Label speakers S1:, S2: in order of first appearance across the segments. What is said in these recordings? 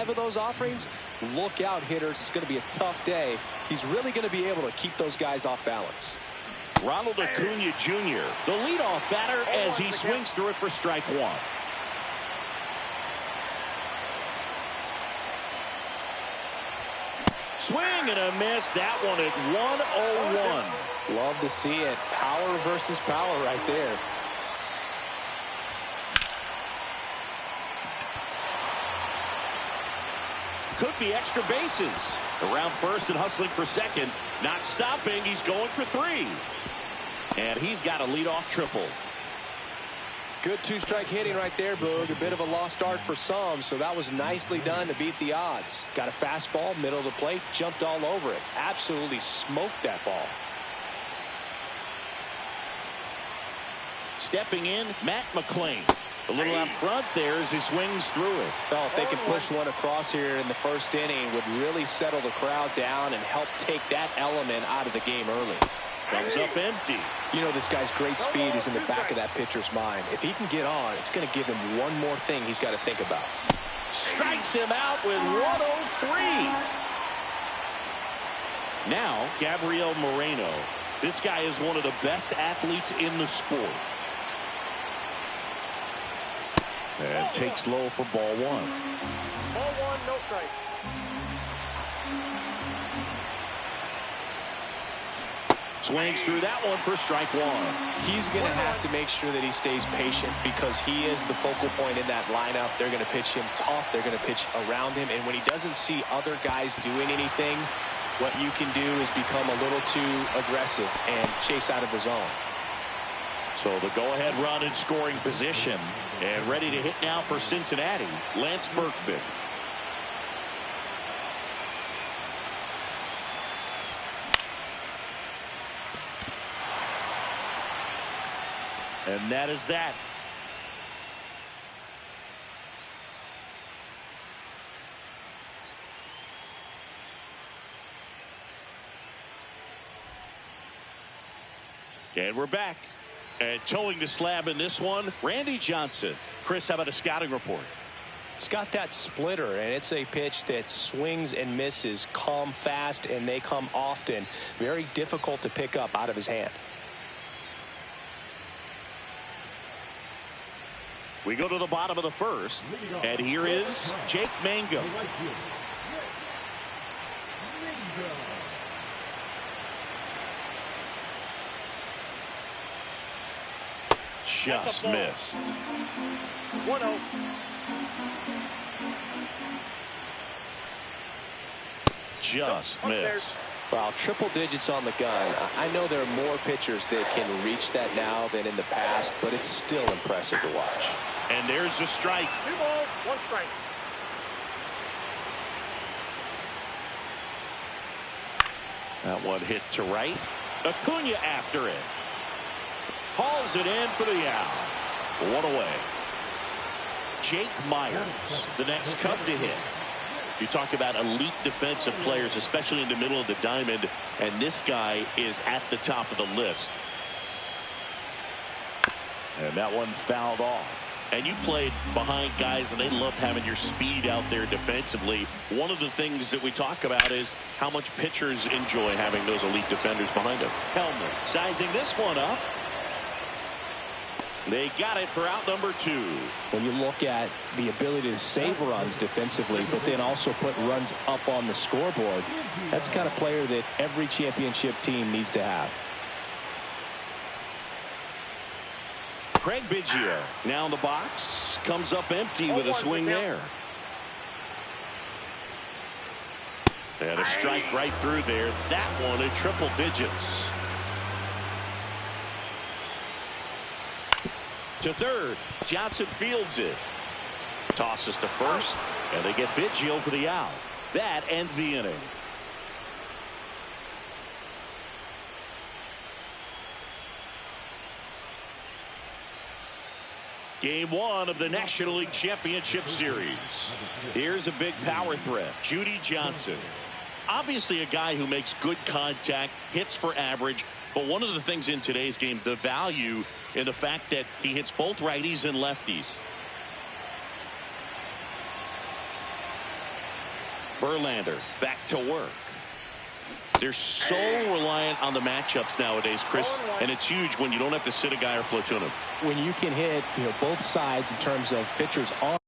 S1: 5 of those offerings, look out, hitters. It's going to be a tough day. He's really going to be able to keep those guys off balance.
S2: Ronald Acuna Jr., the leadoff batter, as he swings through it for strike 1. Swing and a miss. That one at 101.
S1: Love to see it. Power versus power right there.
S2: Could be extra bases. Around first and hustling for second. Not stopping. He's going for 3. And he's got a leadoff triple.
S1: Good 2-strike hitting right there, Boog. A bit of a lost start for some, so that was nicely done to beat the odds. Got a fastball, middle of the plate, jumped all over it. Absolutely smoked that ball.
S2: Stepping in, Matt McClain. A little out front there as he swings through it.
S1: Well, if they can push one across here in the first inning, would really settle the crowd down and help take that element out of the game early.
S2: Comes up empty.
S1: You know, this guy's great speed is in the back of that pitcher's mind. If he can get on, it's going to give him one more thing he's got to think about.
S2: Strikes him out with 103. Now, Gabriel Moreno. This guy is one of the best athletes in the sport. And takes low for ball 1.
S3: Ball 1, no strike.
S2: Swings through that one for strike 1.
S1: He's going to have to make sure that he stays patient because he is the focal point in that lineup. They're going to pitch him tough. They're going to pitch around him. And when he doesn't see other guys doing anything, what you can do is become a little too aggressive and chase out of the zone.
S2: So the go-ahead run in scoring position. And ready to hit now for Cincinnati, Lance Berkman. And that is that. And we're back. And towing the slab in this one, Randy Johnson. Chris, how about a scouting report?
S1: It's got that splitter, and it's a pitch that swings and misses, come fast, and they come often. Very difficult to pick up out of his hand.
S2: We go to the bottom of the first, and here is Jake Mangum. Just missed.
S3: 1-0.
S2: Just missed.
S1: Wow, triple digits on the gun. I know there are more pitchers that can reach that now than in the past, but it's still impressive to watch.
S2: And there's the strike.
S3: 2 balls, 1 strike.
S2: That one hit to right. Acuna after it. Hauls it in for the out. 1 away. Jake Myers, the next Cub to hit. You talk about elite defensive players, especially in the middle of the diamond, and this guy is at the top of the list. And that one fouled off. And you played behind guys, and they love having your speed out there defensively. One of the things that we talk about is how much pitchers enjoy having those elite defenders behind them. Hellman sizing this one up. They got it for out number 2.
S1: When you look at the ability to save runs defensively, but then also put runs up on the scoreboard, that's the kind of player that every championship team needs to have.
S2: Craig Biggio now in the box, comes up empty with a swing there. And a strike right through there. That one in triple digits. To third, Johnson fields it. Tosses to first, and they get Biggio for the out. That ends the inning. Game 1 of the National League Championship Series. Here's a big power threat, Judy Johnson. Obviously a guy who makes good contact, hits for average, but one of the things in today's game, the value in the fact that he hits both righties and lefties. Verlander back to work. They're so reliant on the matchups nowadays, Chris, and it's huge when you don't have to sit a guy or platoon him.
S1: When you can hit, both sides in terms of pitchers on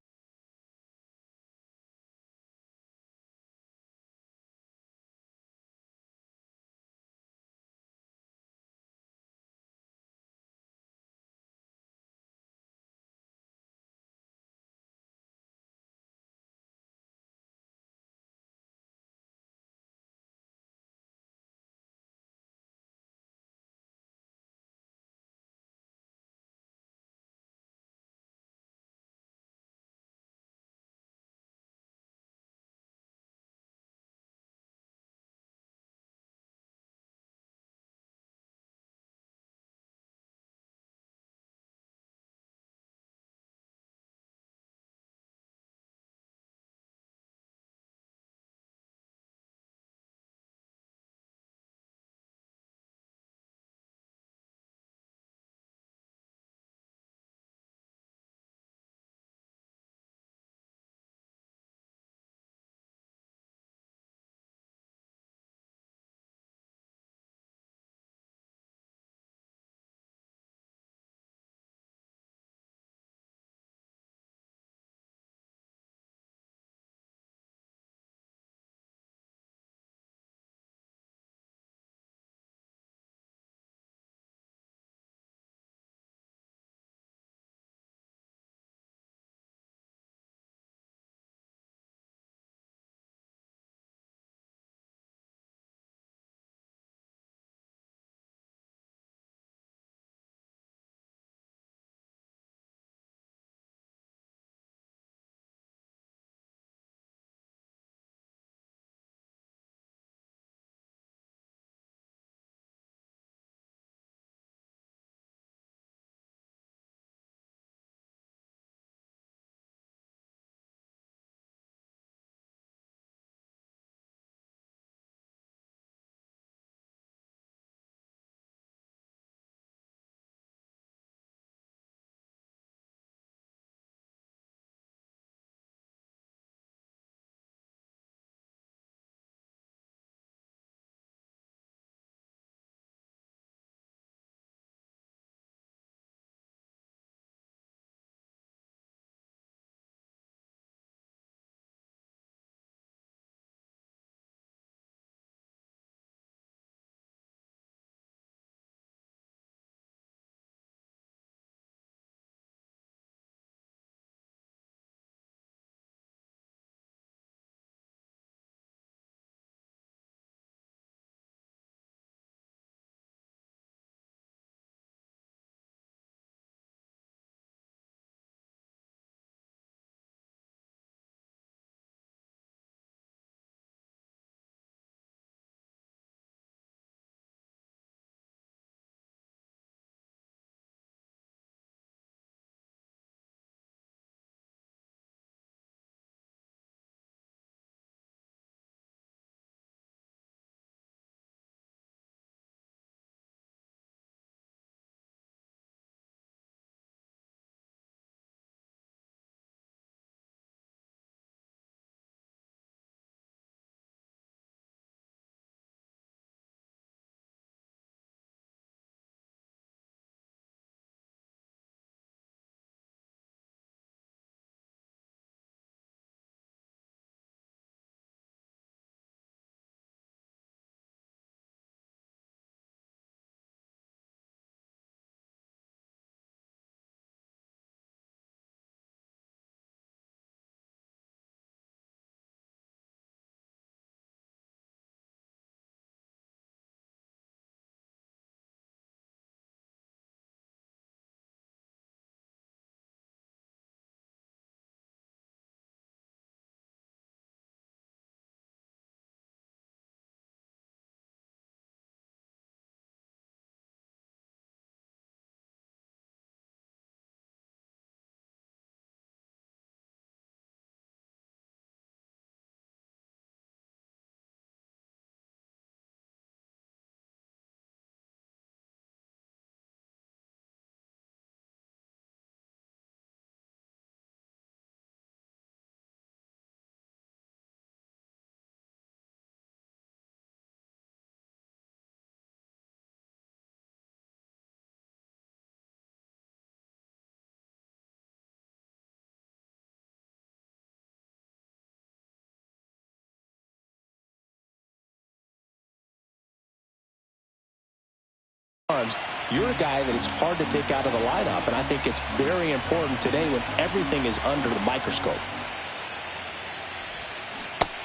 S1: arms, you're a guy that it's hard to take out of the lineup. And I think it's very important today when everything is under the microscope.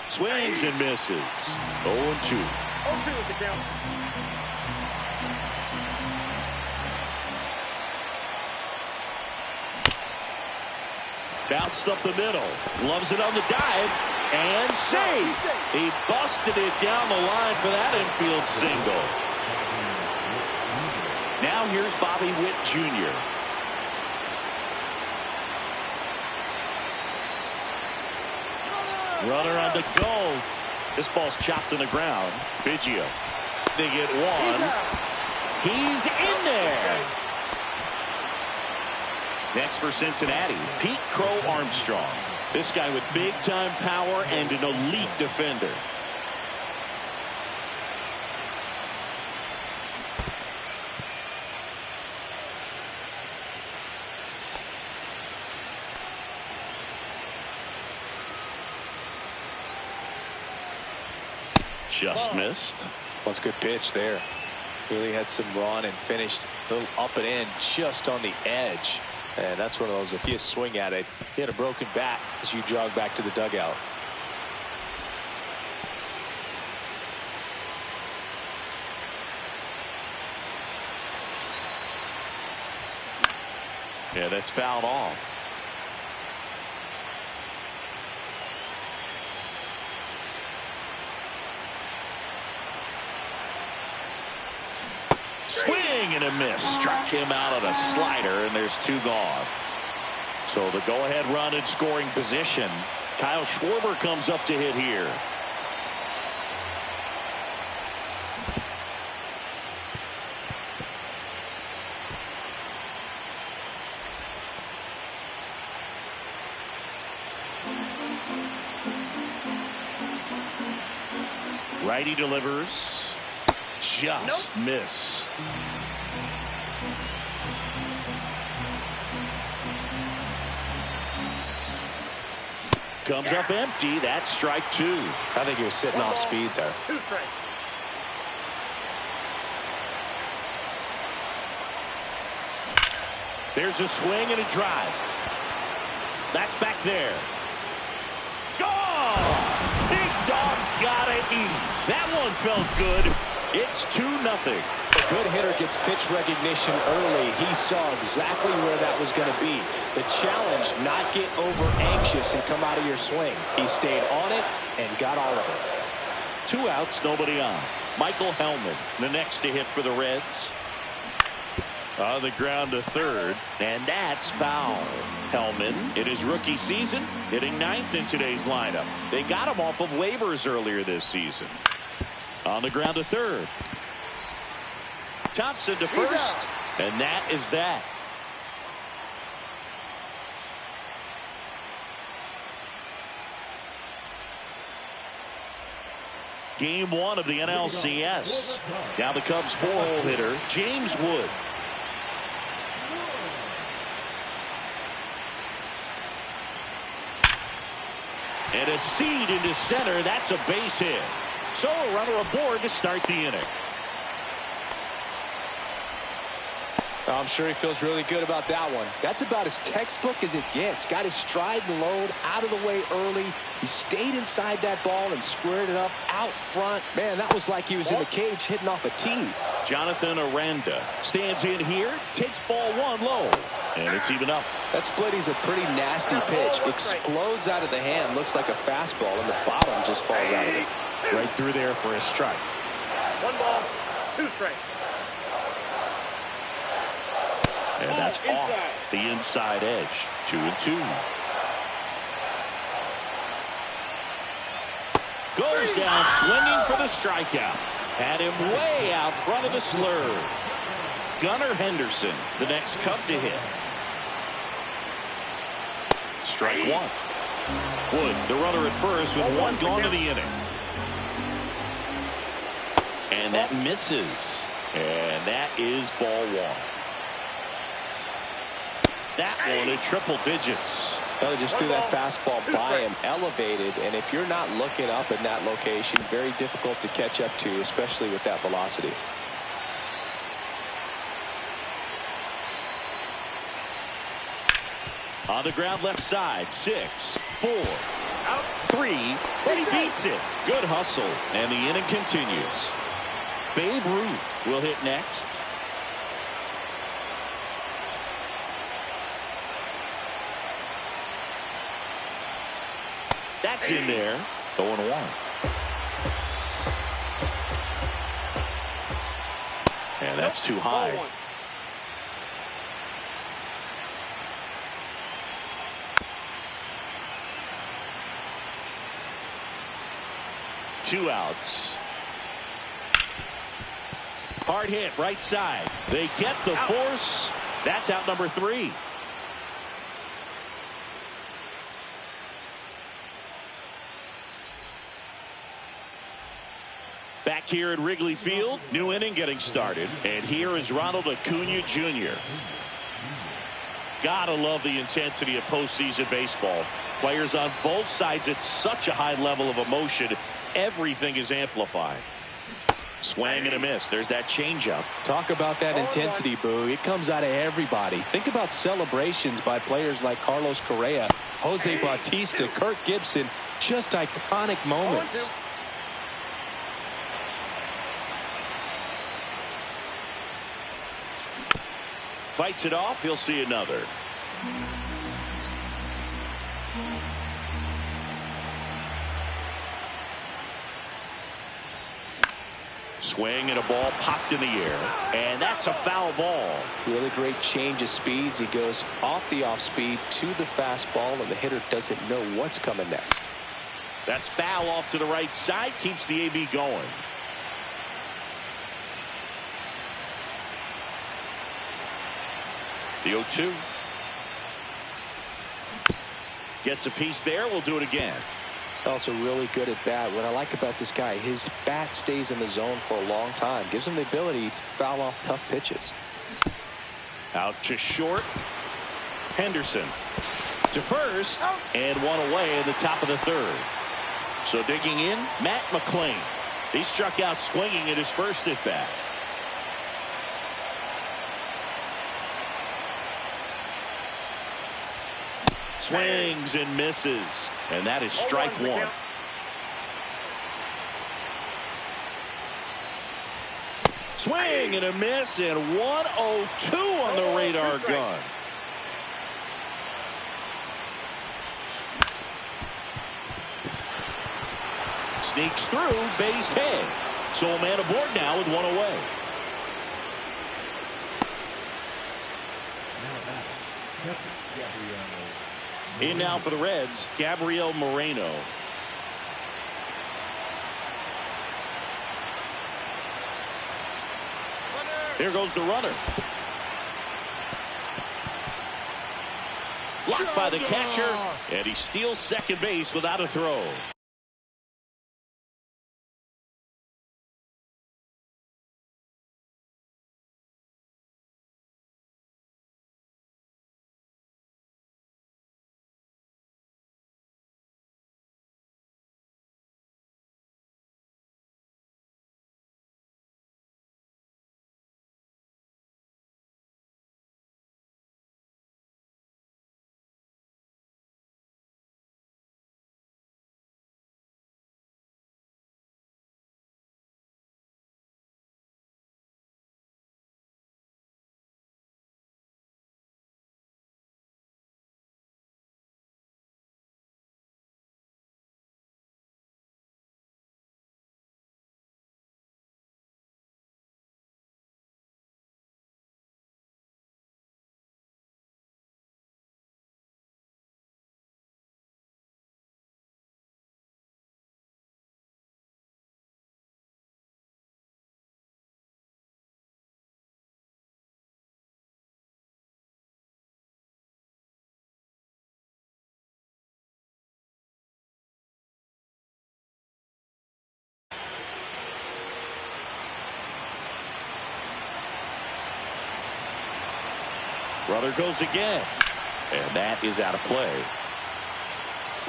S2: Swings and misses. 0-2.
S3: 0-2 is the count.
S2: Bounced up the middle. Gloves it on the dive. And save. He busted it down the line for that infield single. Now here's Bobby Witt Jr. Runner on the go. This ball's chopped in the ground. Biggio. They get one. He's in there. Next for Cincinnati, Pete Crow Armstrong. This guy with big-time power and an elite defender. Just missed.
S1: That's a good pitch there. Really had some run and finished a little up and in just on the edge. And that's one of those, if you swing at it, hit a broken bat as you jog back to the dugout.
S2: Yeah, that's fouled off. Swing and a miss. Struck him out on a slider, and there's two gone. So the go-ahead run in scoring position. Kyle Schwarber comes up to hit here. Righty delivers. Just missed. Comes up empty. That's strike two.
S1: I think he was sitting off speed there.
S3: 2 strikes.
S2: There's a swing and a drive. That's back there. Gone! Big Dog's gotta eat. That one felt good. It's 2-0.
S1: A good hitter gets pitch recognition early. He saw exactly where that was going to be. The challenge, not get over anxious and come out of your swing. He stayed on it and got all of it.
S2: 2 outs, nobody on. Michael Hellman, the next to hit for the Reds. On the ground to third, and that's foul. Hellman, in his rookie season, hitting 9th in today's lineup. They got him off of waivers earlier this season. On the ground to third. Thompson to first, and that is that. Game 1 of the NLCS. Now the Cubs 4-hole hitter, James Wood. And a seed into center. That's a base hit. So a runner aboard to start the inning.
S1: I'm sure he feels really good about that one. That's about as textbook as it gets. Got his stride and load out of the way early. He stayed inside that ball and squared it up out front. Man, that was like he was in the cage hitting off a tee.
S2: Jonathan Aranda stands in here, takes ball 1 low, and it's even up.
S1: That split is a pretty nasty pitch. Explodes out of the hand. Looks like a fastball, and the bottom just falls out of it.
S2: Right through there for a strike.
S3: 1 ball, 2 strikes.
S2: And that's off the inside edge. 2-2. Goes down swinging for the strikeout. Had him way out front of the slur. Gunnar Henderson, the next Cub to hit. Strike 1. Wood, the runner at first with 1 gone to the inning. And that misses. And that is ball 1. That one in triple digits.
S1: Well, they just threw that fastball by him, elevated, and if you're not looking up in that location, very difficult to catch up to, especially with that velocity.
S2: On the ground left side. 6, 4, out 3, but he beats it. Good hustle, and the inning continues. Babe Ruth will hit next. That's in there. 0-1. And that's too high. Two outs. Hard hit right side. They get the force. That's out number 3. Back here at Wrigley Field, new inning getting started. And here is Ronald Acuna Jr. Gotta love the intensity of postseason baseball. Players on both sides at such a high level of emotion. Everything is amplified. Swing and a miss. There's that changeup.
S1: Talk about that intensity, Boo. It comes out of everybody. Think about celebrations by players like Carlos Correa, Jose Bautista, Kirk Gibson. Just iconic moments.
S2: Fights it off. He'll see another. Swing and a ball popped in the air. And that's a foul ball.
S1: Really great change of speeds. He goes off the off speed to the fastball, and the hitter doesn't know what's coming next.
S2: That's foul off to the right side. Keeps the AB going. The 0-2. Gets a piece there. We'll do it again.
S1: Also really good at bat. What I like about this guy, his bat stays in the zone for a long time. Gives him the ability to foul off tough pitches.
S2: Out to short. Henderson to first. And one away in the top of the 3rd. So digging in, Matt McClain. He struck out swinging at his first at bat. Swings and misses. And that is strike 1. Swing and a miss, and 1-0-2 on the radar gun. Sneaks through, base hit. So a man aboard now with 1 away. In now for the Reds, Gabriel Moreno. Here goes the runner. Blocked by the catcher, and he steals second base without a throw. Runner goes again. And that is out of play.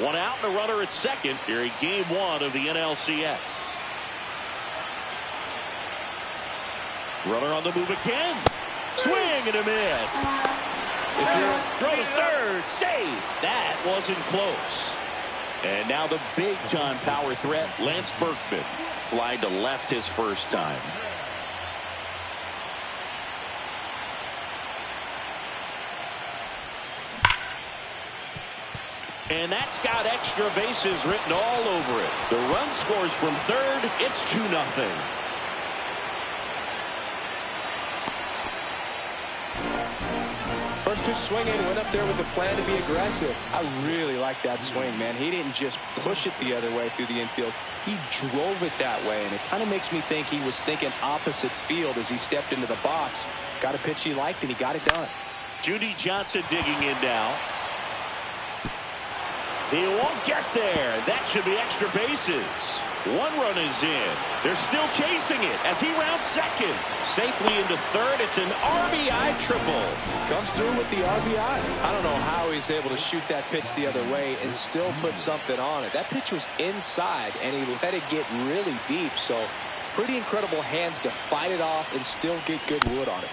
S2: 1 out and a runner at second here in game 1 of the NLCS. Runner on the move again. Swing and a miss. If you're throw to third, save. That wasn't close. And now the big-time power threat, Lance Berkman. Fly to left his first time. And that's got extra bases written all over it. The run scores from third. It's 2-0.
S1: First pitch swinging, went up there with the plan to be aggressive. I really like that swing, man. He didn't just push it the other way through the infield. He drove it that way, and it kind of makes me think he was thinking opposite field as he stepped into the box. Got a pitch he liked, and he got it done.
S2: Judy Johnson digging in now. He won't get there. That should be extra bases. One run is in. They're still chasing it as he rounds second. Safely into third. It's an RBI triple.
S1: Comes through with the RBI. I don't know how he's able to shoot that pitch the other way and still put something on it. That pitch was inside, and he let it get really deep. So pretty incredible hands to fight it off and still get good wood on it.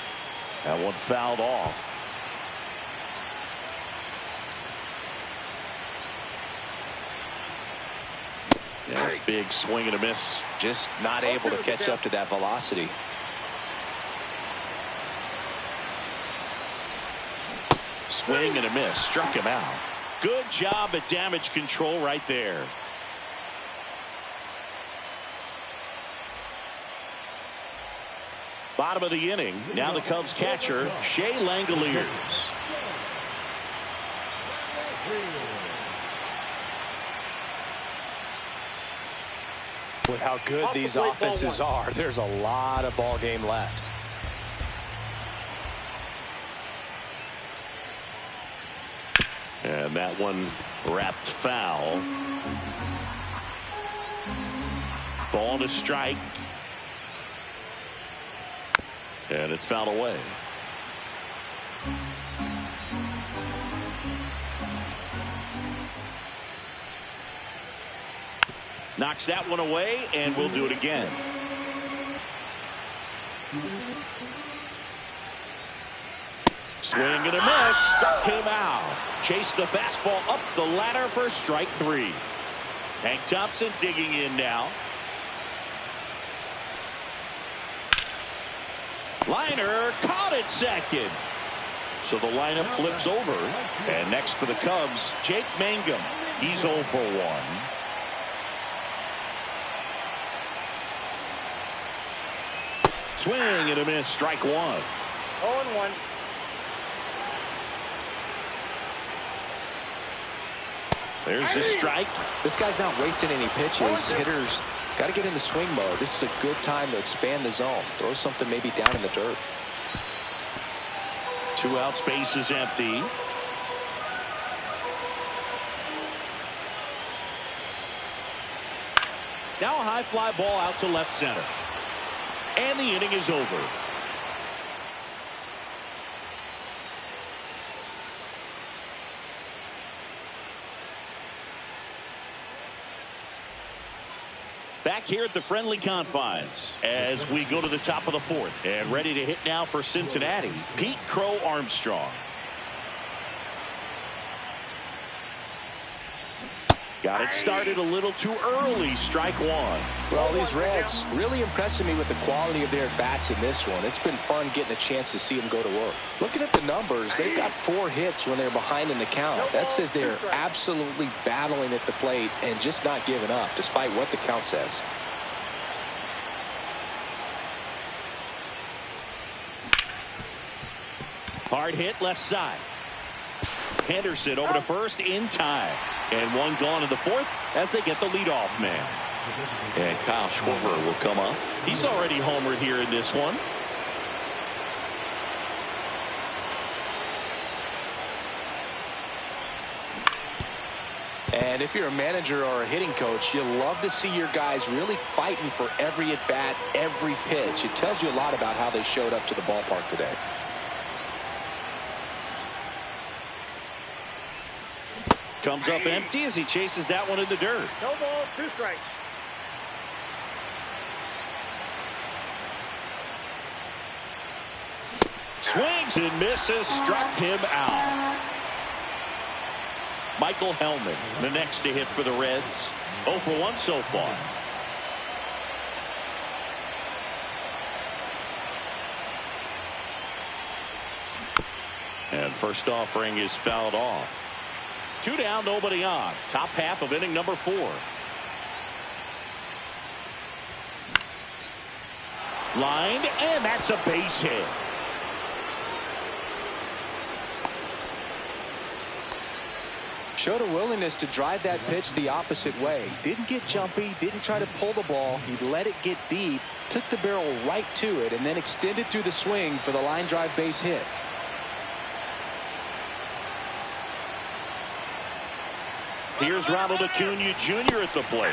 S2: That one fouled off. Yeah, big swing and a miss.
S1: Just not able to catch up to that velocity.
S2: Swing and a miss. Struck him out. Good job at damage control right there. Bottom of the inning. Now the Cubs catcher, Shea Langoliers.
S1: With how good these offenses are, there's a lot of ball game left.
S2: And that one wrapped foul. Ball to strike. And it's fouled away. Knocks that one away, and we'll do it again. Swing and a miss. Struck him out. Chased the fastball up the ladder for strike three. Hank Thompson digging in now. Liner caught it second. So the lineup flips over. And next for the Cubs, Jake Mangum. He's 0 for 1. Swing and a miss. Strike one.
S3: 0-1.
S2: There's the strike.
S1: This guy's not wasting any pitches. Hitters got to get into swing mode. This is a good time to expand the zone. Throw something maybe down in the dirt.
S2: 2 out, space is empty. Now a high fly ball out to left center. And the inning is over. Back here at the friendly confines as we go to the top of the fourth. And ready to hit now for Cincinnati, Pete Crow Armstrong. Got it started a little too early. Strike one.
S1: Well, these Reds really impressing me with the quality of their bats in this one. It's been fun getting a chance to see them go to work. Looking at the numbers, they've got 4 hits when they're behind in the count. That says they're absolutely battling at the plate and just not giving up, despite what the count says.
S2: Hard hit left side. Henderson over to first in time. And one gone in the fourth as they get the leadoff man. And Kyle Schwarber will come up. He's already homered here in this one.
S1: And if you're a manager or a hitting coach, you love to see your guys really fighting for every at-bat, every pitch. It tells you a lot about how they showed up to the ballpark today.
S2: Comes up empty as he chases that one in the dirt.
S3: No ball, 2 strikes.
S2: Swings and misses, struck him out. Michael Hellman, the next to hit for the Reds. 0 for 1 so far. And first offering is fouled off. 2 down, nobody on. Top half of inning number 4. Lined, and that's a base hit.
S1: Showed a willingness to drive that pitch the opposite way. Didn't get jumpy, didn't try to pull the ball. He let it get deep, took the barrel right to it, and then extended through the swing for the line drive base hit.
S2: Here's Ronald Acuna Jr. at the plate.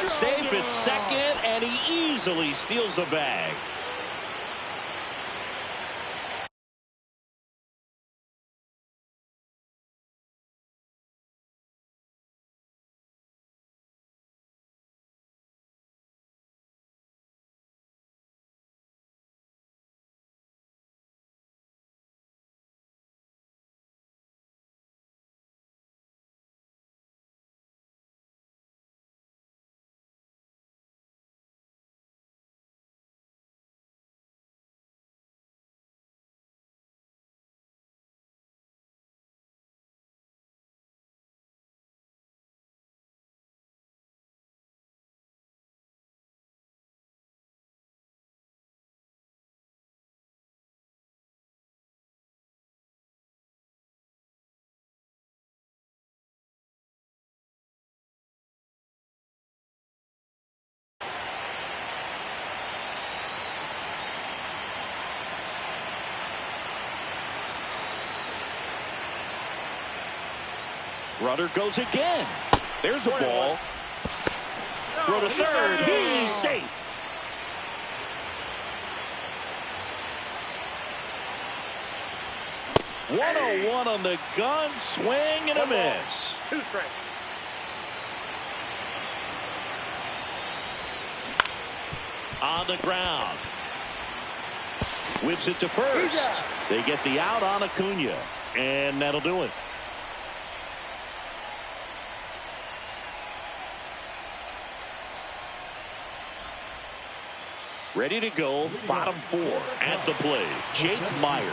S2: Safe at second, and he easily steals the bag. Runner goes again. There's a ball. Throw to third. He's safe. .101 on the gun. Swing and a miss.
S3: 2 strikes.
S2: On the ground. Whips it to first. They get the out on Acuna. And that'll do it. Ready to go, bottom 4 at the plate. Jake Myers.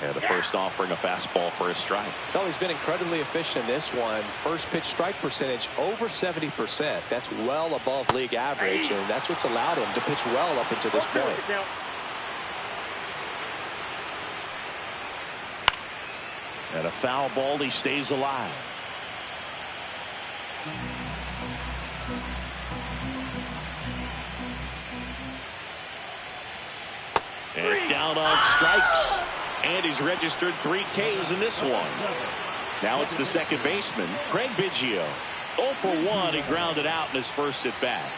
S2: And the first offering a fastball for a strike.
S1: Well, he's been incredibly efficient in this one. First pitch strike percentage over 70%. That's well above league average, and that's what's allowed him to pitch well up until this point.
S2: And a foul ball, he stays alive. And down on strikes. And he's registered 3 Ks in this one. Now it's the second baseman, Craig Biggio. 0 for 1. He grounded out in his first at bat.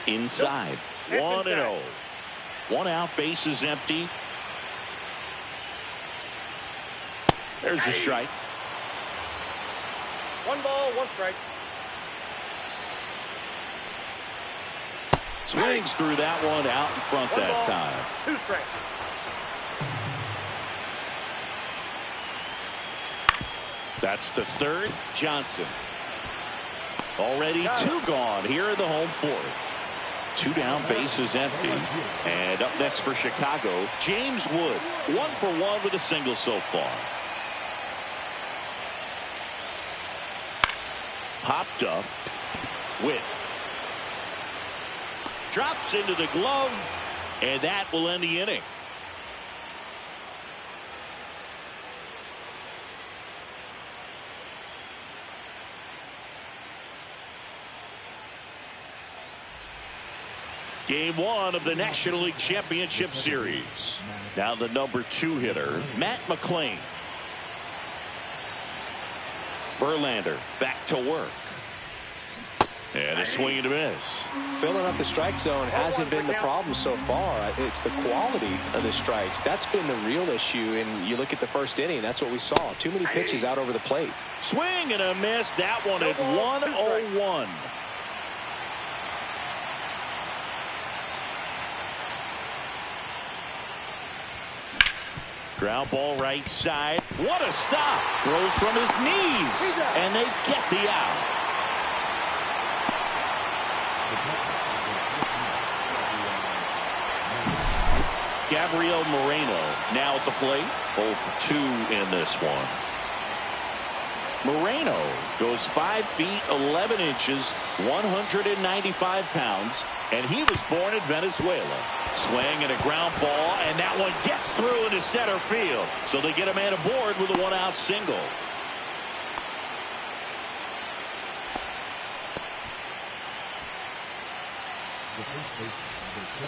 S2: Inside. 1-0. 1 out, base is empty. There's the strike.
S3: 1 ball, 1 strike.
S2: Swings through that one out in front that time.
S3: 2 strikes.
S2: That's the third. Johnson. Already 2 gone here in the home 4th. 2 down, base is empty. And up next for Chicago, James Wood. 1 for 1 with a single so far. Popped up. Witt. Drops into the glove. And that will end the inning. Game 1 of the National League Championship Series. Now the number 2 hitter, Matt McClain. Verlander back to work. And a swing and a miss.
S1: Filling up the strike zone hasn't been the problem so far. It's the quality of the strikes. That's been the real issue. And you look at the first inning, that's what we saw. Too many pitches out over the plate.
S2: Swing and a miss. That one at 1-0-1. Ground ball right side. What a stop. Throws from his knees. And they get the out. Gabriel Moreno now at the plate. 0 for 2 in this one. Moreno goes 5 feet 11 inches, 195 pounds, and he was born in Venezuela. Swing and a ground ball, and that one gets through into center field. So they get a man aboard with a 1-out single.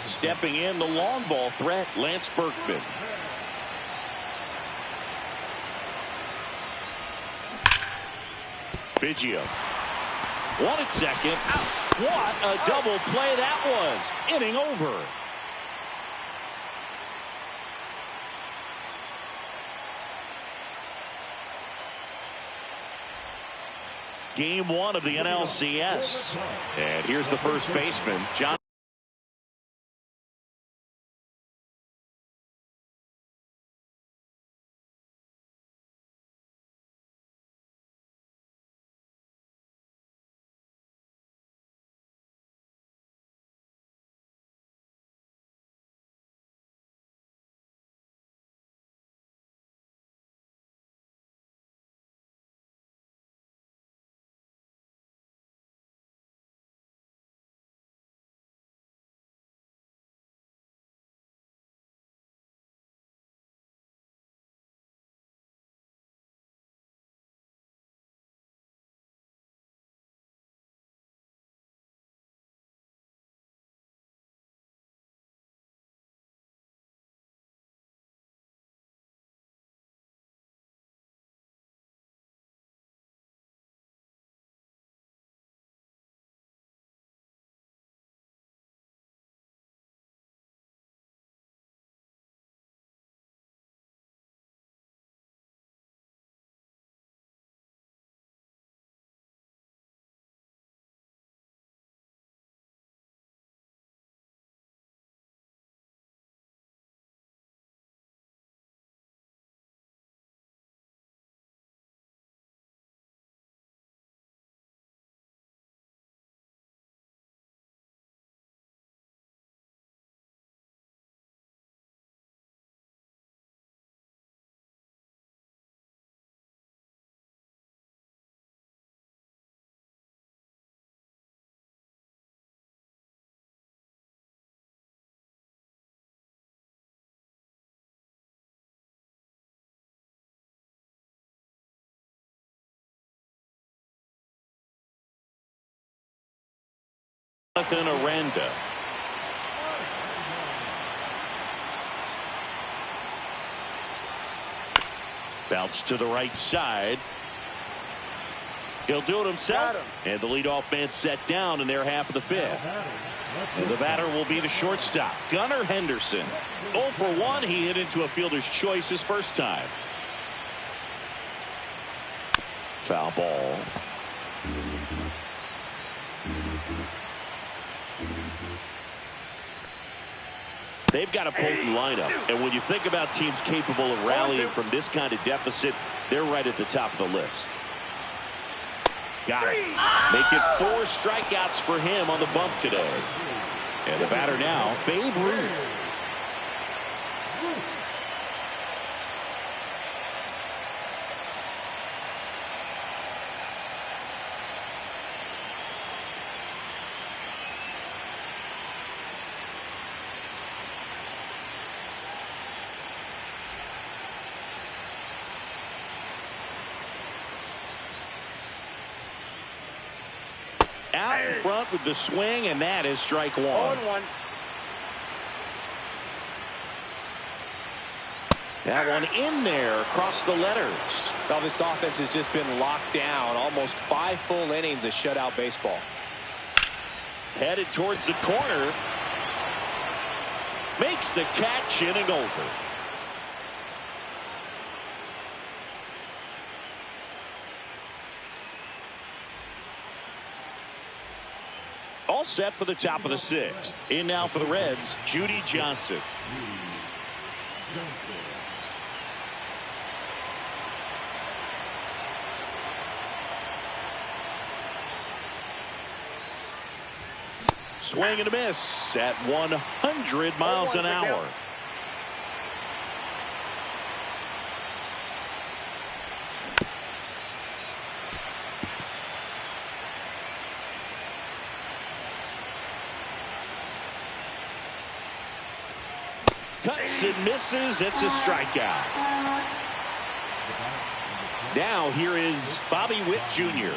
S2: Stepping in, the long ball threat, Lance Berkman. Biggio. 1 at second. Out. What a double play that was. Inning over. Game 1 of the NLCS. And here's the first baseman, John. Aranda. Bounce to the right side. He'll do it himself. And the leadoff man set down in their half of the fifth. And the batter will be the shortstop, Gunnar Henderson. 0 for 1. He hit into a fielder's choice his first time. Foul ball. They've got a potent lineup, and when you think about teams capable of rallying from this kind of deficit, they're right at the top of the list. Got it. Making 4 strikeouts for him on the bump today. And the batter now, Babe Ruth. Out in front with the swing, and that is strike 1.
S3: 0-1.
S2: That one in there across the letters.
S1: Well, this offense has just been locked down. Almost 5 full innings of shutout baseball.
S2: Headed towards the corner. Makes the catch, inning over. All set for the top of the sixth. In now for the Reds, Judy Johnson. Swing and a miss at 100 miles an hour. Cuts and misses. It's a strikeout. Now here is Bobby Witt Jr.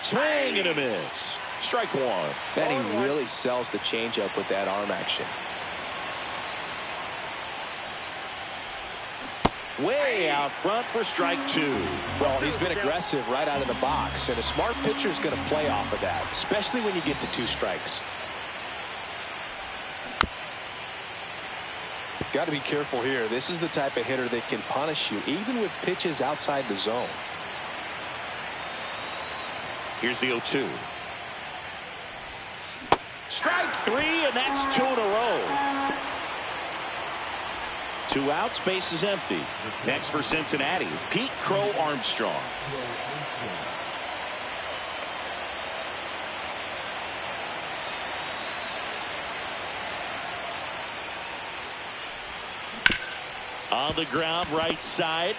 S2: Swing and a miss. Strike one.
S1: Man, he really sells the changeup with that arm action.
S2: Way out front for strike two.
S1: Well, he's been aggressive right out of the box, and a smart pitcher is going to play off of that, especially when you get to 2 strikes. Got to be careful here. This is the type of hitter that can punish you, even with pitches outside the zone.
S2: Here's the 0-2. Strike 3, and that's 2 in a row. 2 outs, base is empty. Next for Cincinnati, Pete Crow Armstrong. On the ground, right side.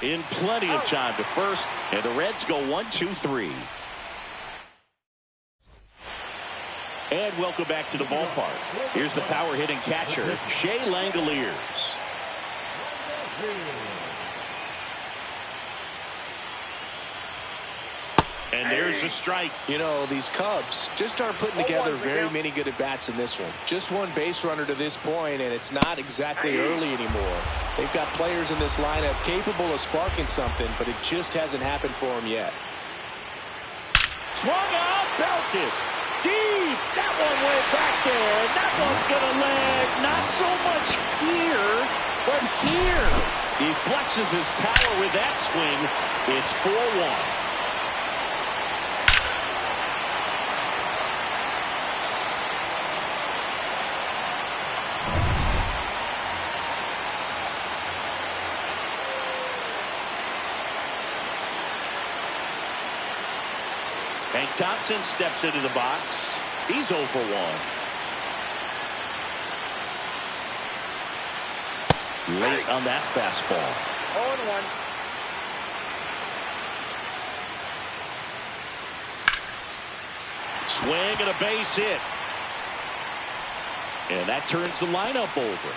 S2: In plenty of time to first, and the Reds go 1-2-3. And welcome back to the ballpark. Here's the power hitting catcher, Shea Langoliers. And there's a strike.
S1: You know, these Cubs just aren't putting together very many good at-bats in this one. Just one base runner to this point, and it's not exactly early anymore. They've got players in this lineup capable of sparking something, but it just hasn't happened for them yet.
S2: Swung out, belted. Deep. That one went back there. That one's going to land not so much here, but here. He flexes his power with that swing. It's 4-1. Hank Thompson steps into the box. He's 0 for 1. Late on that fastball.
S3: 0-1.
S2: Swing and a base hit. And that turns the lineup over.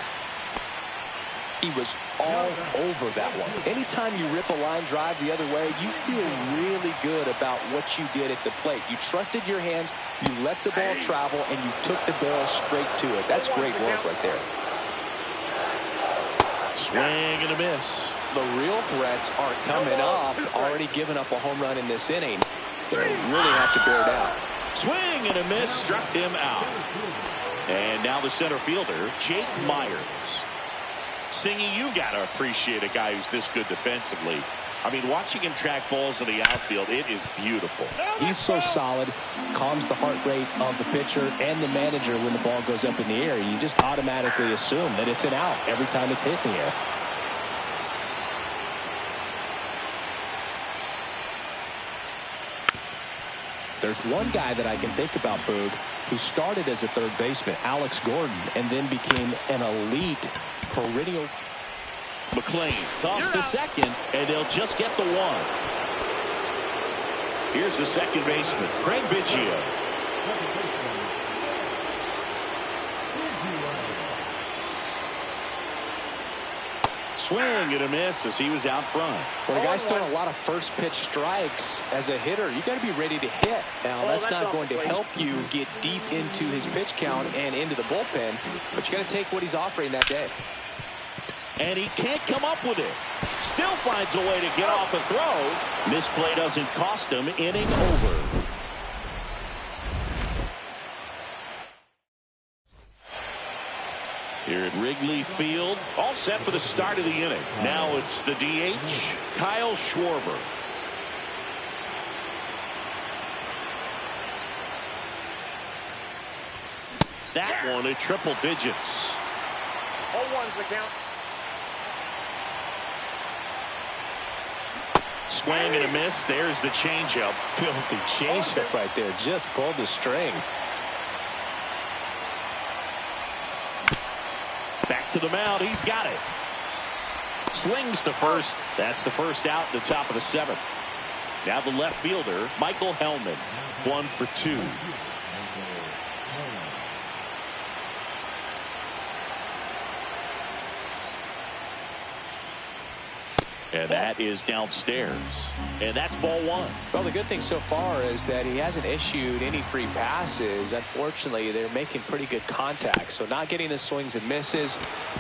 S1: He was all over that one. Anytime you rip a line drive the other way, you feel really good about what you did at the plate. You trusted your hands, you let the ball travel, and you took the barrel straight to it. That's great work right there.
S2: Swing and a miss.
S1: The real threats are coming up. Already given up a home run in this inning. He's going to really have to bear down.
S2: Swing and a miss, struck him out. And now the center fielder, Jake Myers. Singy, you got to appreciate a guy who's this good defensively. I mean, watching him track balls in the outfield, it is beautiful.
S1: He's so solid, calms the heart rate of the pitcher and the manager when the ball goes up in the air. You just automatically assume that it's an out every time it's hit in the air. There's one guy that I can think about, Boog, who started as a third baseman, Alex Gordon, and then became an elite perennial.
S2: McLean toss to second, and they'll just get the one. Here's the second baseman, Craig Biggio. Swing and a miss as he was out front.
S1: When a guy's throwing a lot of first pitch strikes as a hitter, you got to be ready to hit. Now, that's not going to help you get deep into his pitch count and into the bullpen, but you got to take what he's offering that day.
S2: And he can't come up with it. Still finds a way to get off a throw. Misplay doesn't cost him. Inning over. Here at Wrigley Field, all set for the start of the inning. Now it's the DH, Kyle Schwarber. That one at triple digits.
S3: 0-1's the count.
S2: Swing and a miss. There's the changeup.
S1: Filthy changeup right there. Just pulled the string.
S2: Back to the mound. He's got it. Slings to first. That's the first out at the top of the seventh. Now the left fielder, Michael Hellman. 1 for 2. And that is downstairs. And that's ball 1.
S1: Well, the good thing so far is that he hasn't issued any free passes. Unfortunately, they're making pretty good contact. So not getting the swings and misses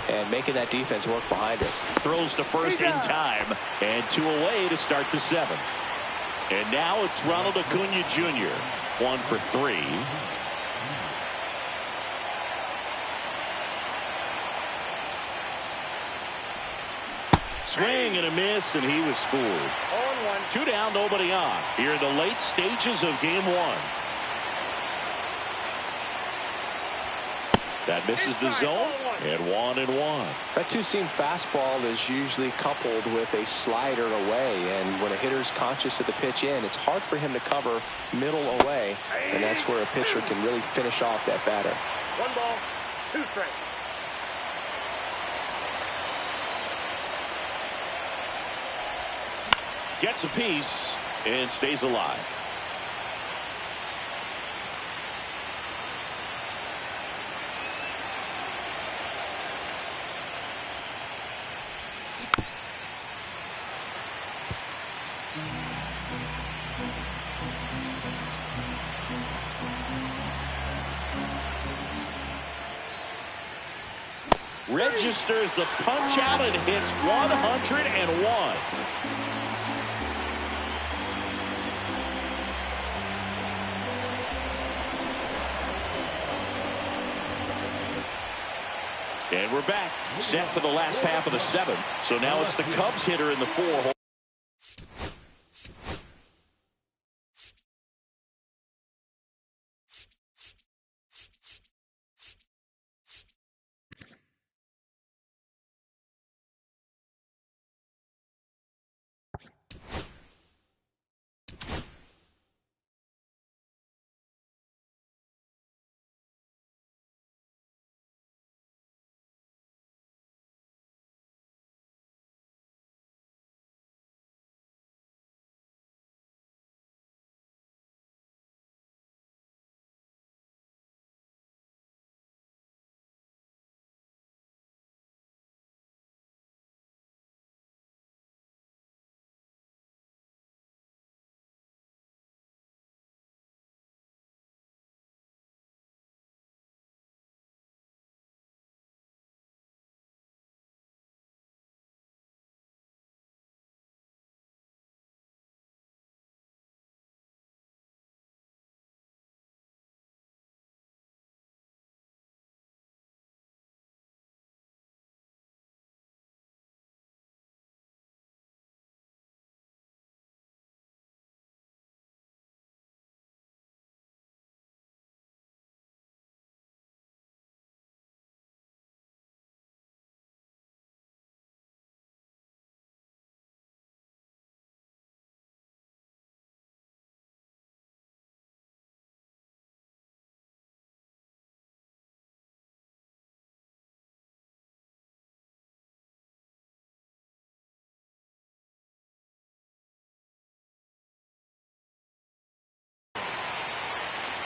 S1: and making that defense work behind it.
S2: Throws to first in time. And 2 away to start the 7th. And now it's Ronald Acuna Jr. 1 for 3. Swing and a miss, and he was fooled.
S3: 0-1.
S2: 2 down, nobody on. Here in the late stages of game 1. That misses the zone, and 1-1.
S1: That two-seam fastball is usually coupled with a slider away, and when a hitter's conscious of the pitch in, it's hard for him to cover middle away, and that's where a pitcher can really finish off that batter.
S3: 1 ball, 2 strikes.
S2: Gets a piece and stays alive. Registers the punch out and hits 101. And we're back, set for the last half of the 7th. So now it's the Cubs hitter in the 4-hole.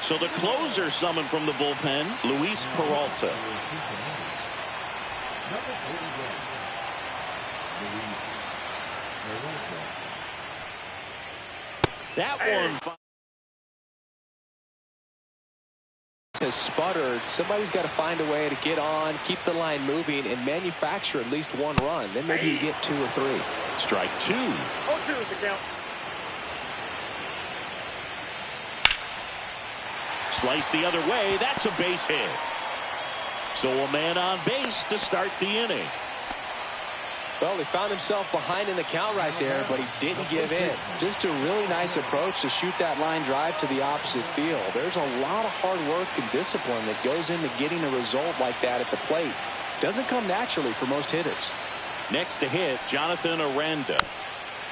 S2: So the closer summoned from the bullpen, Luis Peralta. That one
S1: has sputtered. Somebody's got to find a way to get on, keep the line moving, and manufacture at least one run. Then maybe you get 2 or 3.
S2: Strike 2.
S3: 0-2 is the count.
S2: Slice the other way. That's a base hit. So a man on base to start the inning.
S1: Well, he found himself behind in the count right there, but he didn't give in. Just a really nice approach to shoot that line drive to the opposite field. There's a lot of hard work and discipline that goes into getting a result like that at the plate. Doesn't come naturally for most hitters.
S2: Next to hit, Jonathan Aranda.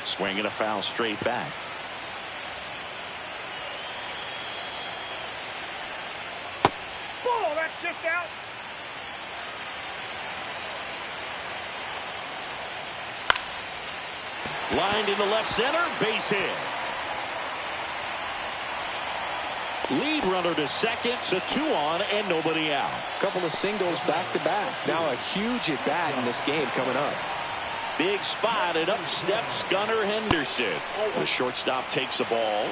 S2: Swinging a foul straight back.
S3: Ball, that's just out.
S2: Lined into left center, base hit. Lead runner to second, so 2 on and nobody out.
S1: Couple of singles back to back. Now a huge at bat in this game coming up.
S2: Big spot, and up steps Gunnar Henderson. The shortstop takes the ball.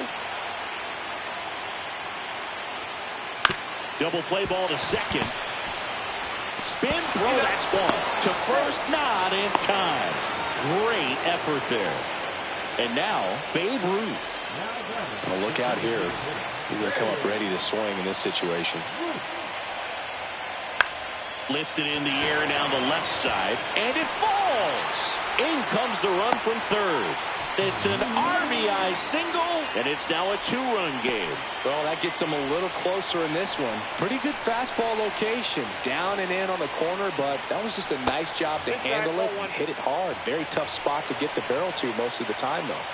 S2: Double play ball to second. Spin throw, that's one. To first, not in time. Great effort there. And now, Babe Ruth.
S1: Well, look out here. He's going to come up ready to swing in this situation.
S2: Lifted in the air down the left side, and it falls. In comes the run from third. It's an RBI single, and it's now a 2-run game.
S1: Well, that gets him a little closer in this one. Pretty good fastball location. Down and in on the corner, but that was just a nice job to handle it and hit it hard. Very tough spot to get the barrel to most of the time, though.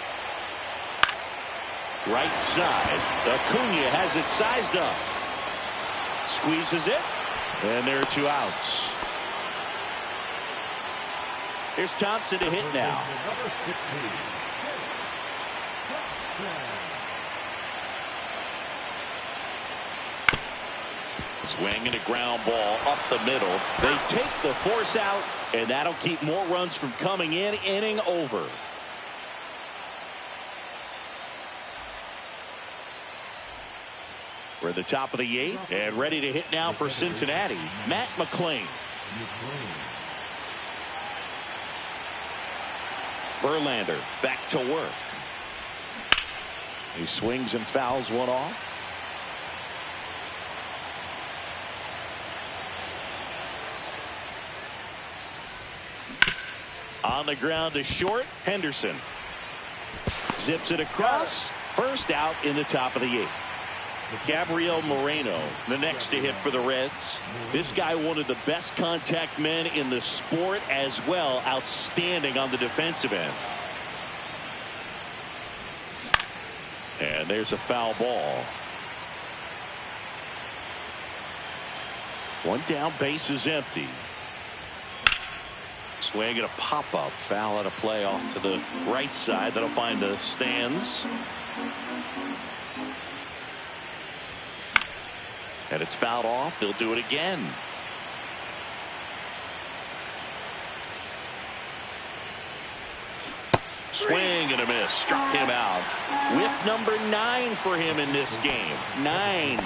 S2: Right side. Acuna has it sized up. Squeezes it, and there are 2 outs. Here's Thompson to hit now. Swing and a ground ball up the middle. They take the force out, and that'll keep more runs from coming in. Inning over. We're at the top of the 8th and ready to hit now for Cincinnati. Matt McClain. Verlander back to work. He swings and fouls one off. On the ground to short, Henderson. Zips it across. First out in the top of the 8th. Gabriel Moreno, the next to hit for the Reds. This guy, one of the best contact men in the sport as well. Outstanding on the defensive end. And there's a foul ball. One down, base is empty. Swing and a pop-up. Foul out of play off to the right side. That'll find the stands. And it's fouled off. They'll do it again. Swing and a miss. Struck him out. Whip number 9 for him in this game. 9.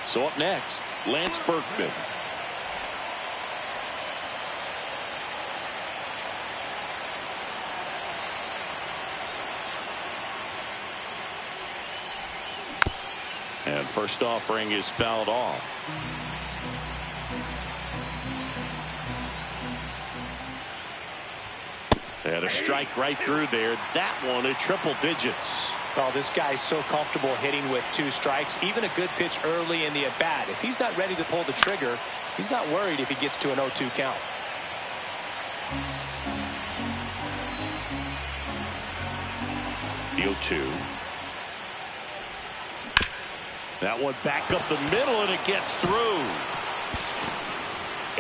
S2: So up next, Lance Berkman. And first offering is fouled off. And a strike right through there. That one at triple digits.
S1: Oh, this guy's so comfortable hitting with 2 strikes. Even a good pitch early in the at-bat. If he's not ready to pull the trigger, he's not worried if he gets to an 0-2 count.
S2: The 0-2. That one back up the middle, and it gets through.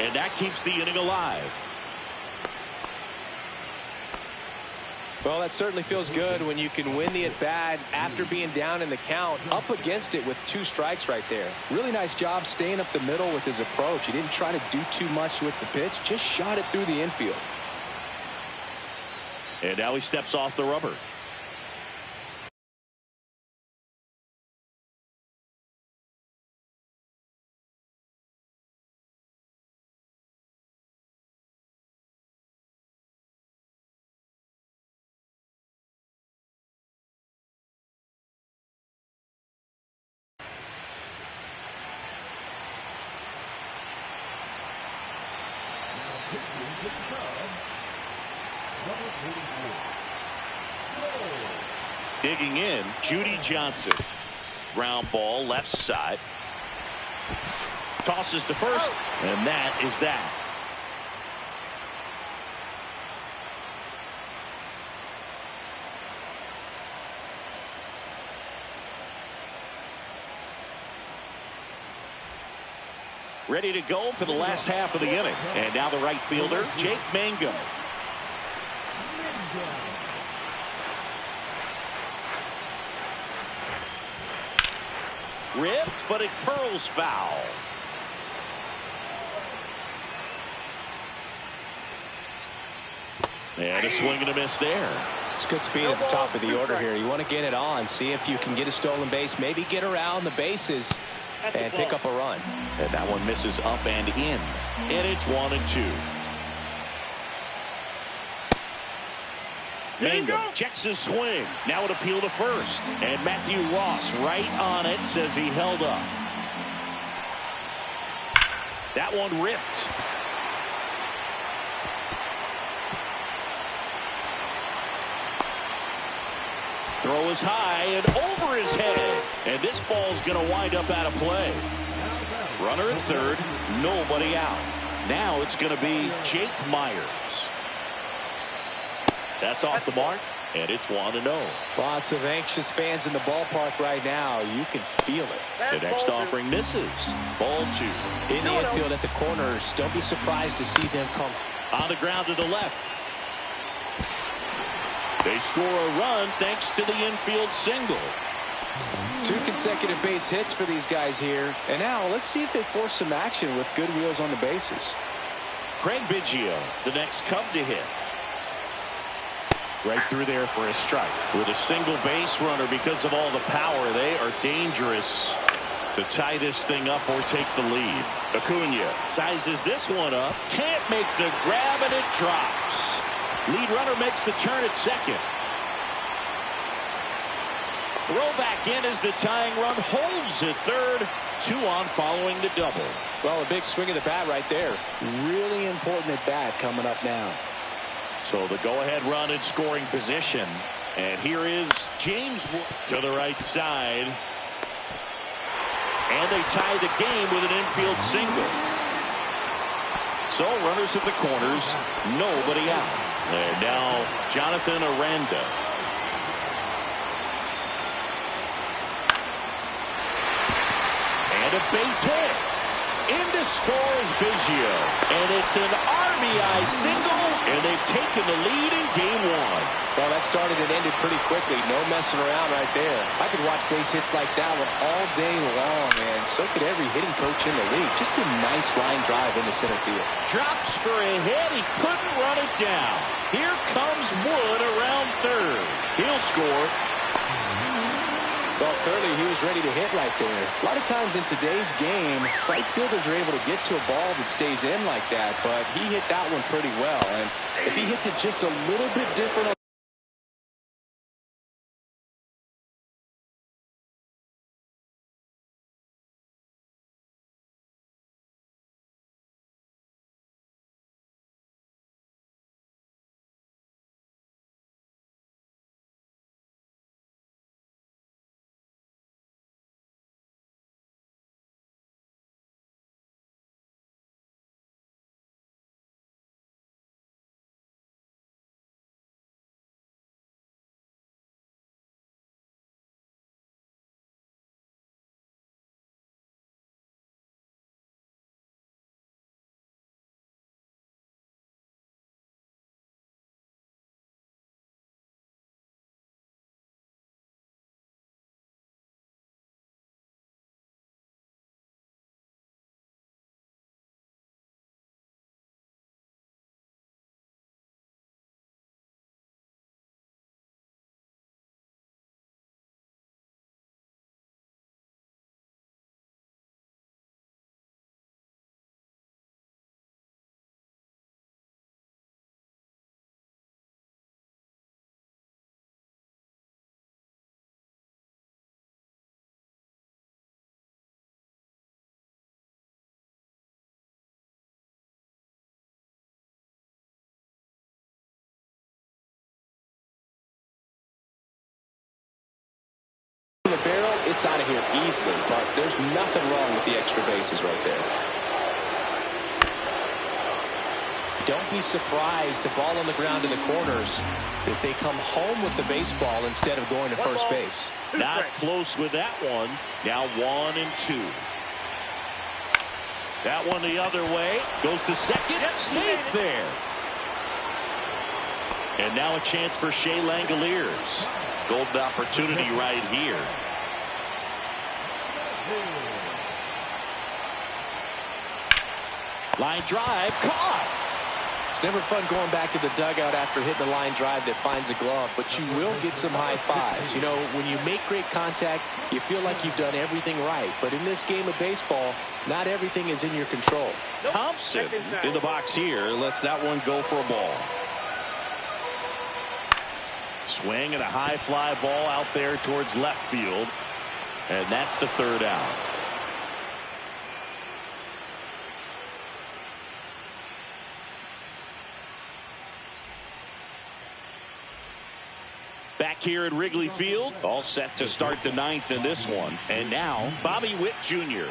S2: And that keeps the inning alive.
S1: Well, that certainly feels good when you can win the at-bat after being down in the count, up against it with 2 strikes right there. Really nice job staying up the middle with his approach. He didn't try to do too much with the pitch, just shot it through the infield.
S2: And now he steps off the rubber. Digging in, Judy Johnson. Ground ball left side. Tosses to first, and that is that. Ready to go for the last half of the inning. And now the right fielder, Jake Mangum. Ripped, but it curls foul. And a swing and a miss there.
S1: It's good speed at the top of the order here. You want to get it on, see if you can get a stolen base, maybe get around the bases and pick up a run.
S2: And that one misses up and in. And it's 1-2. Mangum checks his swing. Now it appeal to first. And Matthew Ross right on it, says he held up. That one ripped. Throw is high and over his head. And this ball's going to wind up out of play. Runner at third, nobody out. Now it's going to be Jake Myers. That's off the mark, and it's 1-0.
S1: Lots of anxious fans in the ballpark right now. You can feel it.
S2: The next offering misses. Ball 2.
S1: In the infield at the corners, don't be surprised to see them come.
S2: On the ground to the left. They score a run thanks to the infield single.
S1: 2 consecutive base hits for these guys here. And now let's see if they force some action with good wheels on the bases.
S2: Craig Biggio, the next Cub to hit. Right through there for a strike. With a single base runner, because of all the power, they are dangerous to tie this thing up or take the lead. Acuna sizes this one up. Can't make the grab, and it drops. Lead runner makes the turn at second. Throw back in as the tying run holds at third. 2 on following the double.
S1: Well, a big swing of the bat right there. Really important at bat coming up now.
S2: So the go-ahead run in scoring position. And here is James to the right side. And they tie the game with an infield single. So runners at the corners, nobody out. And now Jonathan Aranda. And a base hit. In to score is Biggio. And it's an RBI single, and they've taken the lead in game 1.
S1: Well, that started and ended pretty quickly. No messing around right there. I could watch base hits like that one all day long, and so could every hitting coach in the league. Just a nice line drive into center field.
S2: Drops for a hit. He couldn't run it down. Here comes Wood around third. He'll score.
S1: Well, clearly he was ready to hit right there. A lot of times in today's game, right fielders are able to get to a ball that stays in like that, but he hit that one pretty well. And if he hits it just a little bit different gets out of here easily, but there's nothing wrong with the extra bases right there. Don't be surprised to ball on the ground in the corners if they come home with the baseball instead of going to first base.
S2: Not close with that one. Now 1-2. That one the other way. Goes to second. Safe there. And now a chance for Shea Langoliers. Golden opportunity right here. Line drive. Caught.
S1: It's never fun going back to the dugout after hitting a line drive that finds a glove, but you will get some high fives. You know, when you make great contact, you feel like you've done everything right. But in this game of baseball, not everything is in your control.
S2: Thompson in the box here lets that one go for a ball. Swing and a high fly ball out there towards left field. And that's the third out. Back here at Wrigley Field, all set to start the ninth in this one. And now, Bobby Witt Jr.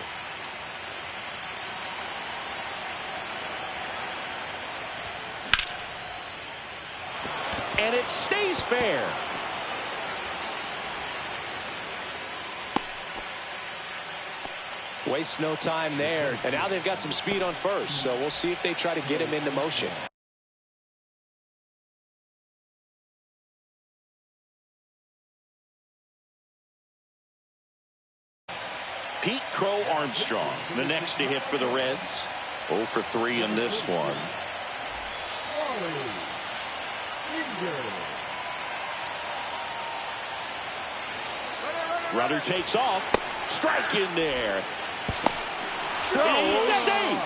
S2: And it stays fair.
S1: Waste no time there. And now they've got some speed on first, so we'll see if they try to get him into motion.
S2: Pete Crow Armstrong, the next to hit for the Reds. 0 for 3 in this one. Runner takes off. Strike in there. Throw safe.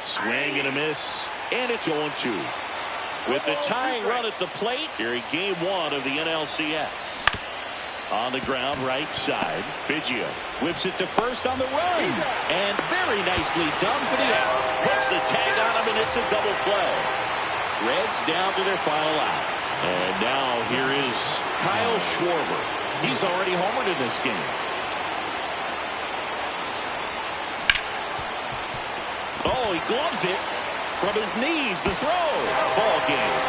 S2: Swing and a miss. And it's 0-2. With the tying run at the plate here in game 1 of the NLCS. On the ground, right side. Biggio whips it to first on the run. And very nicely done for the out. Puts the tag on him, and it's a double play. Reds down to their final out. And now here is Kyle Schwarber. He's already homered in this game. Oh, he gloves it. From his knees, the throw. Ball game.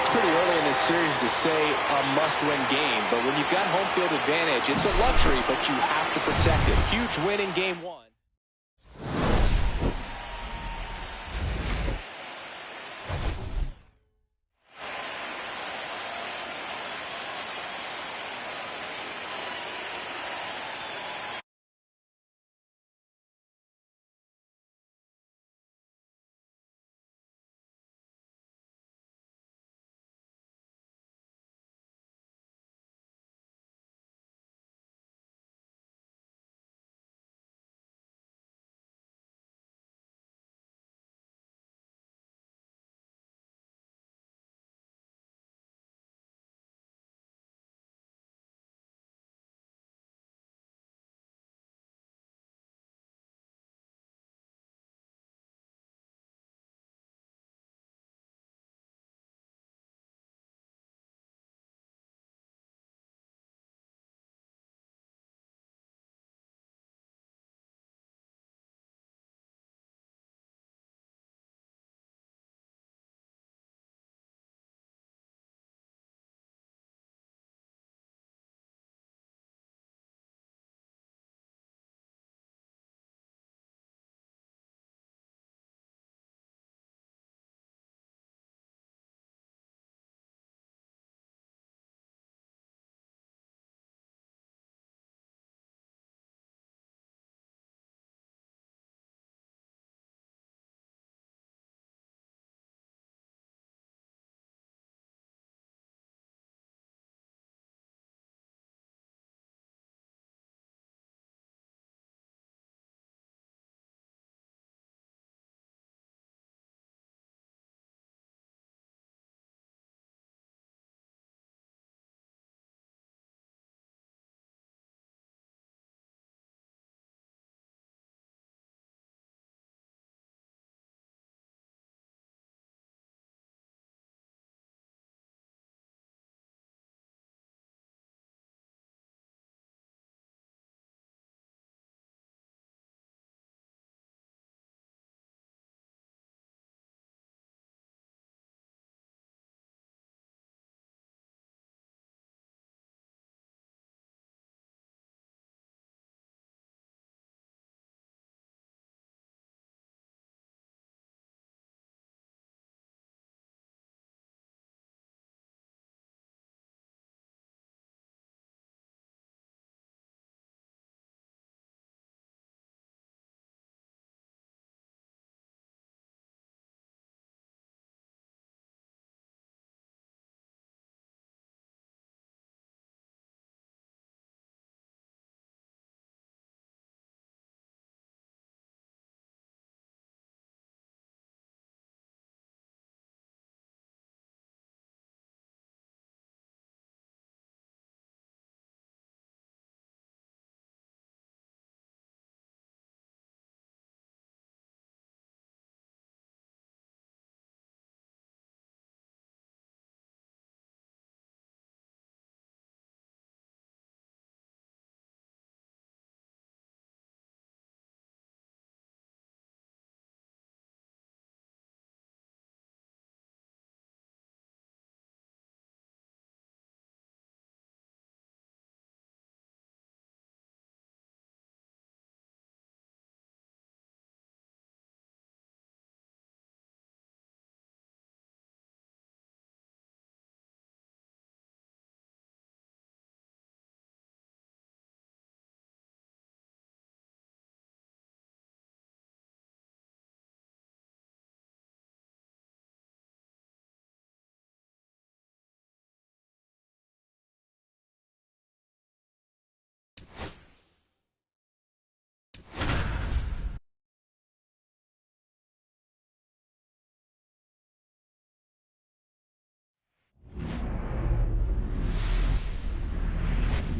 S1: It's pretty early in this series to say a must-win game, but when you've got home field advantage, it's a luxury, but you have to protect it. Huge win in game 1.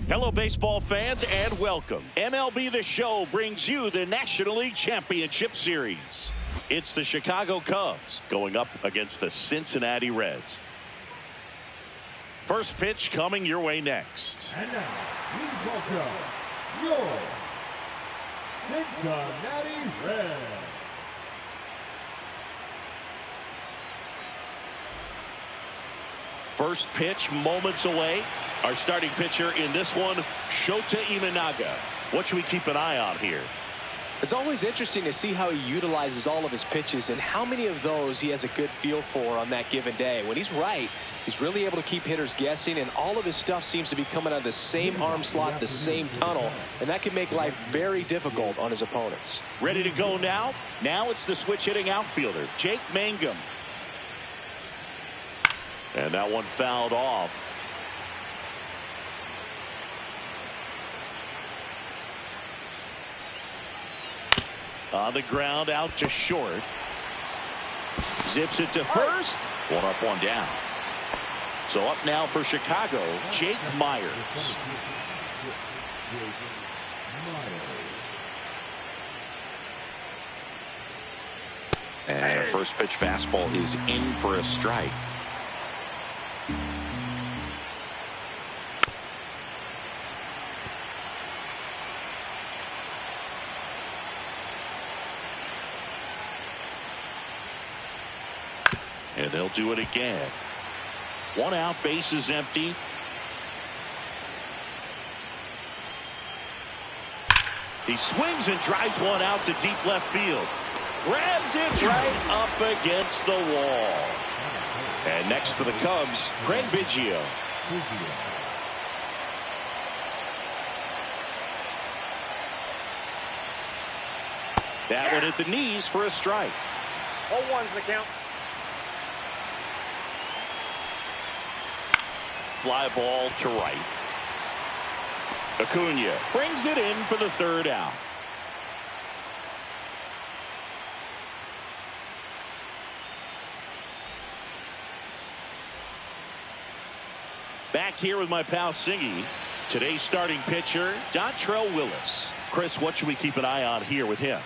S2: Hello, baseball fans, and welcome. MLB The Show brings you the National League Championship Series. It's the Chicago Cubs going up against the Cincinnati Reds. First pitch coming your way next.
S4: And now, please welcome your Cincinnati Reds.
S2: First pitch moments away. Our starting pitcher in this one, Shota Imanaga. What should we keep an eye on here?
S1: It's always interesting to see how he utilizes all of his pitches and how many of those he has a good feel for on that given day. When he's right, he's really able to keep hitters guessing, and all of his stuff seems to be coming out of the same arm slot, the same tunnel, and that can make life very difficult on his opponents.
S2: Ready to go now? Now it's the switch hitting outfielder, Jake Mangum. And that one fouled off. On the ground, out to short. Zips it to first. One up, one down. So up now for Chicago, Jake Myers.
S5: And a first pitch fastball is in for a strike.
S2: And they'll do it again. One out, base is empty. He swings and drives one out to deep left field. Grabs it right up against the wall. And next for the Cubs, Craig Biggio. That one at the knees for a strike.
S3: 0-1's the count.
S2: Fly ball to right. Acuna brings it in for the third out. Back here with my pal Singy. Today's starting pitcher, Dontrelle Willis. Chris, what should we keep an eye on here with him?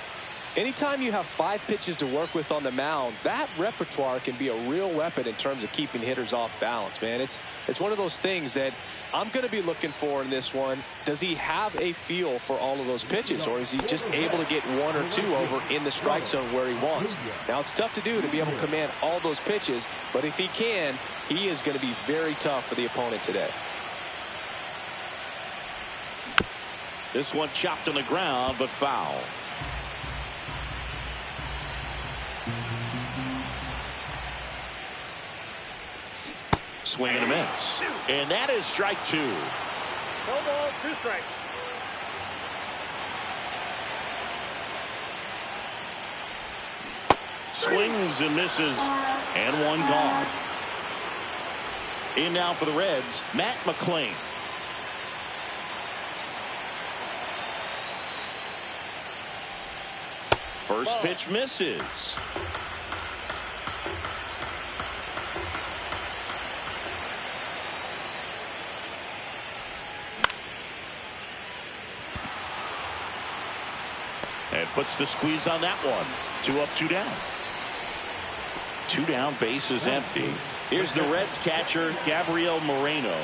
S1: Anytime you have 5 pitches to work with on the mound, that repertoire can be a real weapon in terms of keeping hitters off balance, man. It's one of those things that I'm going to be looking for in this one. Does he have a feel for all of those pitches, or is he just able to get 1 or 2 over in the strike zone where he wants? Now, it's tough to do to be able to command all those pitches, but if he can, he is going to be very tough for the opponent today.
S2: This one chopped on the ground, but foul. Swing and a miss. And that is strike 2.
S3: No ball, 2 strikes.
S2: Swings and misses. And one gone. In now for the Reds, Matt McClain. First pitch misses. And puts the squeeze on that one. 2 up, 2 down. 2 down, base is empty. Here's the Reds catcher, Gabriel Moreno.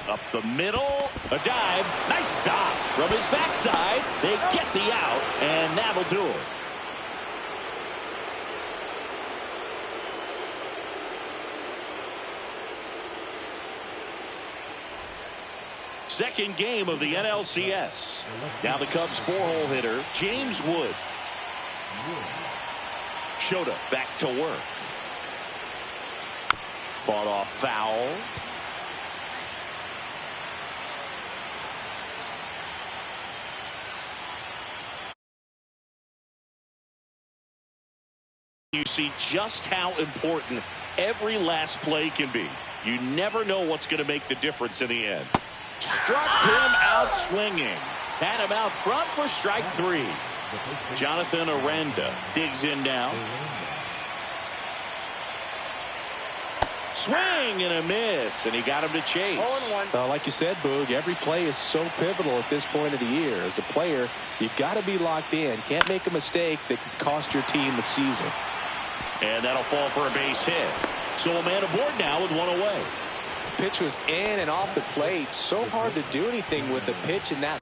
S2: Up the middle, a dive, nice stop. From his backside, they get the out, and that'll do it. Second game of the NLCS. Now the Cubs 4-hole hitter, James Wood. Shota back to work. Fought off foul. You see just how important every last play can be. You never know what's going to make the difference in the end. Struck him out swinging. Had him out front for strike 3. Jonathan Aranda digs in now. Swing and a miss, and he got him to chase.
S3: 0-1.
S1: Like you said, Boog, every play is so pivotal at this point of the year. As a player, you've got to be locked in. Can't make a mistake that could cost your team the season.
S2: And that'll fall for a base hit. So a man aboard now with one away.
S1: Pitch was in and off the plate. So hard to do anything with a pitch in that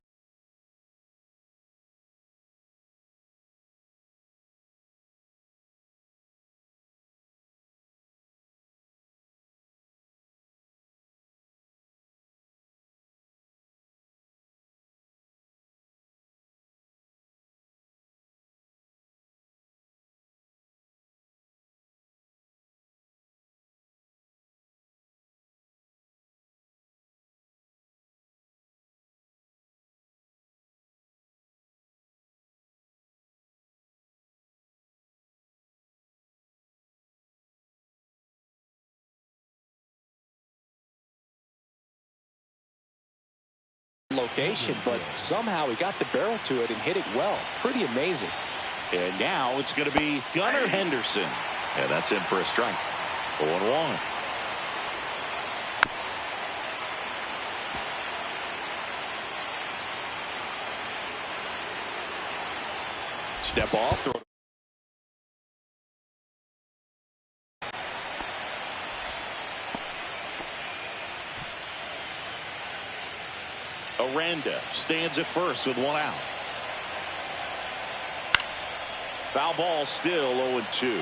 S1: location, but somehow he got the barrel to it and hit it well. Pretty amazing.
S2: And now it's going to be Gunnar Henderson. Yeah, that's in for a strike. 0-1. Step off. Throw. Aranda stands at first with one out. Foul ball, still 0-2.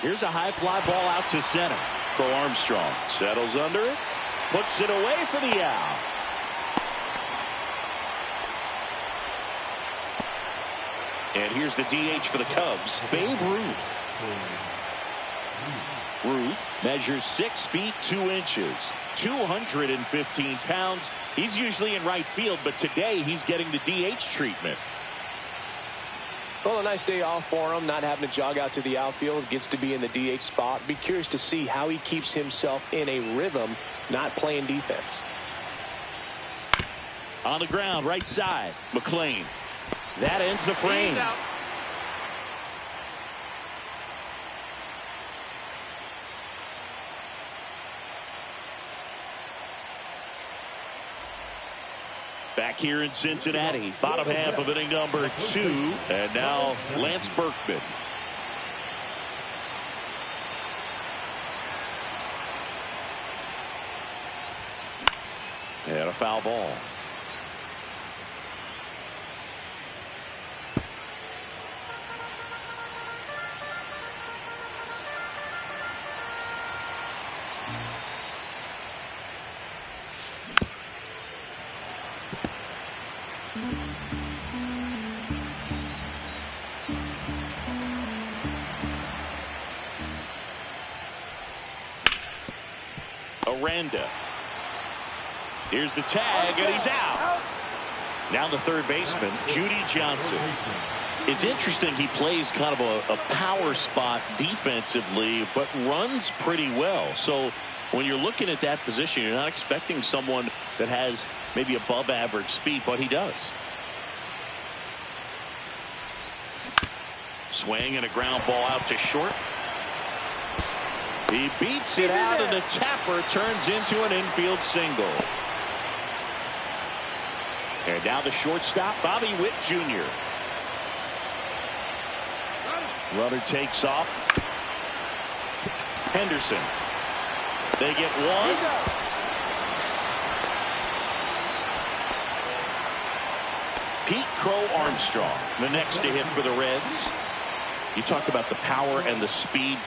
S2: Here's a high fly ball out to center. Bo Armstrong settles under it, puts it away for the out. And here's the DH for the Cubs, Babe Ruth. Ruth measures 6 feet 2 inches, 215 pounds. He's usually in right field, but today he's getting the DH treatment.
S1: Well, a nice day off for him, not having to jog out to the outfield. Gets to be in the DH spot. Be curious to see how he keeps himself in a rhythm, not playing defense.
S2: On the ground, right side, McLean. That ends the frame. Back here in Cincinnati, bottom half of inning number 2, and now Lance Berkman. And a foul ball. Aranda. Here's the tag, and he's out. Now the third baseman, Judy Johnson. It's interesting, he plays kind of a power spot defensively, but runs pretty well. So when you're looking at that position, you're not expecting someone that has maybe above average speed, but he does. Swing and a ground ball out to short. He beats it out, and the tapper turns into an infield single. And now the shortstop, Bobby Witt Jr. Runner takes off. Henderson. They get one. Pete Crow Armstrong, the next to hit for the Reds. You talk about the power and the speed.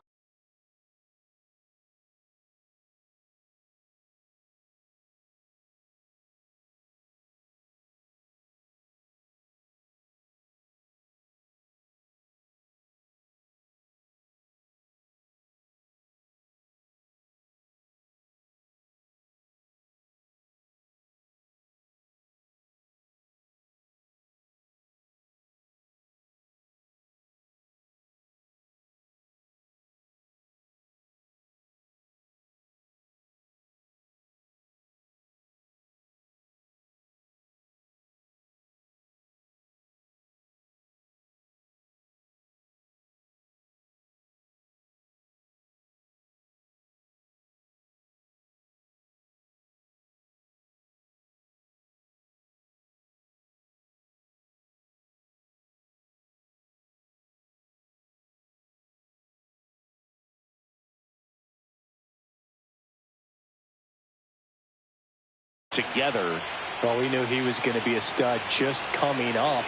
S2: together.
S1: Well, we knew he was going to be a stud just coming up,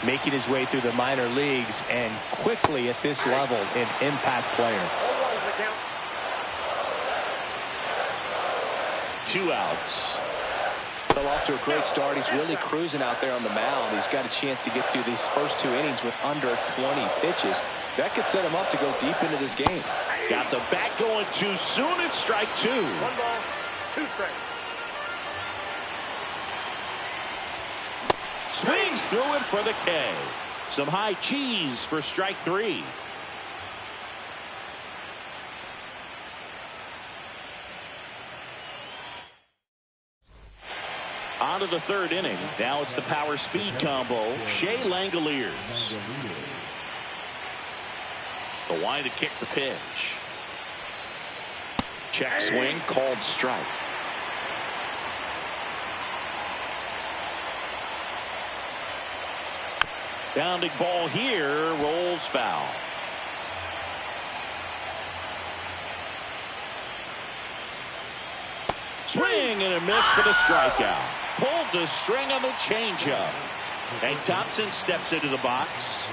S1: making his way through the minor leagues, and quickly at this level, an impact player.
S2: 2 outs.
S1: Well, off to a great start. He's really cruising out there on the mound. He's got a chance to get through these first 2 innings with under 20 pitches. That could set him up to go deep into this game.
S2: Got the bat going too soon. It's strike 2.
S3: 1 ball, 2 strikes.
S2: Swings through it for the K. Some high cheese for strike 3. On to the 3rd inning. Now it's the power speed combo. Shea Langoliers. The line to kick the pitch. Check swing, called strike. Bounding ball here, rolls foul. Swing and a miss for the strikeout. Pulled the string on the changeup. And Thompson steps into the box.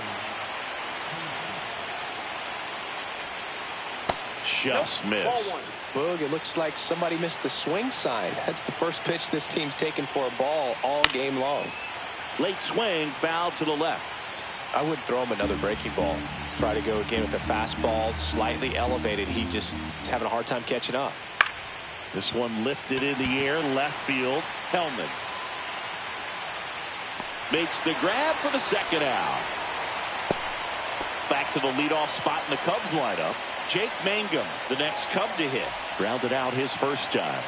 S2: Just missed.
S1: Boog, it looks like somebody missed the swing sign. That's the first pitch this team's taken for a ball all game long.
S2: Late swing, foul to the left.
S1: I wouldn't throw him another breaking ball. Try to go again with the fastball, slightly elevated. He's having a hard time catching up.
S2: This one lifted in the air, left field. Hellman makes the grab for the 2nd out. Back to the leadoff spot in the Cubs lineup. Jake Mangum, the next Cub to hit. Grounded out his first time.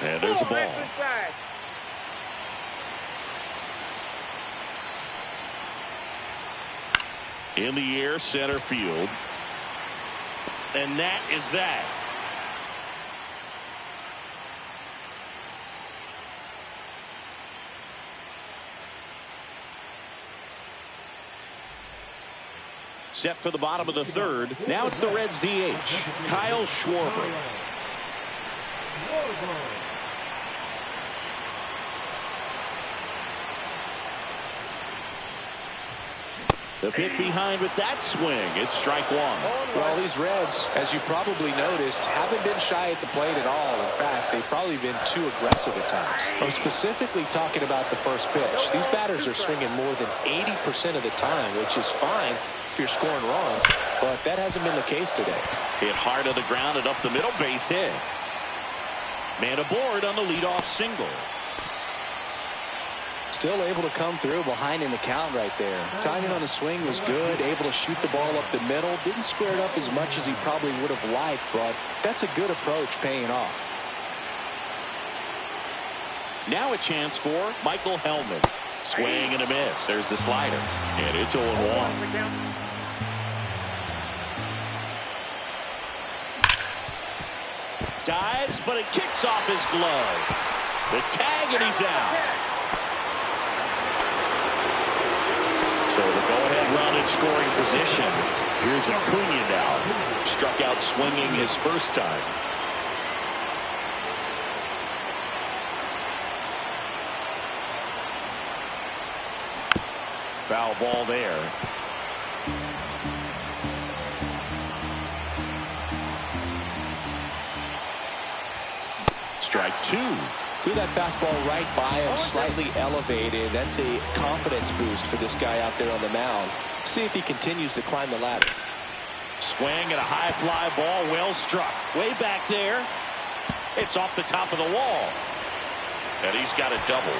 S2: And there's a ball. In the air, center field. And that is that. Set for the bottom of the 3rd. Now it's the Reds DH, Kyle Schwarber. The pit behind with that swing. It's strike 1.
S1: Well, these Reds, as you probably noticed, haven't been shy at the plate at all. In fact, they've probably been too aggressive at times. I'm specifically talking about the first pitch. These batters are swinging more than 80% of the time, which is fine if you're scoring runs, but that hasn't been the case today.
S2: Hit hard on the ground and up the middle, base hit. Man aboard on the leadoff single.
S1: Still able to come through behind in the count right there. Timing on the swing was good, able to shoot the ball up the middle. Didn't square it up as much as he probably would have liked, but that's a good approach paying off.
S2: Now a chance for Michael Hellman. Swing and a miss. There's the slider. And it's 0-1. Dives, but it kicks off his glove. The tag, and he's out. So the go-ahead run in scoring position. Here's Acuna now. Struck out swinging his first time. Foul ball there. Strike 2.
S1: Threw that fastball right by him, slightly elevated. That's a confidence boost for this guy out there on the mound. See if he continues to climb the ladder.
S2: Swing and a high fly ball, well struck. Way back there. It's off the top of the wall. And he's got a double.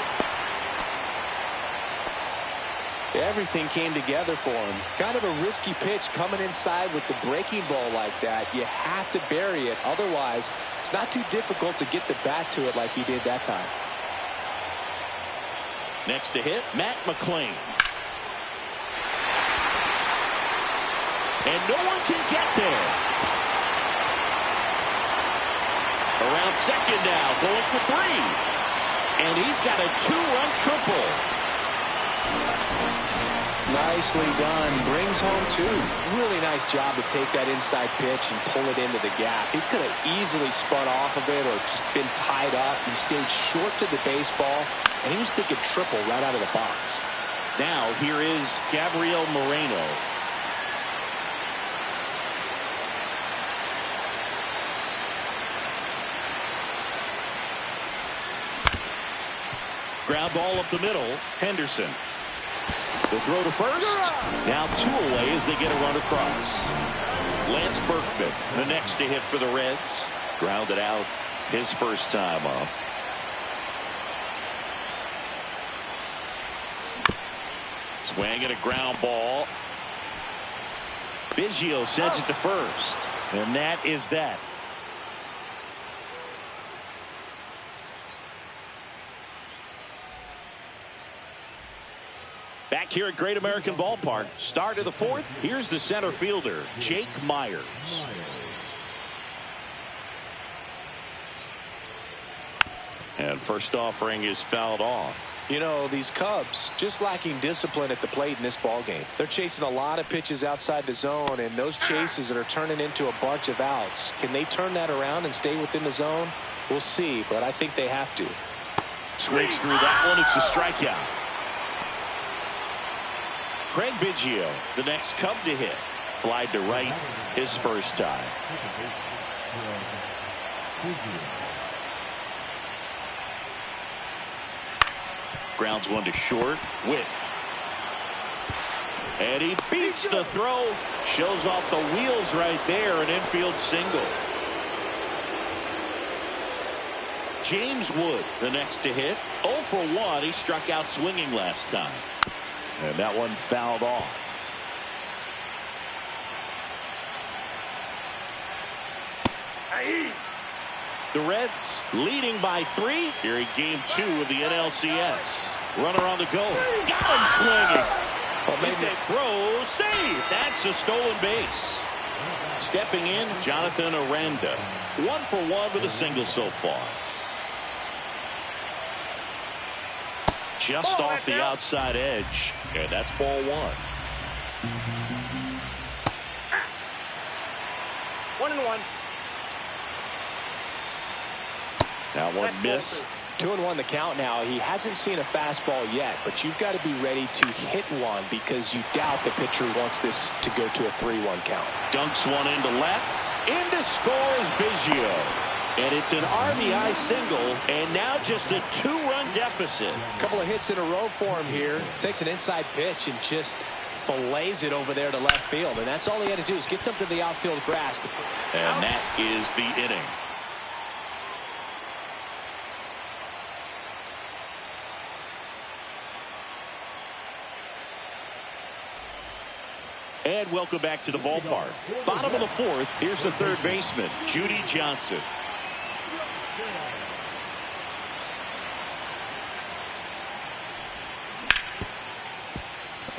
S1: Everything came together for him. Kind of a risky pitch coming inside with the breaking ball like that. You have to bury it. Otherwise, it's not too difficult to get the bat to it like he did that time.
S2: Next to hit, Matt McClain. And no one can get there. Around second now, going for 3. And he's got a 2-run triple.
S1: Nicely done. Brings home two. Really nice job to take that inside pitch and pull it into the gap. He could have easily spun off of it or just been tied up. He stayed short to the baseball, and he was thinking triple right out of the box.
S2: Now here is Gabriel Moreno. Ground ball up the middle. Henderson. The throw to first. Now two away as they get a run across. Lance Berkman, the next to hit for the Reds. Grounded out his first time up. Swing at a ground ball. Biggio sends it to first. And that is that. Back here at Great American Ballpark, start of the fourth. Here's the center fielder, Jake Myers. And first offering is fouled off.
S1: You know, these Cubs just lacking discipline at the plate in this ballgame. They're chasing a lot of pitches outside the zone, and those chases are turning into a bunch of outs. Can they turn that around and stay within the zone? We'll see, but I think they have to.
S2: Swings through that one. It's a strikeout. Craig Biggio, the next Cub to hit. Flied to right his first time. Grounds one to short. Witt. And he beats the throw. Shows off the wheels right there. An infield single. James Wood, the next to hit. 0 for 1. He struck out swinging last time. And that one fouled off. The Reds leading by 3 here in game 2 of the NLCS. Runner on the go. Got him swinging. Well, maybe a throw. Save. That's a stolen base. Stepping in, Jonathan Aranda. 1 for 1 with a single so far. Just off the outside edge. And that's ball 1.
S3: 1-1.
S2: That one missed.
S1: 2-1 the count now. He hasn't seen a fastball yet, but you've got to be ready to hit one because you doubt the pitcher wants this to go to a 3-1 count.
S2: Dunks one into left. In to score is Biggio. And it's an RBI single, and now just a 2-run deficit.
S1: A couple of hits in a row for him here. Takes an inside pitch and just fillets it over there to left field. And that's all he had to do is get something to the outfield grass.
S2: And that is the inning. And welcome back to the ballpark. Bottom of the fourth, here's the third baseman, Judy Johnson.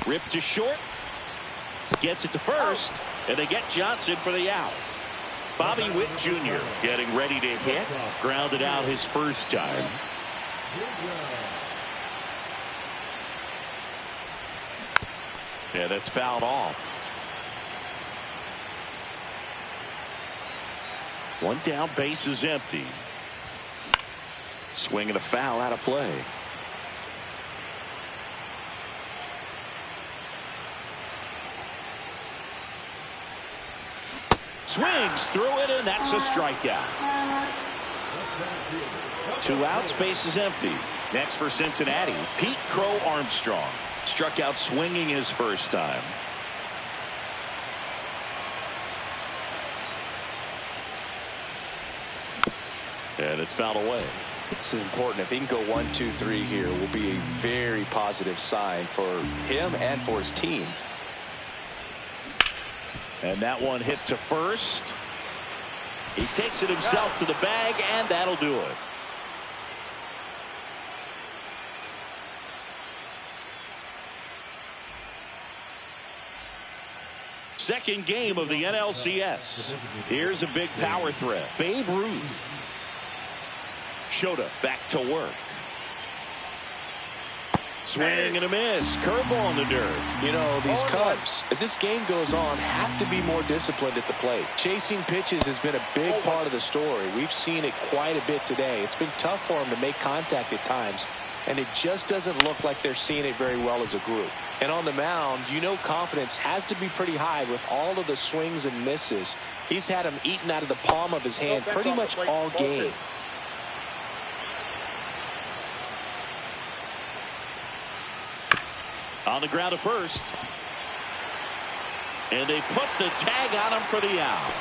S2: Ripped to short. Gets it to first. And they get Johnson for the out. Bobby Witt Jr. getting ready to hit. Grounded out his first time. Yeah, that's fouled off. One down, base is empty. Swing and a foul out of play. Swings through it, and that's a strikeout. 2 outs, base is empty. Next for Cincinnati, Pete Crow Armstrong. Struck out swinging his first time. And it's fouled away.
S1: It's important. If he can go 1, 2, 3 here, will be a very positive sign for him and for his team.
S2: And that one hit to first. He takes it himself to the bag, and that'll do it. Second game of the NLCS. Here's a big power threat. Babe Ruth. Shota back to work. Swing and a miss. Curveball in the dirt.
S1: You know, these Cubs, as this game goes on, have to be more disciplined at the plate. Chasing pitches has been a big part of the story. We've seen it quite a bit today. It's been tough for them to make contact at times, and it just doesn't look like they're seeing it very well as a group. And on the mound, you know, confidence has to be pretty high with all of the swings and misses. He's had them eaten out of the palm of his hand pretty much all game.
S2: On the ground to first. And they put the tag on him for the out.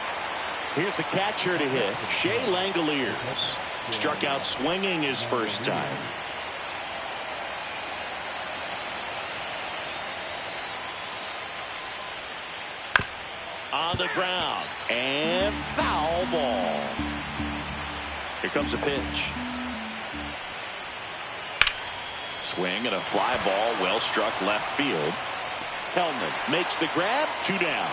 S2: Here's the catcher to hit. Shea Langoliers. Struck out swinging his first time. On the ground. And foul ball. Here comes a pitch. Swing and a fly ball, well struck left field. Hellman makes the grab, 2 down.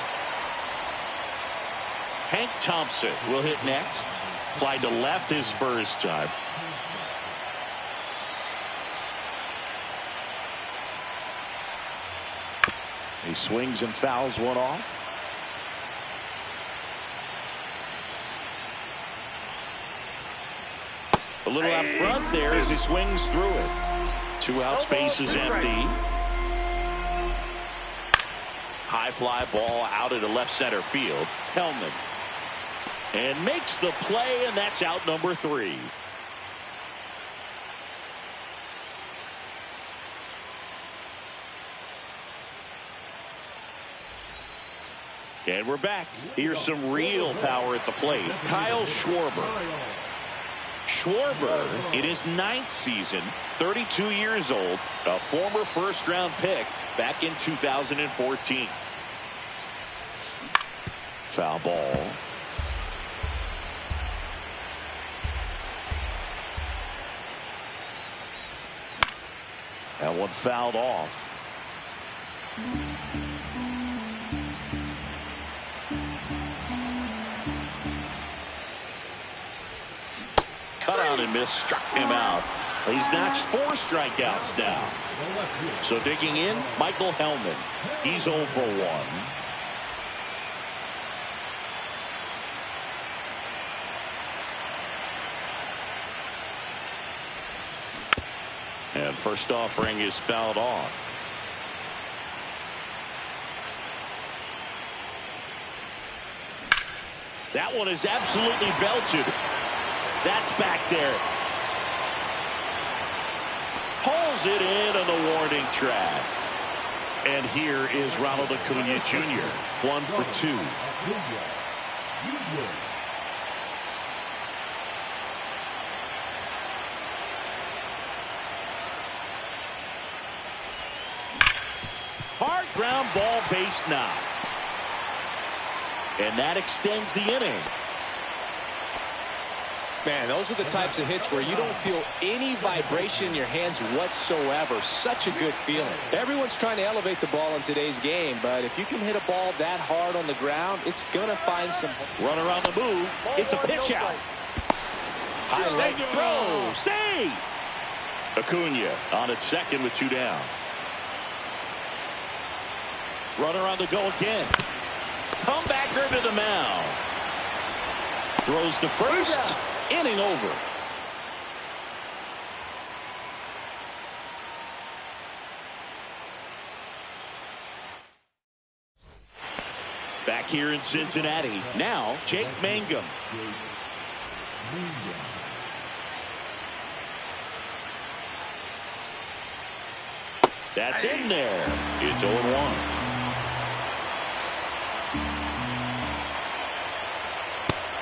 S2: Hank Thompson will hit next. Fly to left his first time. He swings and fouls one off. A little out front there as he swings through it. 2 outs, base is empty. High fly ball out into left center field. Hellman. And makes the play, and that's out number 3. And we're back. Here's some real power at the plate. Kyle Schwarber. Schwarber, in his 9th season, 32 years old, a former first-round pick back in 2014. Foul ball. That one fouled off. Cut out and miss, struck him out. He's notched 4 strikeouts now. So digging in, Michael Hellman. He's 0 for 1. And first offering is fouled off. That one is absolutely belted. That's back there. Hauls it in on the warning track. And here is Ronald Acuna Jr. 1 for 2. Hard ground ball, base knock. And that extends the inning.
S1: Man, those are the types of hits where you don't feel any vibration in your hands whatsoever. Such a good feeling. Everyone's trying to elevate the ball in today's game, but if you can hit a ball that hard on the ground, it's going to find some...
S2: Run around the move. It's a pitch out. High leg throw. Save. Acuna on its second with 2 down. Runner on the go again. Comebacker to the mound. Throws to first. Inning over. Back here in Cincinnati. Now, Jake Mangum. That's in there. It's 0-1.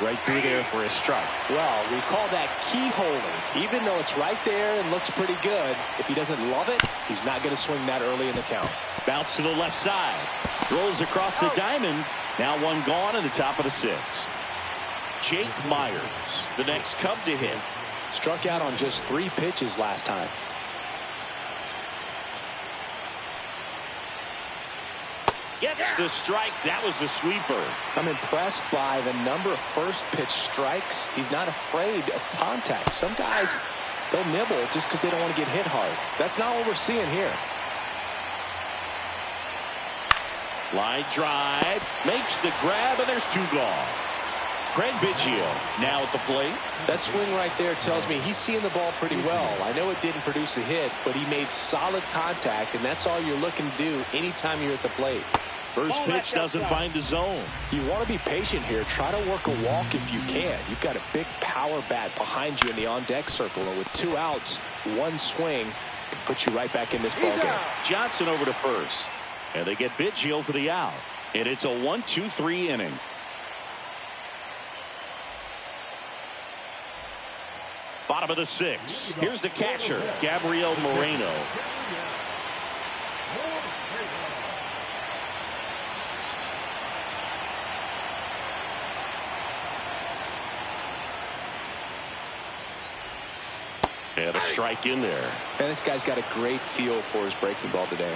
S2: Right through there for a strike.
S1: Well, we call that keyholing. Even though it's right there and looks pretty good, if he doesn't love it, he's not going to swing that early in the count.
S2: Bounce to the left side. Throws across the diamond. Now one gone in the top of the 6th. Jake Myers, the next Cub to hit.
S1: Struck out on just 3 pitches last time.
S2: Gets the strike. That was the sweeper.
S1: I'm impressed by the number of first pitch strikes. He's not afraid of contact. Some guys They'll nibble just because they don't want to get hit hard. That's not what we're seeing here.
S2: Line drive, makes the grab, and there's 2 gone. Craig Biggio now at the plate.
S1: That swing right there tells me he's seeing the ball pretty well. I know it didn't produce a hit, but he made solid contact, and that's all you're looking to do anytime you're at the plate.
S2: First pitch doesn't find the zone.
S1: You want to be patient here. Try to work a walk if you can. You've got a big power bat behind you in the on-deck circle, and with 2 outs, 1 swing can put you right back in this ballgame.
S2: Johnson over to first, and they get Biggio for the out, and it's a 1-2-3 inning. Bottom of the 6th. Here's the catcher, Gabriel Moreno. And a strike in there.
S1: And this guy's got a great feel for his breaking ball today.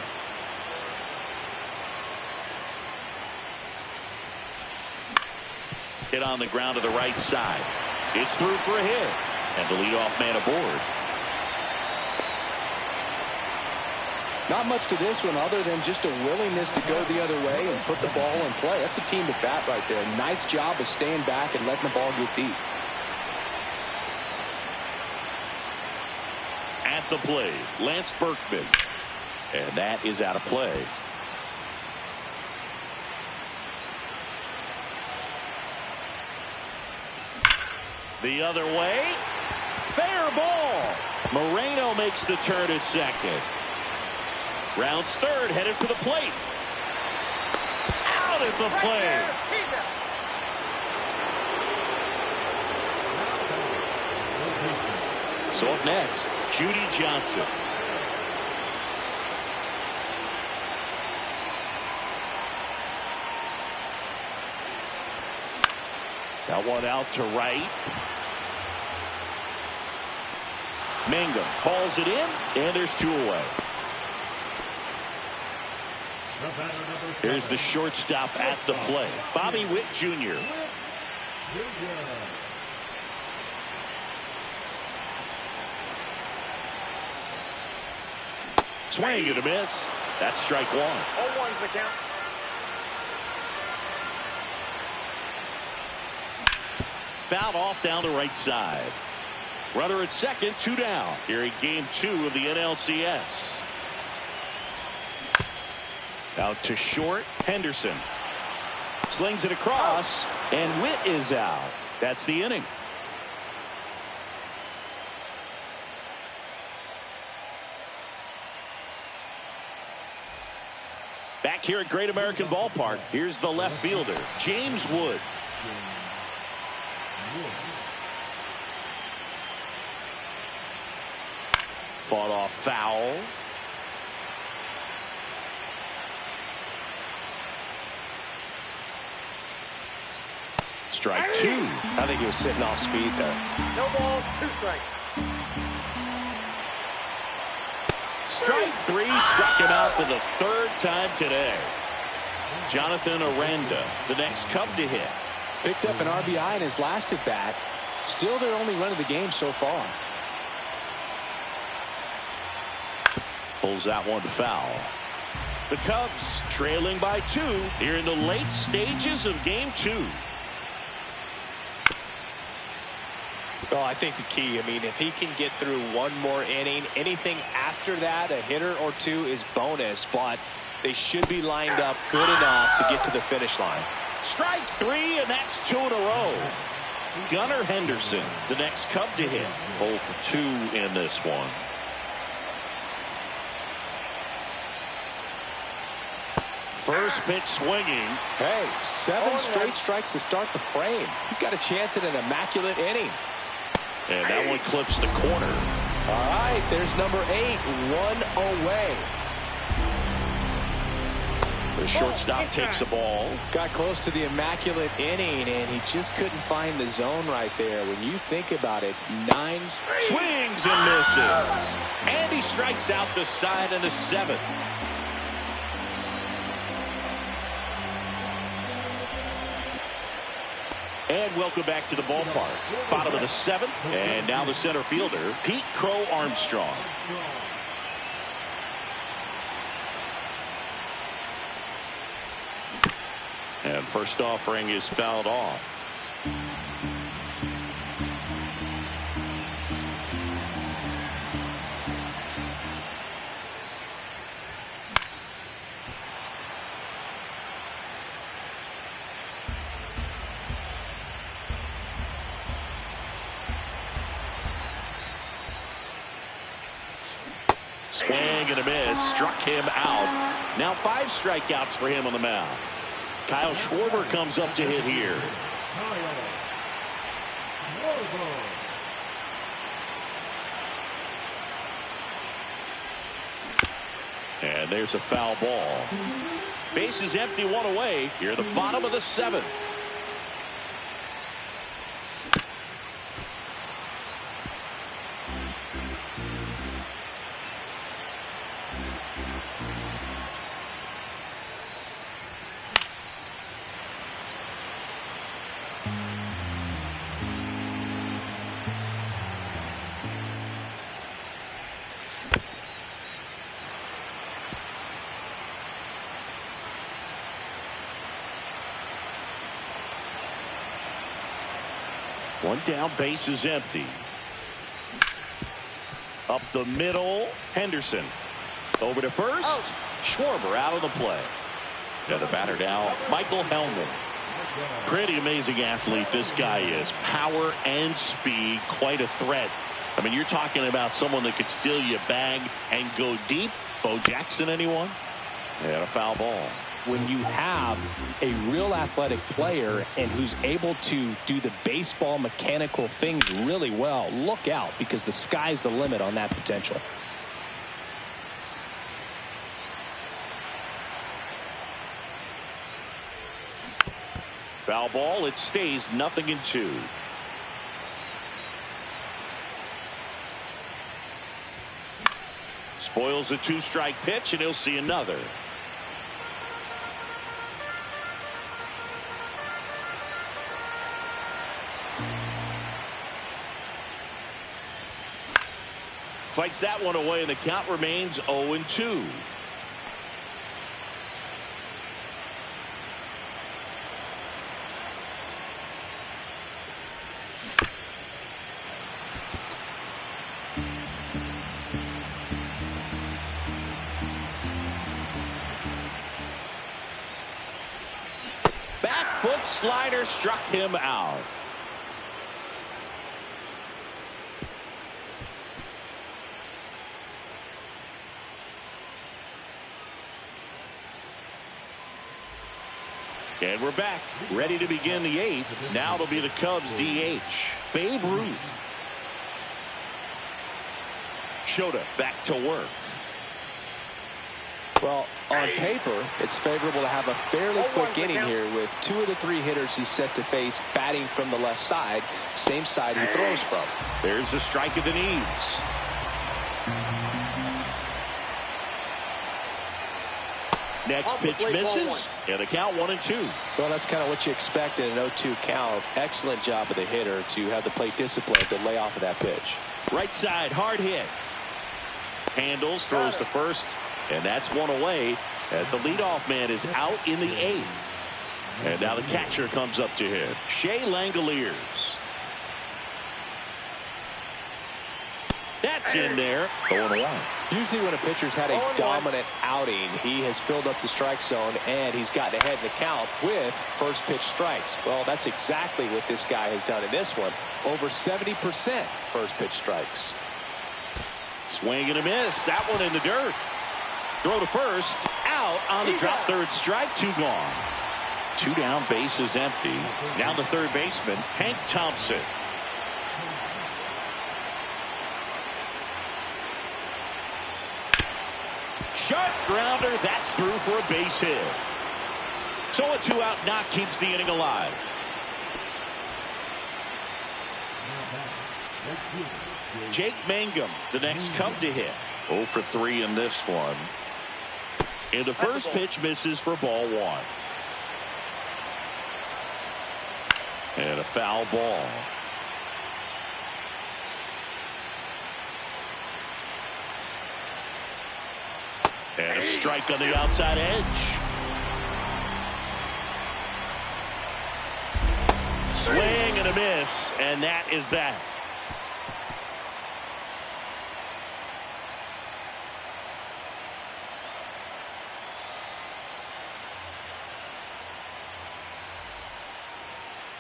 S2: Hit on the ground to the right side. It's through for a hit. And the leadoff man aboard.
S1: Not much to this one other than just a willingness to go the other way and put the ball in play. That's a team at bat right there. Nice job of staying back and letting the ball get deep.
S2: At the plate, Lance Berkman. And that is out of play. The other way. Fair ball. Moreno makes the turn at second. Rounds third, headed for the plate. Out at the plate. So up next, Judy Johnson. Got one out to right. Mangum hauls it in, and there's 2 away. Here's the shortstop at the plate, Bobby Witt Jr. Swing and a miss. That's strike 1.
S3: 0-1's the count.
S2: Fouled off down the right side. Runner at second, 2 down. Here in game 2 of the NLCS. Out to short, Henderson. Slings it across, and Witt is out. That's the inning. Back here at Great American Ballpark, here's the left fielder, James Wood. Fought off foul. Strike 2.
S1: I think he was sitting off speed there.
S3: No balls, 2 strikes.
S2: Strike 3, struck him out for the 3rd time today. Jonathan Aranda, the next Cub to hit.
S1: Picked up an RBI in his last at bat. Still their only run of the game so far.
S2: Pulls that one foul. The Cubs trailing by 2 here in the late stages of game 2.
S1: Well, I think the key, I mean, if he can get through 1 more inning, anything after that, a hitter or 2 is bonus, but they should be lined up good enough to get to the finish line.
S2: Strike 3, and that's 2 in a row. Gunnar Henderson, the next Cub to hit. 0 for 2 in this one. First pitch swinging.
S1: Hey, 7 straight strikes to start the frame. He's got a chance at an immaculate inning.
S2: And that one clips the corner.
S1: All right, there's number 8, 1 away.
S2: The shortstop takes the ball.
S1: Got close to the immaculate inning, and he just couldn't find the zone right there. When you think about it, 9
S2: swings and misses. And he strikes out the side in the 7th. And welcome back to the ballpark. Bottom of the 7th, and now the center fielder, Pete Crow Armstrong. And first offering is fouled off. Swing and a miss, struck him out. Now 5 strikeouts for him on the mound. Kyle Schwarber comes up to hit here. And there's a foul ball. Base is empty, 1 away. Here at the bottom of the 7th. One down, base is empty. Up the middle, Henderson. Over to first. Schwarber out of the play. And the batter now, Michael Hellman. Pretty amazing athlete this guy is. Power and speed, quite a threat. I mean, you're talking about someone that could steal your bag and go deep. Bo Jackson, anyone? And a foul ball.
S1: When you have a real athletic player and who's able to do the baseball mechanical things really well, look out, because the sky's the limit on that potential.
S2: Foul ball, it stays 0-2. Spoils a 2-strike pitch, and he'll see another. Fights that one away, and the count remains 0-2. Back foot slider struck him out. And we're back, ready to begin the 8th. Now it'll be the Cubs DH, Babe Ruth. Shota back to work.
S1: Well, on paper, it's favorable to have a fairly quick inning here with 2 of the 3 hitters he's set to face batting from the left side, same side he throws from.
S2: There's a strike at the knees. Next pitch misses, and the count 1-2.
S1: Well, that's kind of what you expect in an 0-2 count. Excellent job of the hitter to have the plate discipline to lay off of that pitch.
S2: Right side, hard hit. Handles, throws to first, and that's 1 away as the leadoff man is out in the 8th. And now the catcher comes up to him, Shea Langoliers. That's in there. 0-1.
S1: Usually when a pitcher's had a dominant outing, he has filled up the strike zone and he's gotten ahead in the count with first pitch strikes. Well, that's exactly what this guy has done in this one. Over 70% first pitch strikes.
S2: Swing and a miss. That one in the dirt. Throw to first. Out on the drop, third strike. 2 gone. 2 down, base is empty. Now the third baseman, Hank Thompson. Sharp grounder, that's through for a base hit. So a 2-out knock keeps the inning alive. Jake Mangum, the next Cub to hit.
S5: 0 for 3 in this one.
S2: And the first pitch misses for ball 1. And a foul ball. And a strike on the outside edge. Swing and a miss, and that is that.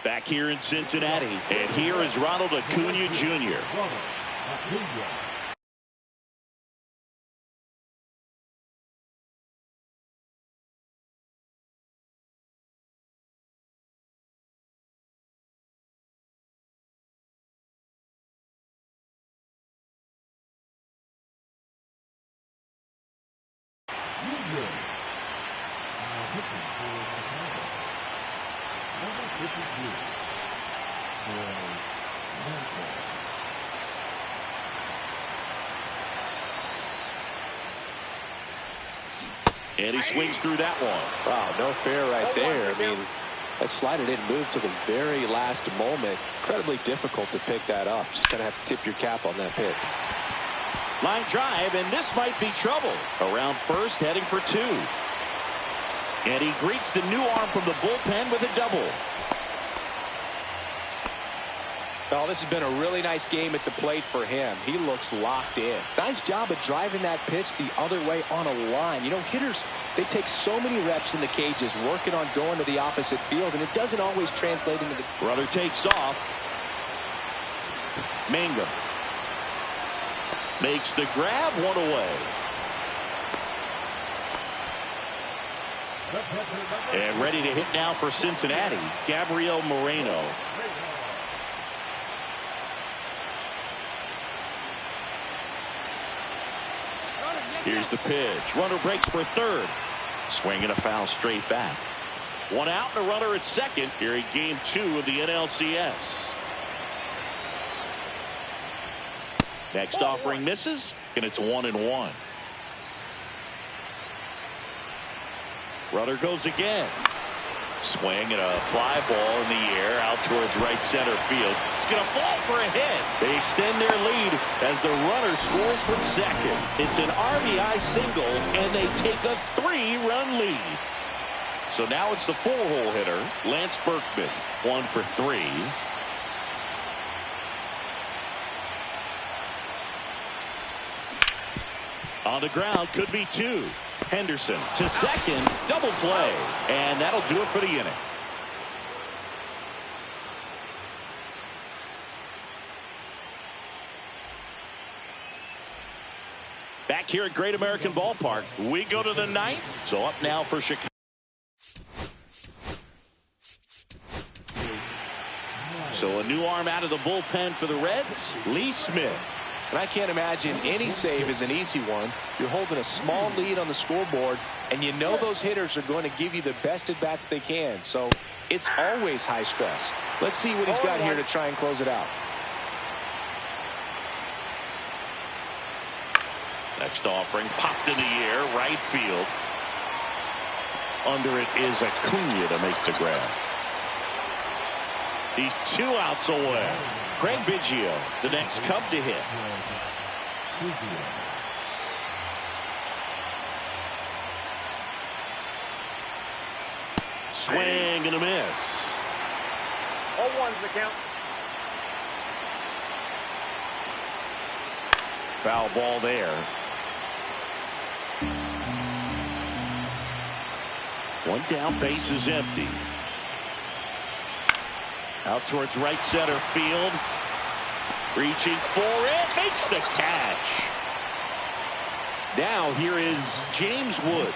S2: Back here in Cincinnati, and here is Ronald Acuna Jr. And he swings through that one.
S1: Wow, no fair right there. I mean, that slider didn't move to the very last moment. Incredibly difficult to pick that up. Just going to have to tip your cap on that pitch.
S2: Line drive, and this might be trouble. Around first, heading for two. And he greets the new arm from the bullpen with a double.
S1: Oh, this has been a really nice game at the plate for him. He looks locked in. Nice job of driving that pitch the other way on a line. You know, hitters, they take so many reps in the cages working on going to the opposite field, and it doesn't always translate into the...
S2: Runner takes off. Mangum makes the grab, one away. And ready to hit now for Cincinnati, Gabriel Moreno. Here's the pitch. Runner breaks for third. Swinging a foul straight back. One out and a runner at second here in game 2 of the NLCS. Next offering misses, and it's 1-1. Runner goes again. Swing and a fly ball in the air out towards right center field. It's going to fall for a hit. They extend their lead as the runner scores from second. It's an RBI single, and they take a 3-run lead. So now it's the 4-hole hitter, Lance Berkman, 1 for 3. On the ground, could be 2. Henderson to second, double play, and that'll do it for the inning. Back here at Great American Ballpark, we go to the 9th. So up now for Chicago. So a new arm out of the bullpen for the Reds, Lee Smith.
S1: And I can't imagine any save is an easy one. You're holding a small lead on the scoreboard, and you know those hitters are going to give you the best at-bats they can. So it's always high stress. Let's see what he's got here to try and close it out.
S2: Next offering popped in the air, right field. Under it is Acuna to make the grab. He's 2 outs away. Craig Biggio, the next Cub to hit. Swing and a miss.
S3: 0-1's the count.
S2: Foul ball there. One down, base is empty. Out towards right center field. Reaching for it. Makes the catch. Now here is James Wood.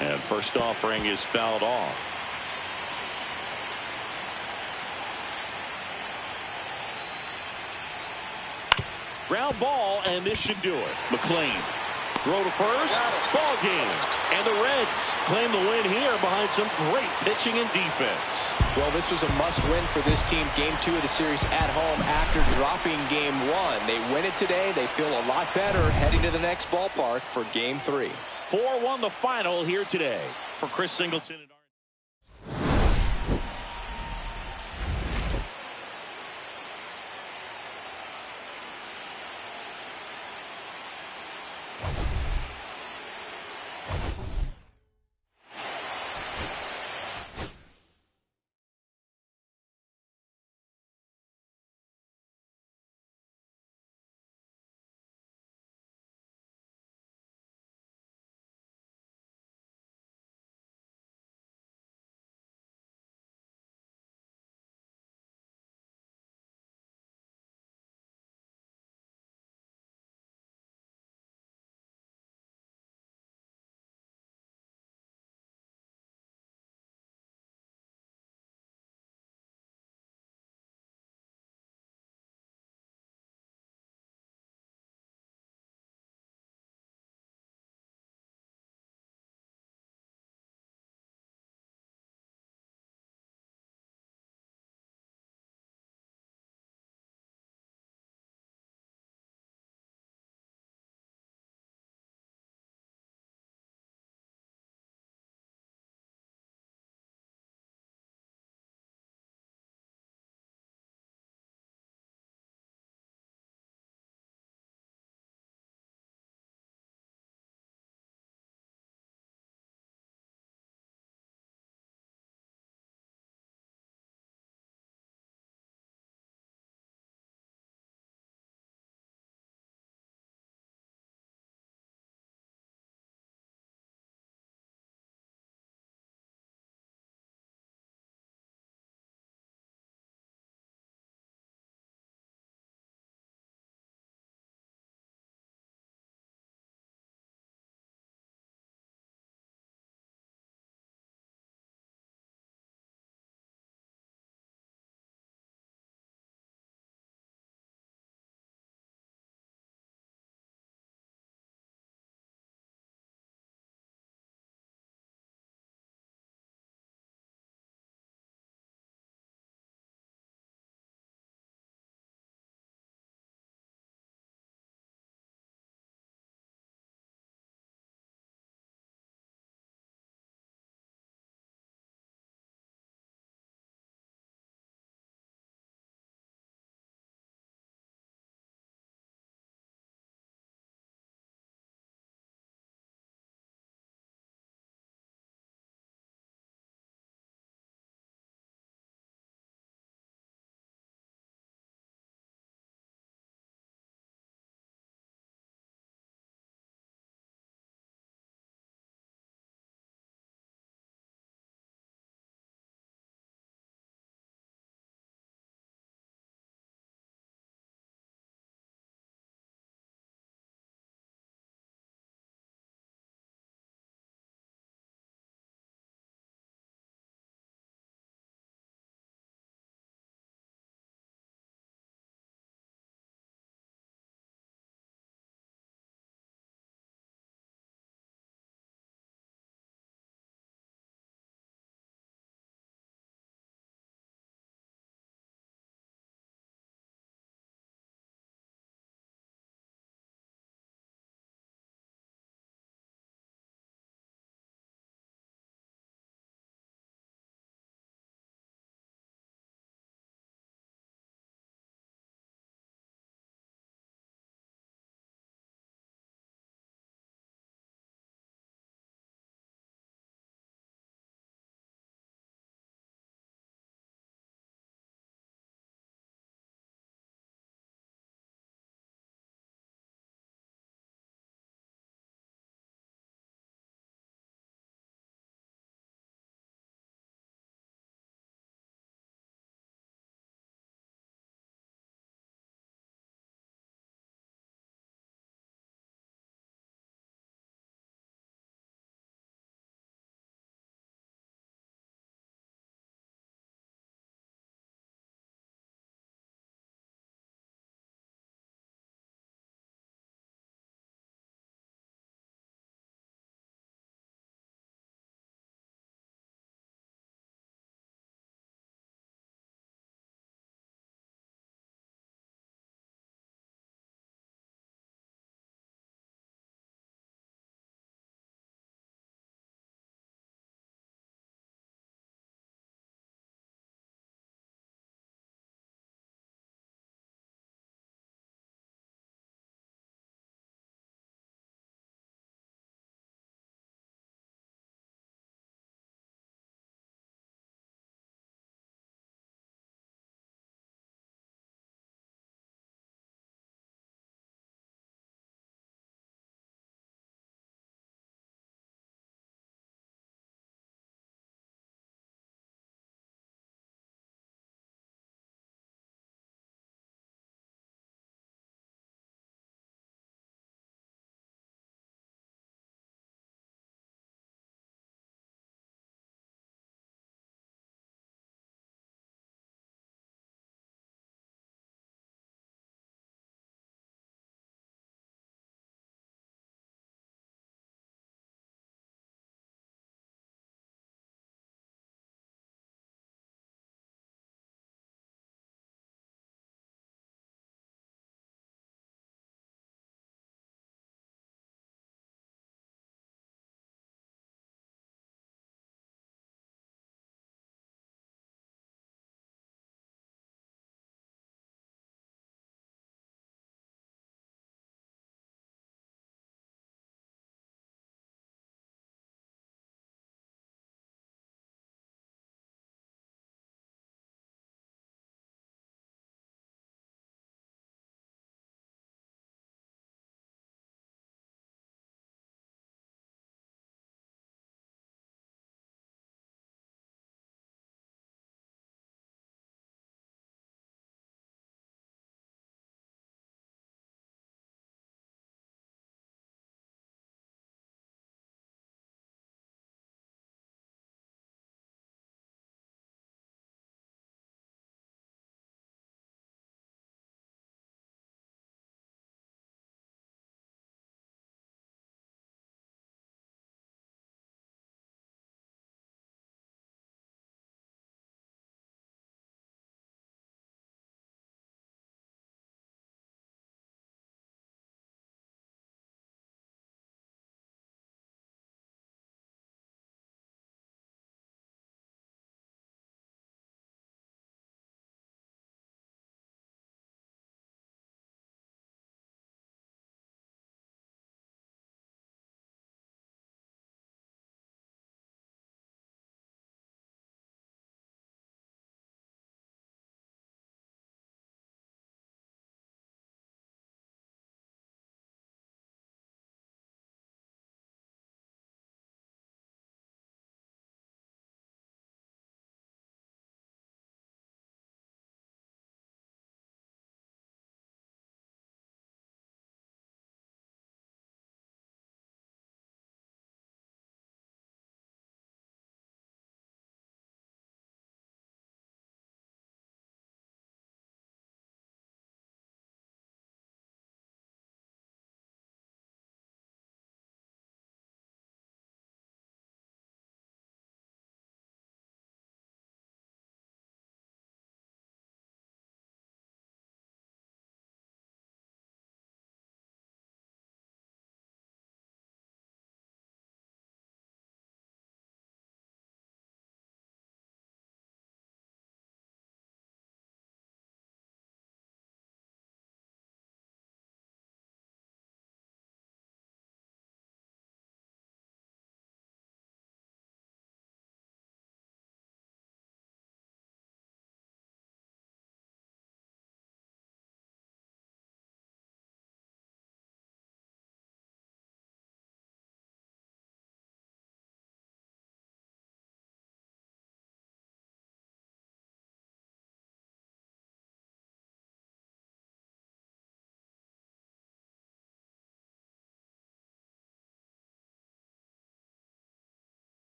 S2: And first offering is fouled off. Ground ball, and this should do it. McLean Throw to first. Ball game. And the Reds claim the win here behind some great pitching and defense.
S1: Well, this was a must-win for this team. Game 2 of the series at home after dropping Game 1. They win it today. They feel a lot better heading to the next ballpark for Game 3.
S2: 4-1 the final here today. For Chris Singleton and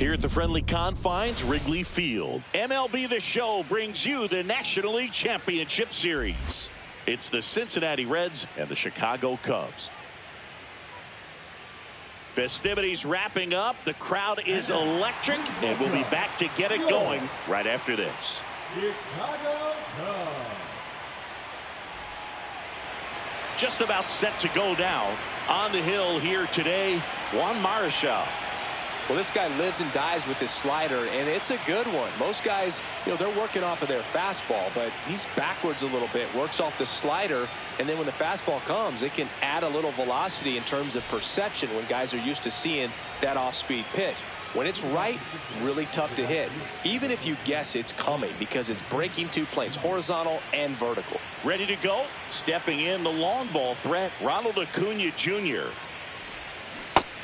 S2: Here at the friendly confines, Wrigley Field, MLB The Show brings you the National League Championship Series. It's the Cincinnati Reds and the Chicago Cubs. Festivities wrapping up. The crowd is electric, and we'll be back to get it going right after this.
S4: Chicago Cubs.
S2: Just about set to go down. On the hill here today, Juan Marichal.
S1: Well, this guy lives and dies with his slider, and it's a good one. Most guys, they're working off of their fastball, but he's backwards a little bit, works off the slider, and then when the fastball comes, it can add a little velocity in terms of perception when guys are used to seeing that off-speed pitch. When it's right, really tough to hit, even if you guess it's coming, because it's breaking two planes, horizontal and vertical.
S2: Ready to go? Stepping in the long ball threat, Ronald Acuna Jr.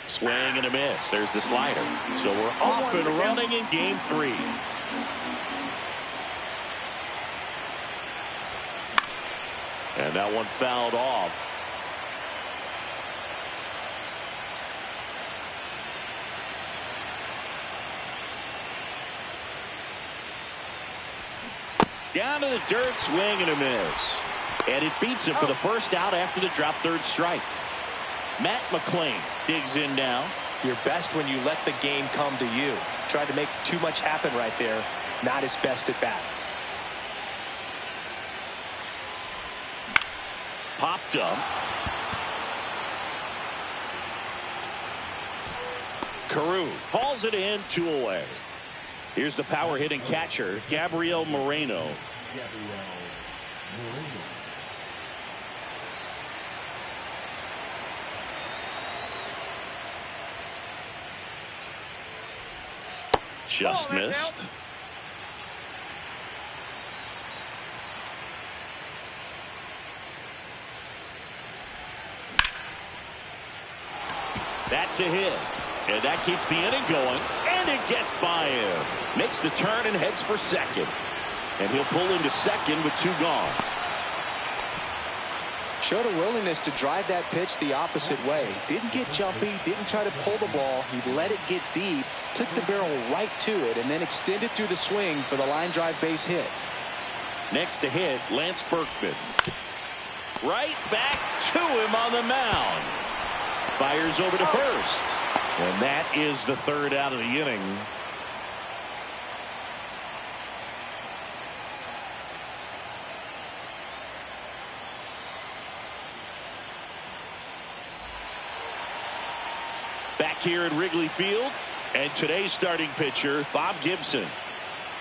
S2: Swing and a miss. There's the slider. So we're off and running in game 3. And that one fouled off. Down to the dirt, swing and a miss. And it beats him for the first out after the drop third strike. Matt McClain digs in now.
S1: You're best when you let the game come to you. Tried to make too much happen right there. Not his best at bat.
S2: Popped up. Carew hauls it in, 2 away. Here's the power hitting catcher, Gabriel Moreno. Just missed. That's a hit. And that keeps the inning going. And it gets by him. Makes the turn and heads for second. And he'll pull into second with 2 gone.
S1: Showed a willingness to drive that pitch the opposite way. Didn't get jumpy, didn't try to pull the ball. He let it get deep, took the barrel right to it, and then extended through the swing for the line drive base hit.
S2: Next to hit, Lance Berkman. Right back to him on the mound. Fires over to first. And that is the 3rd out of the inning. Back here at Wrigley Field, and today's starting pitcher, Bob Gibson.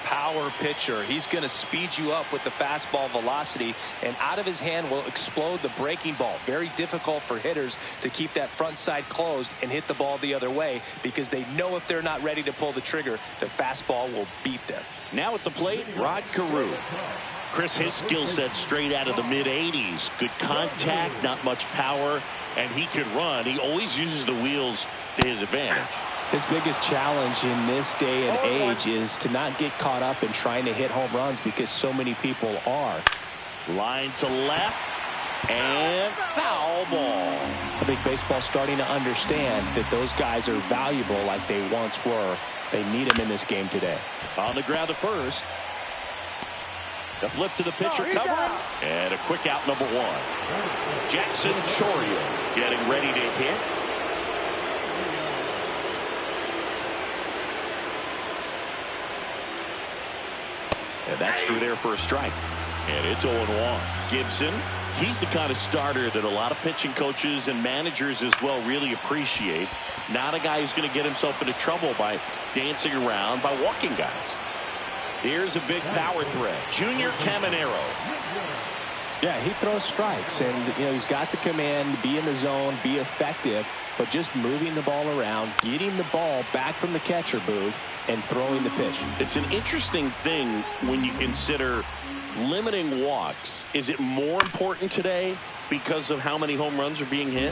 S1: Power pitcher. He's going to speed you up with the fastball velocity, and out of his hand will explode the breaking ball. Very difficult for hitters to keep that front side closed and hit the ball the other way, because they know if they're not ready to pull the trigger, the fastball will beat them.
S2: Now at the plate, Rod Carew. Chris, his skill set straight out of the mid-80s. Good contact, not much power, and he could run. He always uses the wheels to his advantage.
S1: His biggest challenge in this day and age is to not get caught up in trying to hit home runs, because so many people are.
S2: Line to left, and foul ball.
S1: I think baseball's starting to understand that those guys are valuable like they once were. They need them in this game today.
S2: On the ground to first. The flip to the pitcher cover, and a quick out, number 1. Jackson Chourio getting ready to hit. And that's through there for a strike. And it's 0-1. Gibson, he's the kind of starter that a lot of pitching coaches and managers as well really appreciate. Not a guy who's going to get himself into trouble by dancing around, by walking guys. Here's a big power threat. Junior Caminero.
S1: Yeah, he throws strikes, and he's got the command to be in the zone, be effective, but just moving the ball around, getting the ball back from the catcher booth, and throwing the pitch.
S2: It's an interesting thing when you consider limiting walks. Is it more important today because of how many home runs are being hit?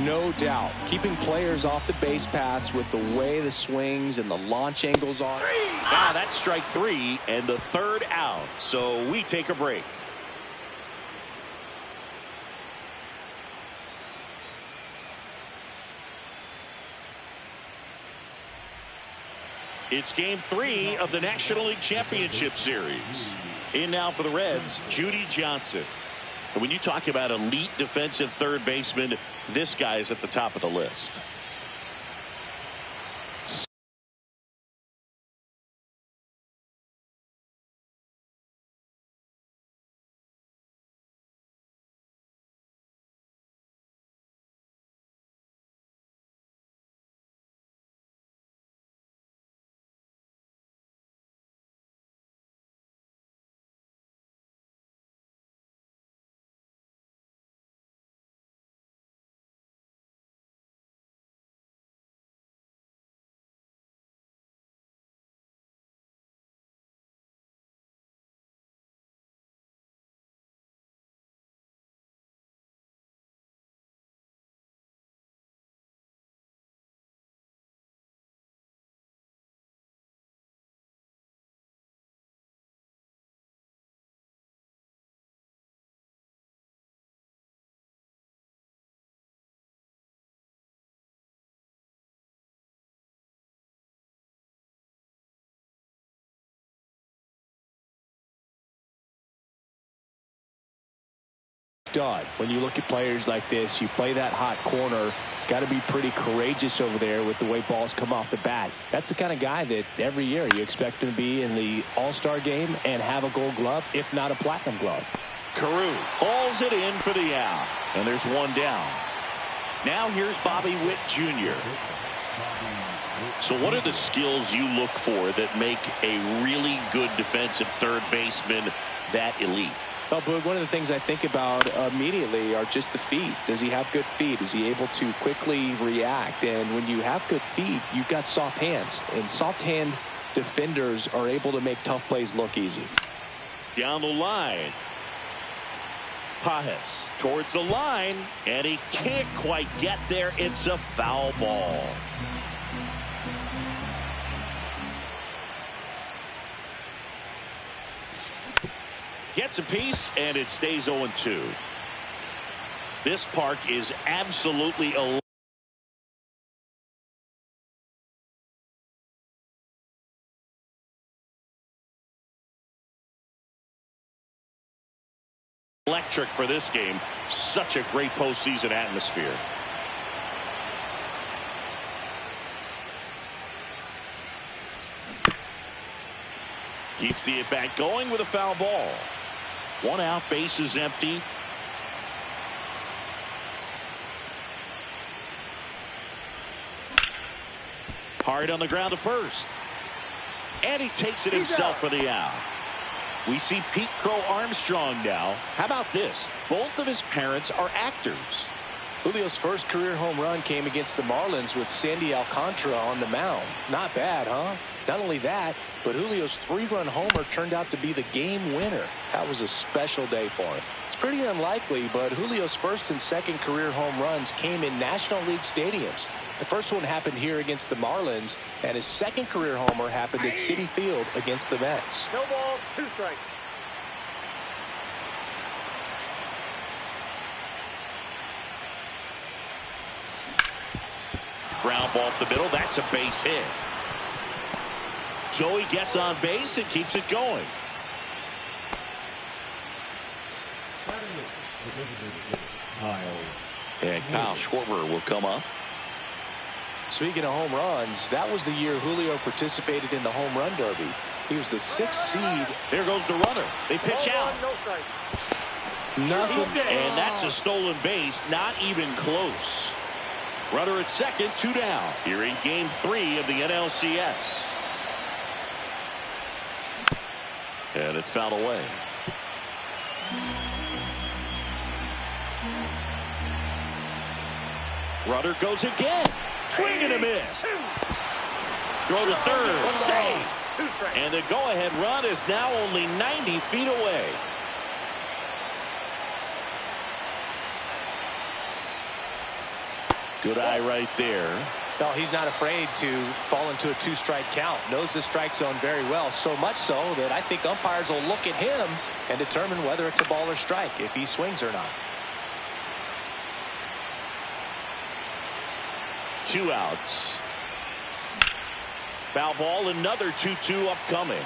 S1: No doubt. Keeping players off the base paths with the way the swings and the launch angles are.
S2: Now that's strike 3 and the 3rd out. So we take a break. It's game 3 of the National League Championship Series. In now for the Reds, Judy Johnson. And when you talk about elite defensive third baseman, this guy is at the top of the list.
S1: Done. When you look at players like this, you play that hot corner, got to be pretty courageous over there with the way balls come off the bat. That's the kind of guy that every year you expect him to be in the All-Star game and have a Gold Glove, if not a Platinum Glove.
S2: Carew hauls it in for the out, and there's one down. Now here's Bobby Witt Jr. So what are the skills you look for that make a really good defensive third baseman that elite?
S1: Well, Boog, one of the things I think about immediately are just the feet. Does he have good feet? Is he able to quickly react? And when you have good feet, you've got soft hands. And soft hand defenders are able to make tough plays look easy.
S2: Down the line. Pajes towards the line, and he can't quite get there. It's a foul ball. Gets a piece, and it stays 0-2. This park is absolutely electric for this game. Such a great postseason atmosphere. Keeps the at-bat going with a foul ball. One out, base is empty. Hard on the ground to first. And he takes it himself for the out. We see Pete Crow Armstrong now. How about this? Both of his parents are actors.
S1: Julio's first career home run came against the Marlins with Sandy Alcantara on the mound. Not bad, huh? Not only that, but Julio's 3-run homer turned out to be the game winner. That was a special day for him. It's pretty unlikely, but Julio's first and second career home runs came in National League stadiums. The first one happened here against the Marlins, and his second career homer happened at Citi Field against the Mets.
S3: No ball, 2 strikes.
S2: Ground ball up the middle. That's a base hit. Joey gets on base and keeps it going.
S5: And Kyle Schwarber will come up.
S1: Speaking of home runs, that was the year Julio participated in the home run derby. He was the 6th seed.
S2: There goes the runner. They pitch out.
S3: No strike.
S1: Nothing.
S2: And that's a stolen base. Not even close. Runner at second, 2 down. Here in game 3 of the NLCS. And it's fouled away. Runner goes again. Swing and a miss. Throw to third. Save. And the go-ahead run is now only 90 feet away. Good eye right there.
S1: No, he's not afraid to fall into a 2-strike count. Knows the strike zone very well, so much so that I think umpires will look at him and determine whether it's a ball or strike, if he swings or not.
S2: 2 outs. Foul ball, another 2-2 upcoming.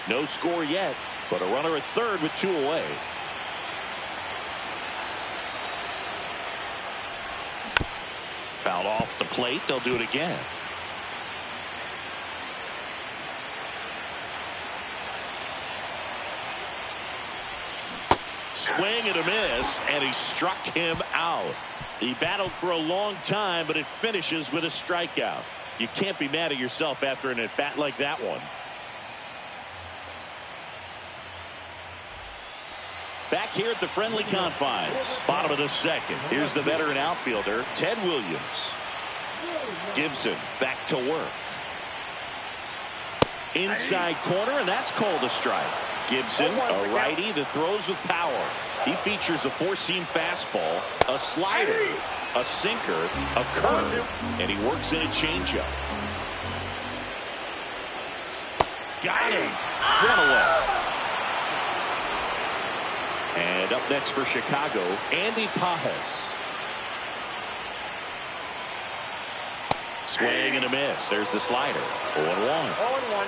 S2: No score yet, but a runner at third with 2 away. Fouled off the plate. They'll do it again. Swing and a miss, and he struck him out. He battled for a long time, but it finishes with a strikeout. You can't be mad at yourself after an at-bat like that one. Back here at the friendly confines, bottom of the second. Here's the veteran outfielder, Ted Williams. Gibson back to work. Inside corner, and that's called a strike. Gibson, a righty that throws with power. He features a four-seam fastball, a slider, a sinker, a curve, and he works in a changeup. Got him. Run away. And up next for Chicago, Andy Pages. Swing and a miss. There's the slider. 0-1.
S3: 0-1.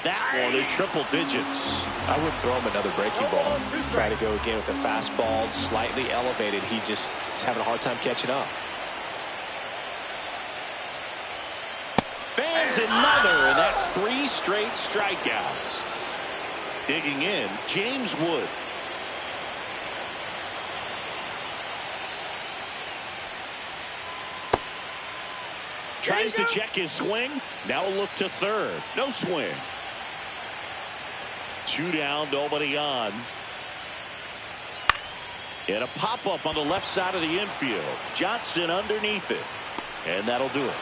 S2: That one in triple digits.
S1: I wouldn't throw him another breaking ball. Try to go again with the fastball, slightly elevated. He just is having a hard time catching up.
S2: Fans another, and that's 3 straight strikeouts. Digging in, James Wood. Tries to check his swing. Now a look to third. No swing. 2 down, nobody on. And a pop-up on the left side of the infield. Johnson underneath it. And that'll do it.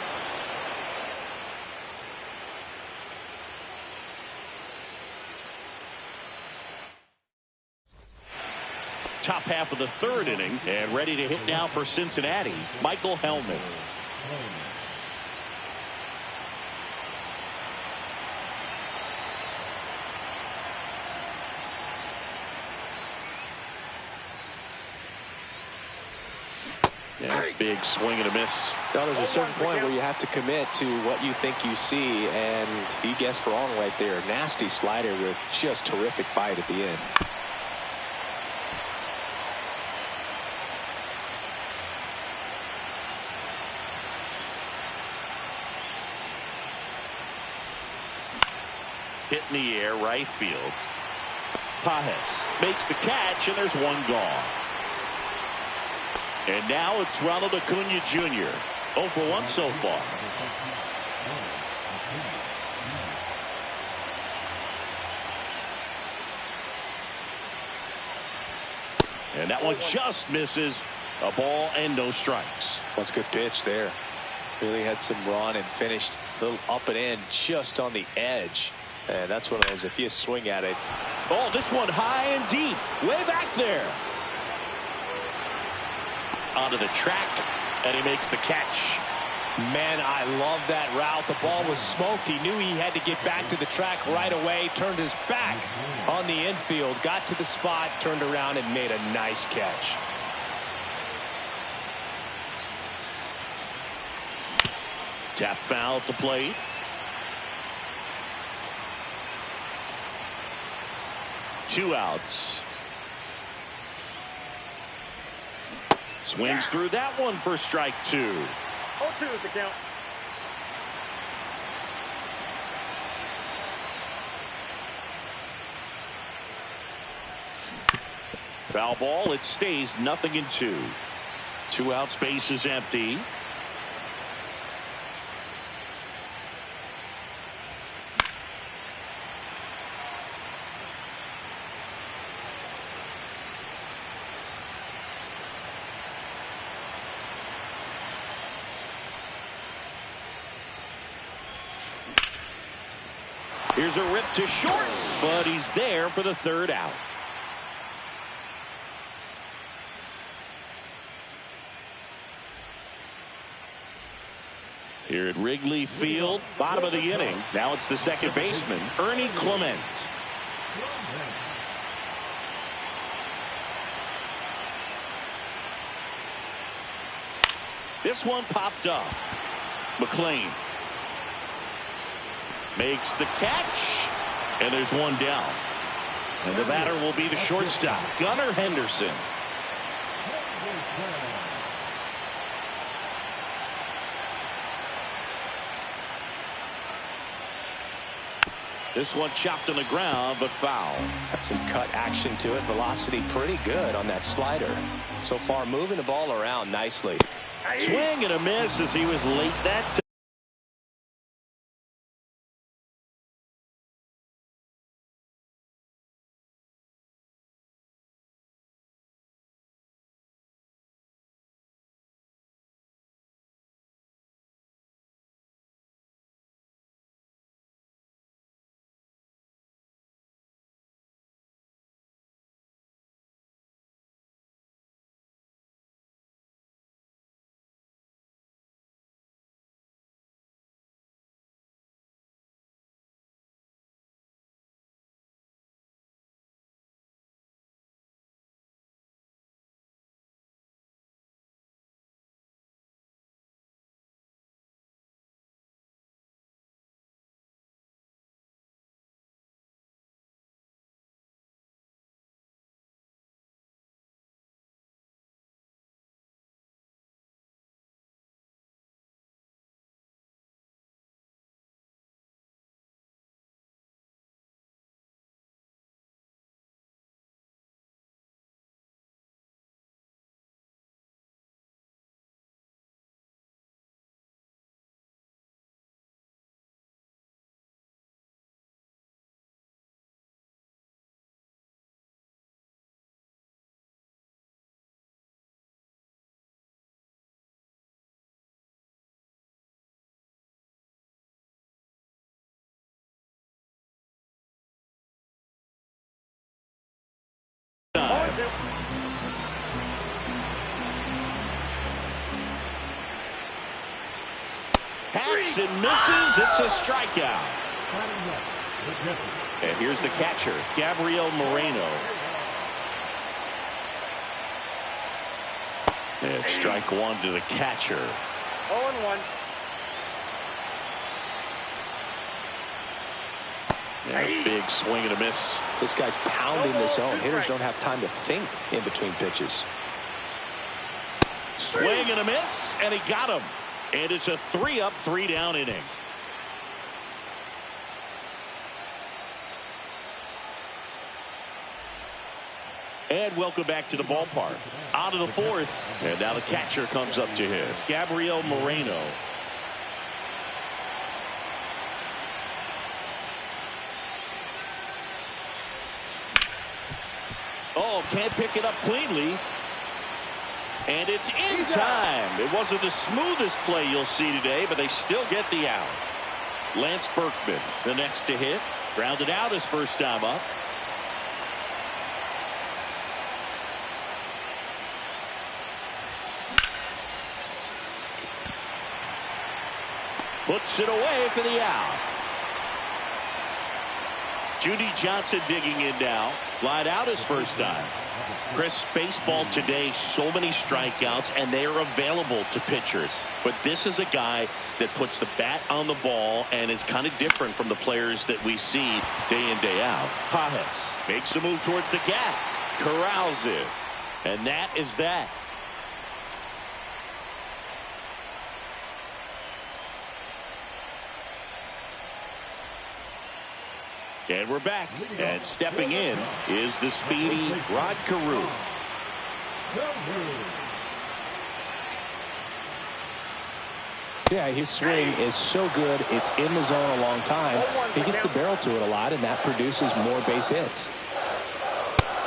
S2: Top half of the third inning, and ready to hit now for Cincinnati, Michael Hellman. Yeah, big swing and a miss.
S1: Now, there's a certain point where you have to commit to what you think you see, and he guessed wrong right there. Nasty slider with just terrific bite at the end.
S2: Hit in the air, right field. Pages makes the catch, and there's one gone. And now it's Ronald Acuna Jr. 0 for 1 so far. And that one just misses. A ball and no strikes.
S1: That's a good pitch there. Really had some run and finished a little up and in just on the edge. And that's one of those, if you swing at it.
S2: Oh, this one high and deep. Way back there. Onto the track, and he makes the catch.
S1: Man, I love that route. The ball was smoked. He knew he had to get back to the track right away. Turned his back on the infield. Got to the spot, turned around, and made a nice catch.
S2: Tap foul at the plate. Two outs. Swings through that one for strike 2.
S3: 0-2 is the count.
S2: Foul ball. It stays 0-2. 2 outs, base is empty. Here's a rip to short, but he's there for the 3rd out. Here at Wrigley Field, bottom of the inning. Now it's the second baseman, Ernie Clement. This one popped up. McLean makes the catch, and there's one down. And the batter will be the shortstop, Gunnar Henderson. This one chopped on the ground, but foul.
S1: Got some cut action to it. Velocity pretty good on that slider. So far, moving the ball around nicely.
S2: Swing and a miss as he was late that time. Hacks and misses. It's a strikeout. And here's the catcher, Gabriel Moreno. And strike one to the catcher.
S3: 0-1.
S2: And a big swing and a miss.
S1: This guy's pounding the zone. Hitters don't have time to think in between pitches.
S2: Swing and a miss, and he got him. And it's a 3-up, 3-down inning. And welcome back to the ballpark. Out of the fourth, and now the catcher comes up to him, Gabriel Moreno. Oh, can't pick it up cleanly. And it's in time. It wasn't the smoothest play you'll see today, but they still get the out. Lance Berkman, the next to hit. Grounded out his first time up. Puts it away for the out. Judy Johnson digging in now. Flied out his first time. Chris, baseball today, so many strikeouts, and they are available to pitchers. But this is a guy that puts the bat on the ball and is kind of different from the players that we see day in, day out. Pajes makes a move towards the gap. Corrals it. And that is that. And we're back. And stepping in is the speedy Rod Carew.
S1: Yeah, his swing is so good. It's in the zone a long time. He gets the barrel to it a lot, and that produces more base hits.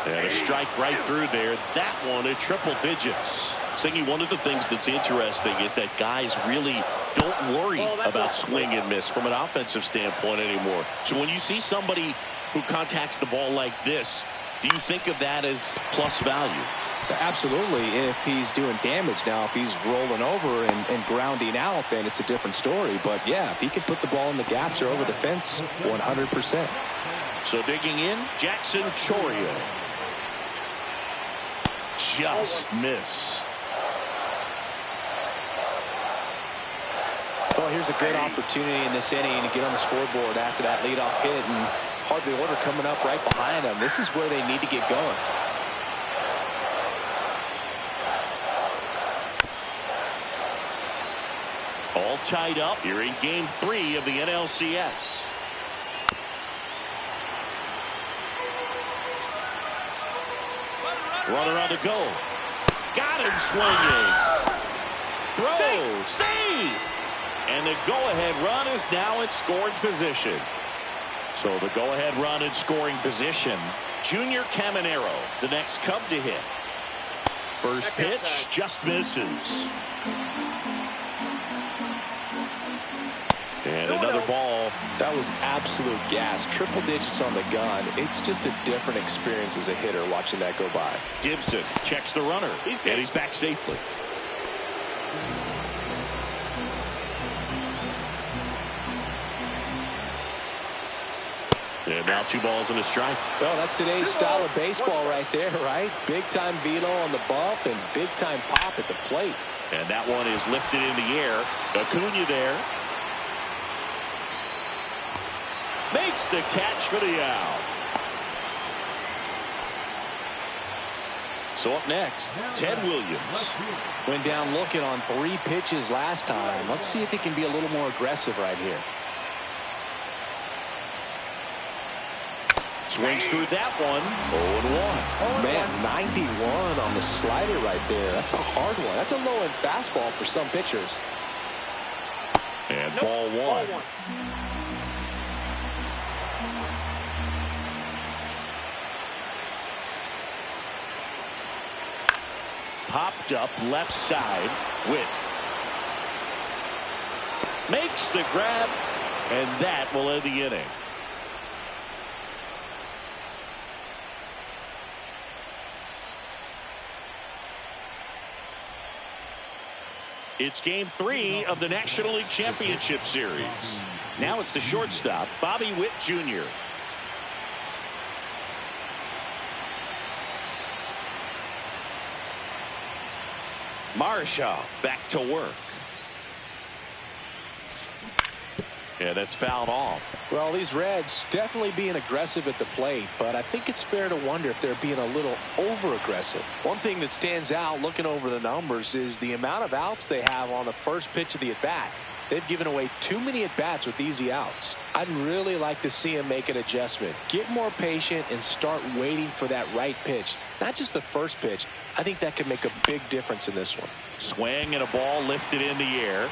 S2: And a strike right through there. That one at triple digits. Singy, one of the things that's interesting is that guys really don't worry about swing and miss from an offensive standpoint anymore. So when you see somebody who contacts the ball like this, do you think of that as plus value?
S1: Absolutely. If he's doing damage now, if he's rolling over and grounding out, then it's a different story. But yeah, if he can put the ball in the gaps or over the fence, 100%.
S2: So digging in, Jackson Chourio. Just missed.
S1: here's a good opportunity in this inning to get on the scoreboard after that leadoff hit, and hardly order coming up right behind them. This is where they need to get going.
S2: All tied up here in Game 3 of the NLCS. Runner on the go. Got him swinging. Throw. Save. And the go-ahead run is now in scoring position. So the go-ahead run in scoring position. Junior Caminero, the next Cub to hit. First pitch just misses. And another ball.
S1: That was absolute gas. Triple digits on the gun. It's just a different experience as a hitter watching that go by.
S2: Gibson checks the runner, and he's back safely. And now 2 balls and a strike.
S1: Well, that's today's style of baseball right there, right? Big-time velo on the bump and big-time pop at the plate.
S2: And that one is lifted in the air. Acuna there. Makes the catch for the out. So up next, Ted Williams.
S1: Went down looking on 3 pitches last time. Let's see if he can be a little more aggressive right here.
S2: Swings through that one. 0-1.
S1: Man, 91 on the slider right there. That's a hard one. That's a low-end fastball for some pitchers.
S2: And ball one. Popped up left side. Witt makes the grab, and that will end the inning. It's Game 3 of the National League Championship Series. Now it's the shortstop, Bobby Witt Jr. Marshall back to work. Yeah, that's fouled off.
S1: Well, these Reds definitely being aggressive at the plate, but I think it's fair to wonder if they're being a little over-aggressive. One thing that stands out looking over the numbers is the amount of outs they have on the first pitch of the at-bat. They've given away too many at-bats with easy outs. I'd really like to see him make an adjustment. Get more patient and start waiting for that right pitch. Not just the first pitch. I think that could make a big difference in this one.
S2: Swing and a ball lifted in the air.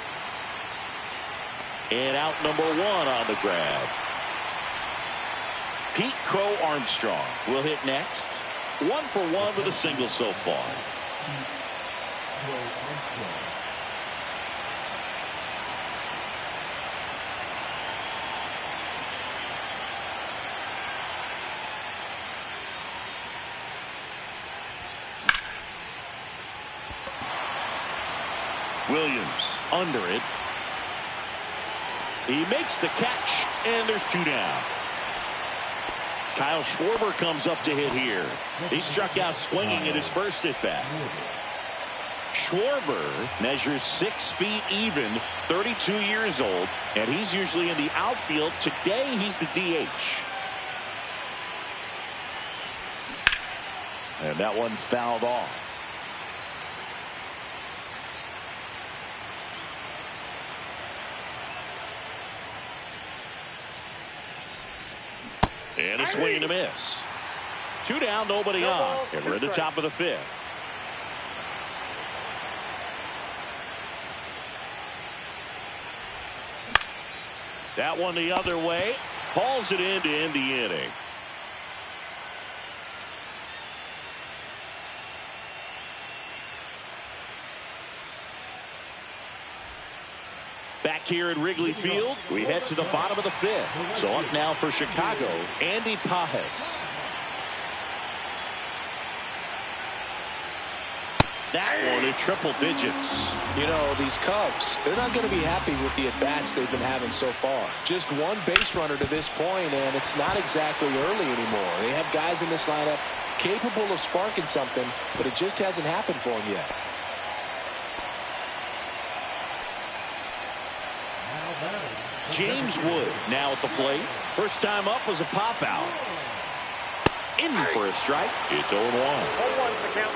S2: And out number 1 on the grab. Pete Crow Armstrong will hit next. 1 for 1 with a single so far. Williams under it. He makes the catch, and there's 2 down. Kyle Schwarber comes up to hit here. He struck out swinging at his first at-bat. Schwarber measures 6 feet even, 32 years old, and he's usually in the outfield. Today, he's the DH. And that one fouled off. And a swing and a miss. 2 down, nobody on. And we're at the top of the 5th. That one the other way. Hauls it in to end the inning. Back here at Wrigley Field, we head to the bottom of the 5th. So up now for Chicago, Andy Pages. That one in triple digits.
S1: You know, these Cubs, they're not going to be happy with the at-bats they've been having so far. Just 1 base runner to this point, and it's not exactly early anymore. They have guys in this lineup capable of sparking something, but it just hasn't happened for them yet.
S2: James Wood now at the plate. First time up was a pop out. In for a strike. It's 0-1.
S3: 0-1's the count.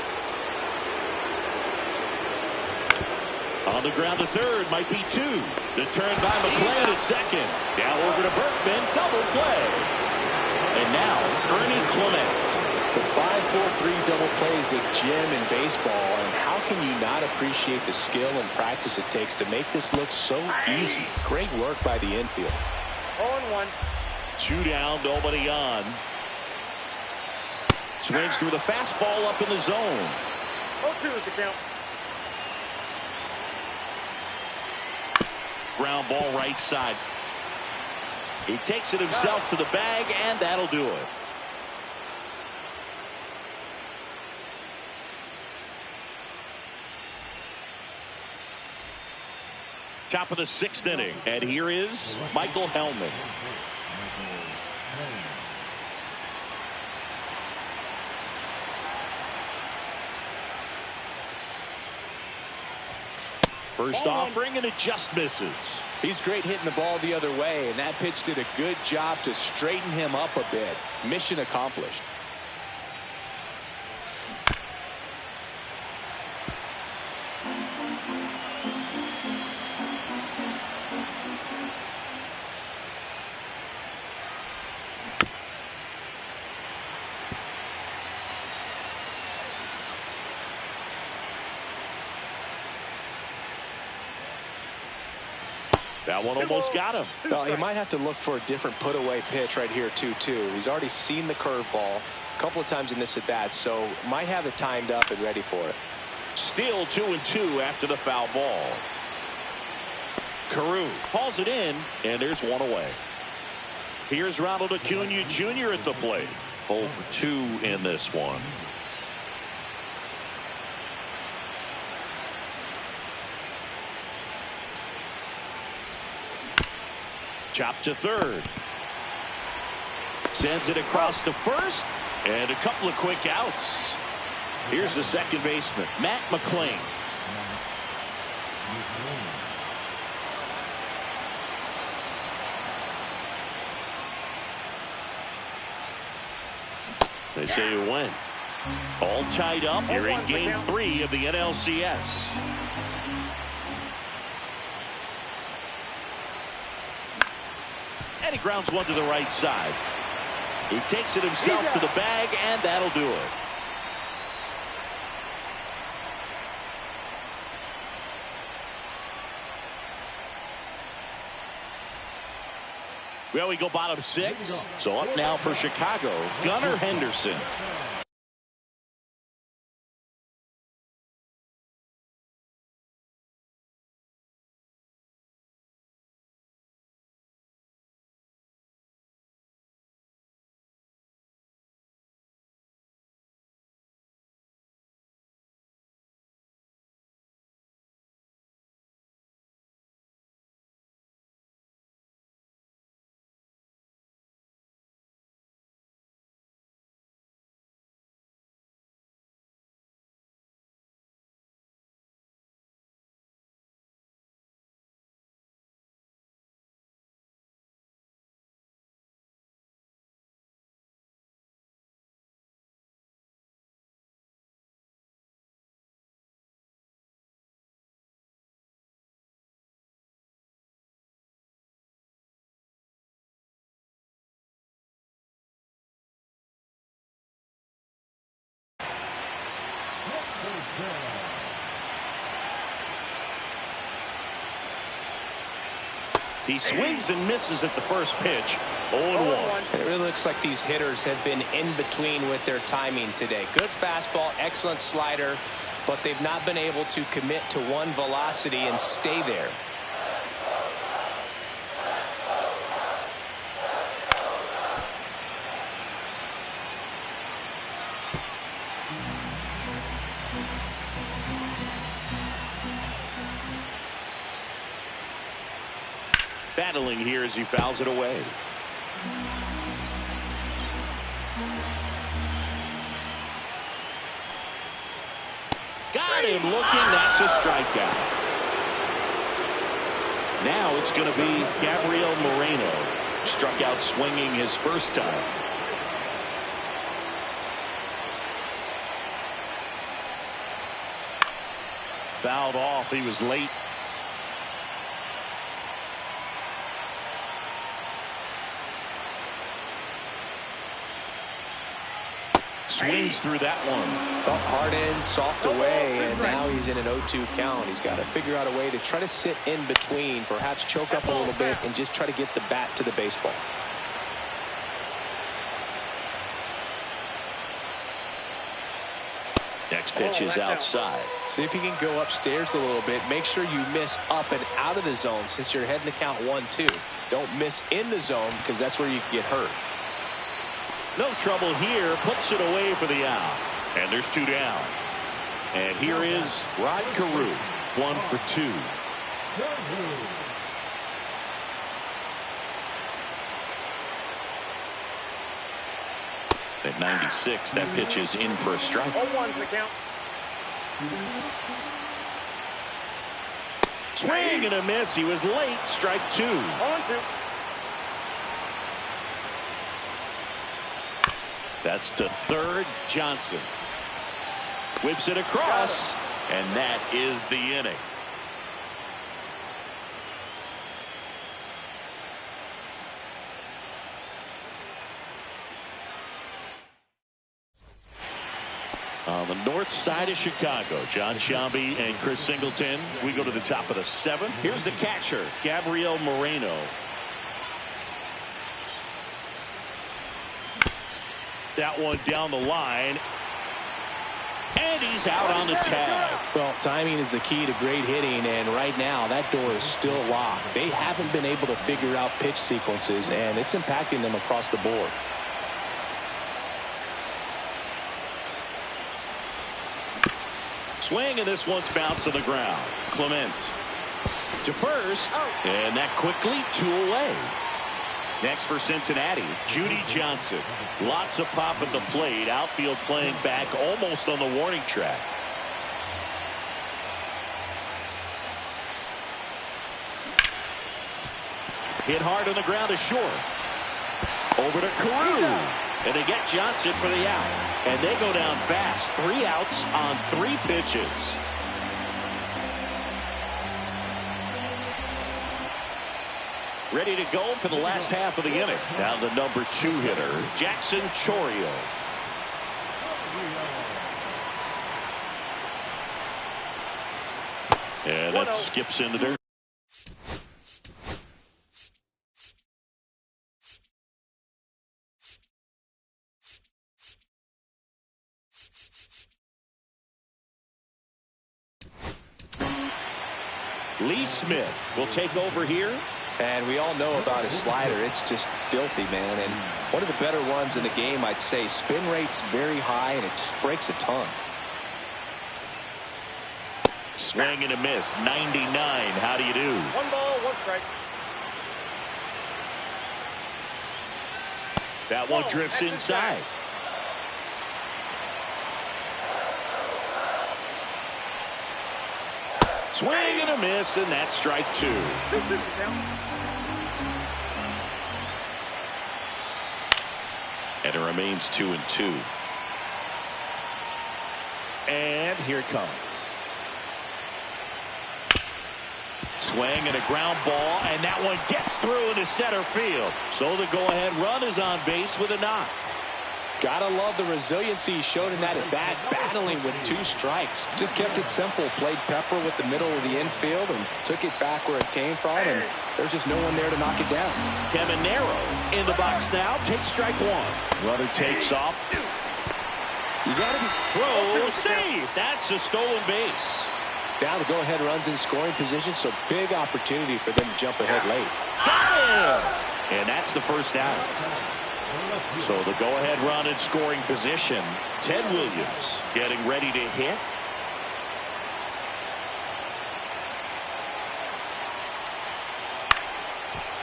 S2: On the ground to third, might be two. The turn by McClain at second. Now over to Berkman, double play. And now Ernie Clement.
S1: The 5-4-3 double play is a gem in baseball, and how can you not appreciate the skill and practice it takes to make this look so easy? Great work by the infield.
S3: 0-1.
S2: 2 down, nobody on. Swings through the fastball up in the zone.
S3: 0-2 is the count.
S2: Ground ball right side. He takes it himself to the bag, and that'll do it. Top of the 6th inning, and here is Michael Hellman. First offering, and it just misses.
S1: He's great hitting the ball the other way, and that pitch did a good job to straighten him up a bit. Mission accomplished.
S2: That one almost got him.
S1: Well, he might have to look for a different put-away pitch right here, 2-2. He's already seen the curveball a couple of times in this at-bat, so might have it timed up and ready for it.
S2: Still 2-2 after the foul ball. Carew hauls it in, and there's one away. Here's Ronald Acuna Jr. at the plate. 0 for 2 in this one. Chop to third. Sends it across to first, and a couple of quick outs. Here's the second baseman, Matt McClain. They say it went. All tied up here in Game 3 of the NLCS. And he grounds one to the right side. He takes it himself to the bag, and that'll do it. Well, we go bottom 6. So up now for Chicago, Gunnar Henderson. He swings and misses at the first pitch. 0-1.
S1: It really looks like these hitters have been in between with their timing today. Good fastball, excellent slider, but they've not been able to commit to one velocity and stay there.
S2: Battling here as he fouls it away. Got him looking. That's a strikeout. Now it's going to be Gabriel Moreno. Struck out swinging his first time. Fouled off. He was late. Swings through that one.
S1: Well, hard in, soft away, and now he's in an 0-2 count. He's got to figure out a way to try to sit in between, perhaps choke up a little bit, and just try to get the bat to the baseball.
S2: Next pitch is outside.
S1: See if you can go upstairs a little bit. Make sure you miss up and out of the zone since you're heading to count 1-2. Don't miss in the zone because that's where you can get hurt.
S2: No trouble here. Puts it away for the out. And there's 2 down. And here is Rod Carew. 1 for 2. At 96, that pitch is in for a strike.
S3: 0-1's the count.
S2: Swing and a miss. He was late. Strike 2.
S3: 0-2.
S2: That's to third. Johnson whips it across, and that is the inning. On the north side of Chicago, John Sciambi and Chris Singleton. We go to the top of the 7th. Here's the catcher, Gabriel Moreno. That one down the line. And he's out on the tag.
S1: Well, timing is the key to great hitting, and right now that door is still locked. They haven't been able to figure out pitch sequences, and it's impacting them across the board.
S2: Swing, and this one's bounced to the ground. Clement to first, and that quickly 2 away. Next for Cincinnati, Judy Johnson. Lots of pop at the plate. Outfield playing back almost on the warning track. Hit hard on the ground to short. Over to Carew. And they get Johnson for the out. And they go down fast. 3 outs on 3 pitches. Ready to go for the last half of the inning. Down to number 2 hitter, Jackson Chourio. And that skips into dirt. Lee Smith will take over here.
S1: And we all know about his slider. It's just filthy, man. And one of the better ones in the game, I'd say. Spin rate's very high, and it just breaks a ton.
S2: Swing and a miss. 99. How do you do?
S3: 1 ball, 1 strike.
S2: That one drifts inside. Swing and a miss, and that's strike 2. And it remains 2-2. And here it comes. Swing and a ground ball, and that one gets through into center field. So the go-ahead run is on base with a knock.
S1: Gotta love the resiliency he showed in that at-bat, battling with 2 strikes. Just kept it simple, played pepper with the middle of the infield, and took it back where it came from, and there's just no one there to knock it down.
S2: Caminero in the box now, takes strike 1. Runner takes off.
S1: You gotta be
S2: Throw, save. That's a stolen base.
S1: down to go-ahead runs in scoring position, so big opportunity for them to jump ahead late.
S2: Got him! And that's the first out. So the go-ahead run in scoring position. Ted Williams getting ready to hit.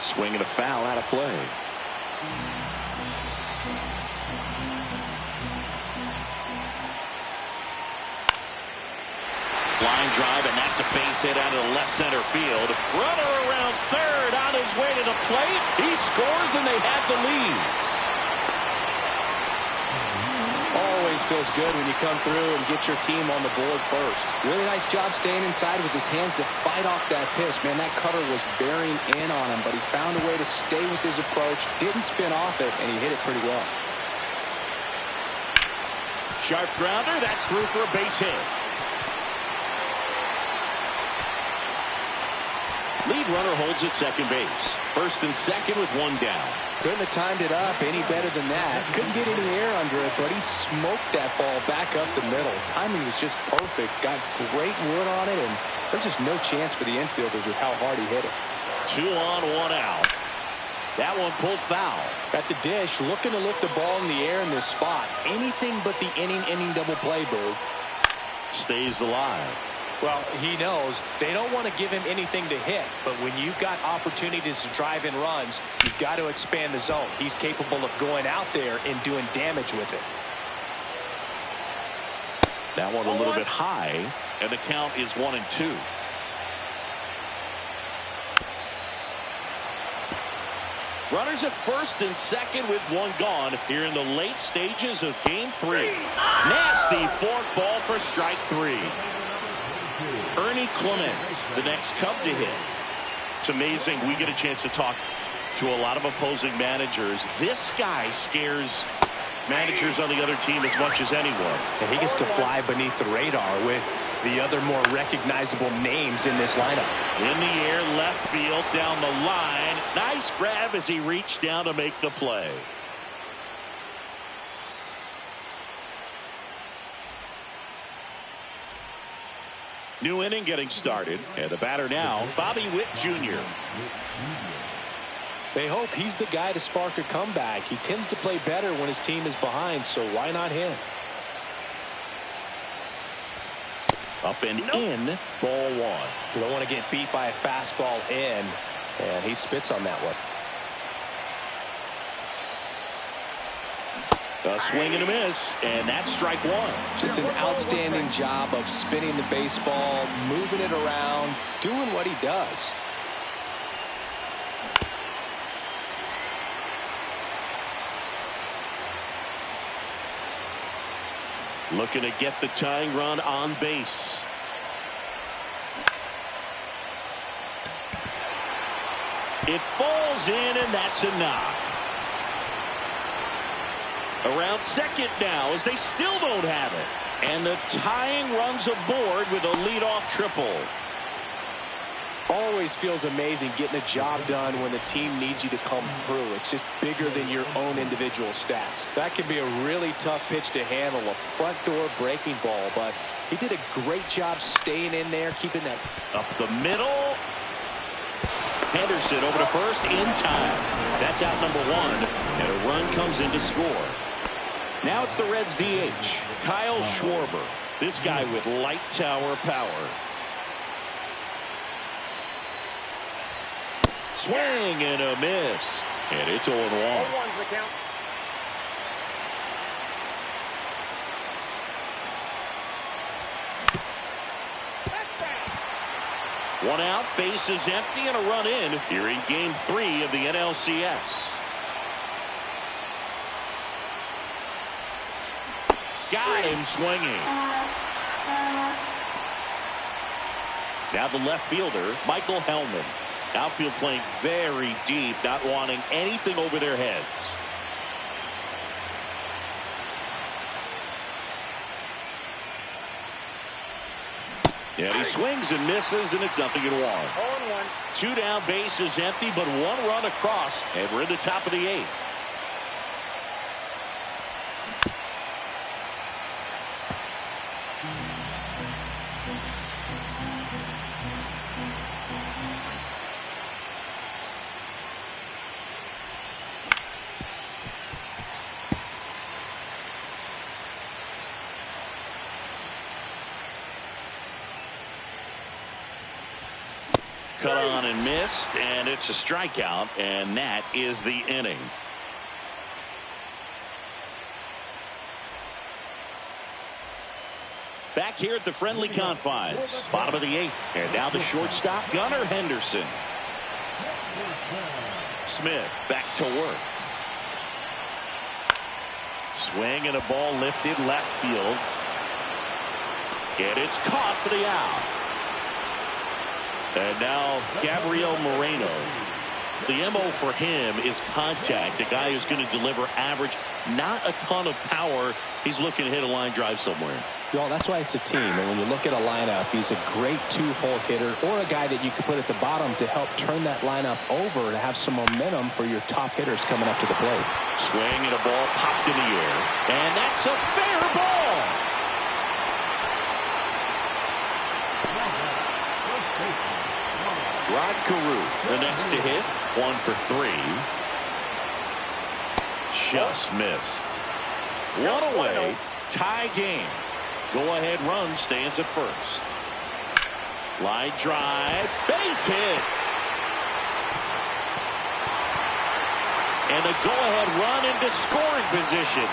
S2: Swing and a foul out of play. Line drive, and that's a base hit out of the left center field. Runner around third on his way to the plate. He scores, and they have the lead.
S1: Always feels good when you come through and get your team on the board first. Really nice job staying inside with his hands to fight off that pitch. Man, that cutter was bearing in on him, but he found a way to stay with his approach, didn't spin off it, and he hit it pretty well.
S2: Sharp grounder, that's through for a base hit. Lead runner holds at second base. First and second with one down.
S1: Couldn't have timed it up any better than that. Couldn't get any air under it, but he smoked that ball back up the middle. Timing was just perfect. Got great wood on it, and there's just no chance for the infielders with how hard he hit it.
S2: 2 on, 1 out. That one pulled foul.
S1: At the dish, looking to lift the ball in the air in this spot. Anything but the inning double play, Boo.
S2: Stays alive.
S1: Well, he knows they don't want to give him anything to hit, but when you've got opportunities to drive in runs, you've got to expand the zone. He's capable of going out there and doing damage with it.
S2: That one a little bit high, and the count is 1-2. Runners at first and second with one gone here in the late stages of game 3. Nasty fork ball for strike 3. Ernie Clement, the next Cub to hit. It's amazing. We get a chance to talk to a lot of opposing managers. This guy scares managers on the other team as much as anyone.
S1: And he gets to fly beneath the radar with the other more recognizable names in this lineup.
S2: In the air, left field, down the line. Nice grab as he reached down to make the play. New inning getting started, and the batter now, Bobby Witt Jr.
S1: They hope he's the guy to spark a comeback. He tends to play better when his team is behind, so why not him?
S2: Up and in, ball 1.
S1: You don't want to get beat by a fastball in, and he spits on that one.
S2: A swing and a miss, and that's strike 1.
S1: Just an outstanding job of spinning the baseball, moving it around, doing what he does.
S2: Looking to get the tying run on base. It falls in, and that's a knock. Around second now as they still don't have it. And the tying runs aboard with a leadoff triple.
S1: Always feels amazing getting a job done when the team needs you to come through. It's just bigger than your own individual stats. That can be a really tough pitch to handle, a front door breaking ball, but he did a great job staying in there, keeping that
S2: up the middle. Henderson over to first in time. That's out number 1, and a run comes in to score. Now it's the Reds DH, Kyle Schwarber. This guy with light tower power. Swing and a miss, and it's 0-1.
S3: 0-1's the count.
S2: One out, base is empty, and a run in here in game 3 of the NLCS. Got him swinging. Now the left fielder, Michael Hellman. Outfield playing very deep, not wanting anything over their heads. And he swings and misses, and it's 0-1.
S3: 0-1.
S2: 2 down, base is empty, but 1 run across, and we're in the top of the 8th. Cut on and missed, and it's a strikeout, and that is the inning. Back here at the friendly confines. Bottom of the 8th. And now the shortstop, Gunnar Henderson. Smith back to work. Swing and a ball lifted left field. And it's caught for the out. And now Gabriel Moreno. The MO for him is contact. A guy who's going to deliver average, not a ton of power. He's looking to hit a line drive somewhere.
S1: Well, that's why it's a team. And when you look at a lineup, he's a great two-hole hitter or a guy that you could put at the bottom to help turn that lineup over to have some momentum for your top hitters coming up to the plate.
S2: Swing and a ball popped in the air. And that's a fair ball. Rod Carew, the next to hit. 1 for 3. Just missed. One away. Tie game. Go-ahead run stands at first. Line drive. Base hit. And a go-ahead run into scoring position.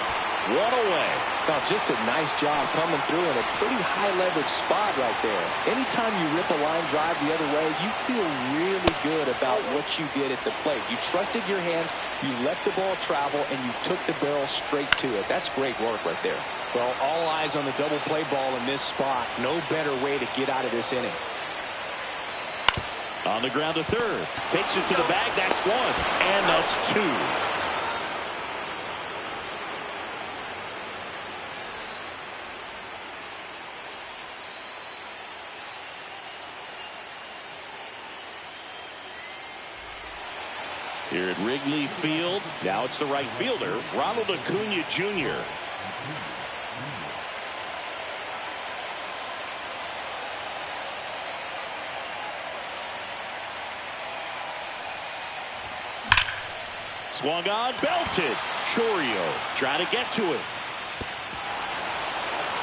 S2: One away.
S1: Well, just a nice job coming through in a pretty high leverage spot right there. Anytime you rip a line drive the other way, you feel really good about what you did at the plate. You trusted your hands, you let the ball travel, and you took the barrel straight to it. That's great work right there. Well, all eyes on the double play ball in this spot. No better way to get out of this inning.
S2: On the ground to third. Takes it to the bag. That's 1. And that's 2. Here at Wrigley Field, now it's the right fielder, Ronald Acuna Jr. Swung on, belted. Chourio trying to get to it.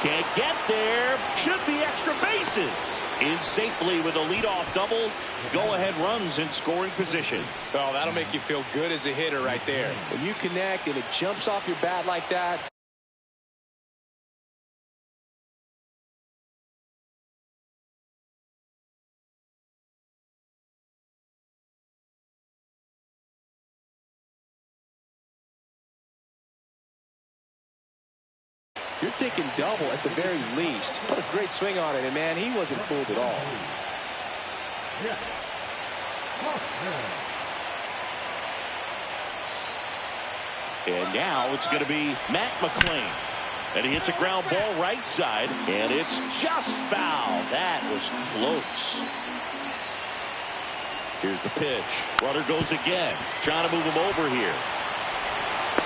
S2: Can't get there. Should be extra bases. In safely with a leadoff double. Go-ahead runs in scoring position.
S1: Well, that'll make you feel good as a hitter right there. When you connect and it jumps off your bat like that. You're thinking double at the very least. What a great swing on it, and man, he wasn't fooled at all.
S2: And now it's going to be Matt McClain. And he hits a ground ball right side, and it's just foul. That was close. Here's the pitch. Runner goes again. Trying to move him over here.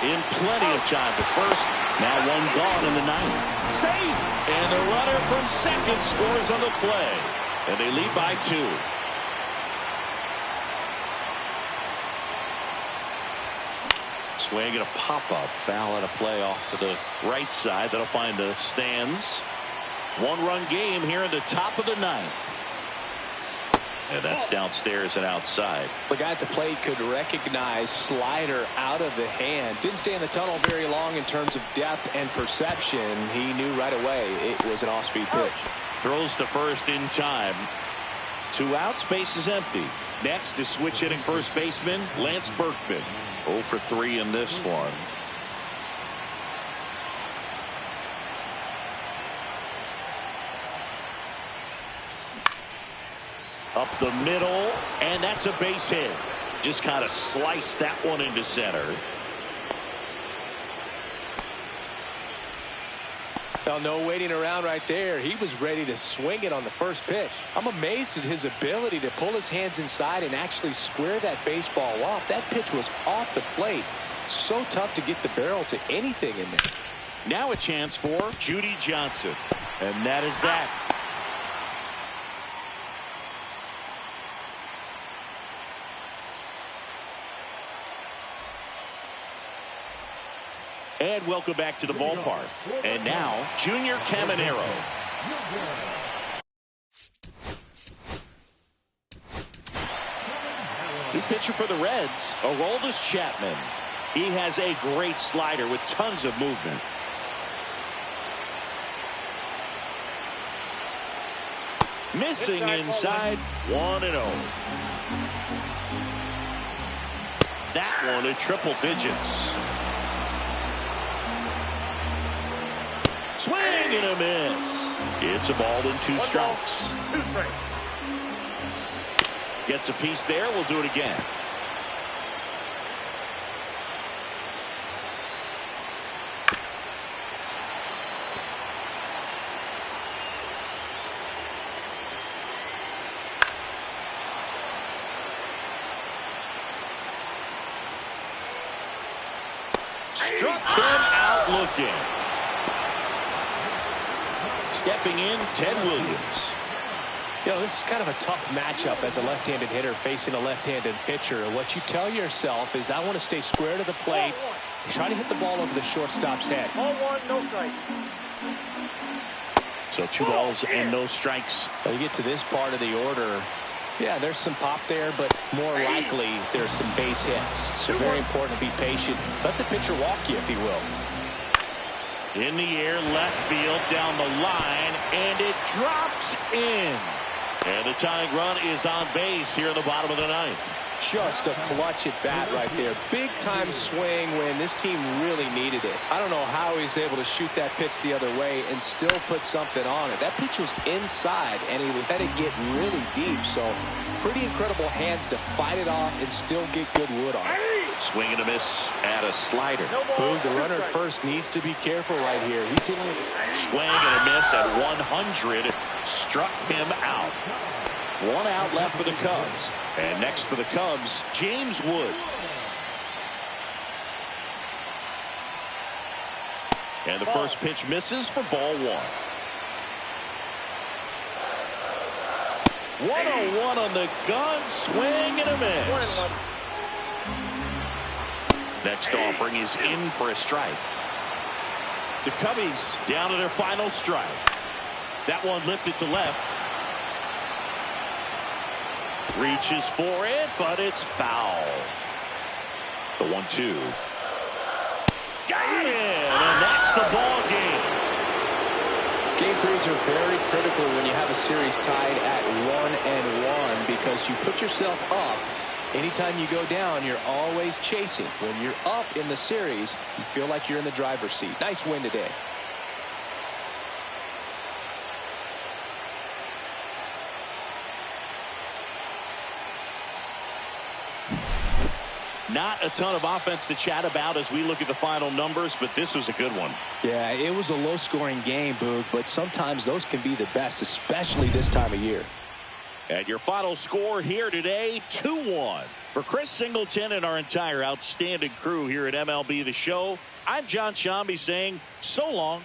S2: In plenty of time to first. Now 1 gone in the 9th. Safe! And the runner from second scores on the play. And they lead by 2. Swing and a pop-up. Foul at a play off to the right side. That'll find the stands. 1-run game here in the top of the 9th. And that's downstairs and outside.
S1: The guy at the plate could recognize slider out of the hand. Didn't stay in the tunnel very long in terms of depth and perception. He knew right away it was an off-speed pitch.
S2: Throws to first in time. 2 outs, base is empty. Next is switch hitting first baseman Lance Berkman. 0 for 3 in this one. Up the middle, and that's a base hit. Just kind of sliced that one into center.
S1: Well, no waiting around right there. He was ready to swing it on the first pitch. I'm amazed at his ability to pull his hands inside and actually square that baseball off. That pitch was off the plate. So tough to get the barrel to anything in there.
S2: Now a chance for Judy Johnson. And that is that. And welcome back to the ballpark. And now, Junior Caminero. New pitcher for the Reds, Aroldis Chapman. He has a great slider with tons of movement. Missing inside, 1-0. That one at triple digits. Swing and a miss. It's a ball and 2 strikes.
S3: 2 strikes.
S2: Gets a piece there. We'll do it again. Struck him out looking. Stepping in, Ted Williams.
S1: You know, this is kind of a tough matchup as a left-handed hitter facing a left-handed pitcher. What you tell yourself is, I want to stay square to the plate, try to hit the ball over the shortstop's head.
S3: 0-1, no strikes.
S2: So 2 balls and no strikes.
S1: Well, you get to this part of the order. Yeah, there's some pop there, but more likely there's some base hits. So very important to be patient. Let the pitcher walk you, if he will.
S2: In the air, left field, down the line, and it drops in. And the tying run is on base here in the bottom of the 9th.
S1: Just a clutch at bat right there. Big time swing when this team really needed it. I don't know how he's able to shoot that pitch the other way and still put something on it. That pitch was inside and he let it get really deep. So pretty incredible hands to fight it off and still get good wood on it.
S2: Swing and a miss at a slider.
S1: Boog, the runner at first needs to be careful right here. He's dealing with
S2: swing and a miss at 100. Struck him out. 1 out left for the Cubs. And next for the Cubs, James Wood. And the first pitch misses for ball 1. 1-0-1 on the gun. Swing and a miss. Next offering is in for a strike. The Cubbies down to their final strike. That one lifted to left. Reaches for it, but it's foul. The 1-2. Got it! And that's the ball game.
S1: Game 3s are very critical when you have a series tied at 1-1 because you put yourself up. Anytime you go down, you're always chasing. When you're up in the series, you feel like you're in the driver's seat. Nice win today.
S2: Not a ton of offense to chat about as we look at the final numbers, but this was a good one.
S1: Yeah, it was a low-scoring game, Boog, but sometimes those can be the best, especially this time of year.
S2: And your final score here today, 2-1. For Chris Singleton and our entire outstanding crew here at MLB The Show, I'm John Shambi saying so long.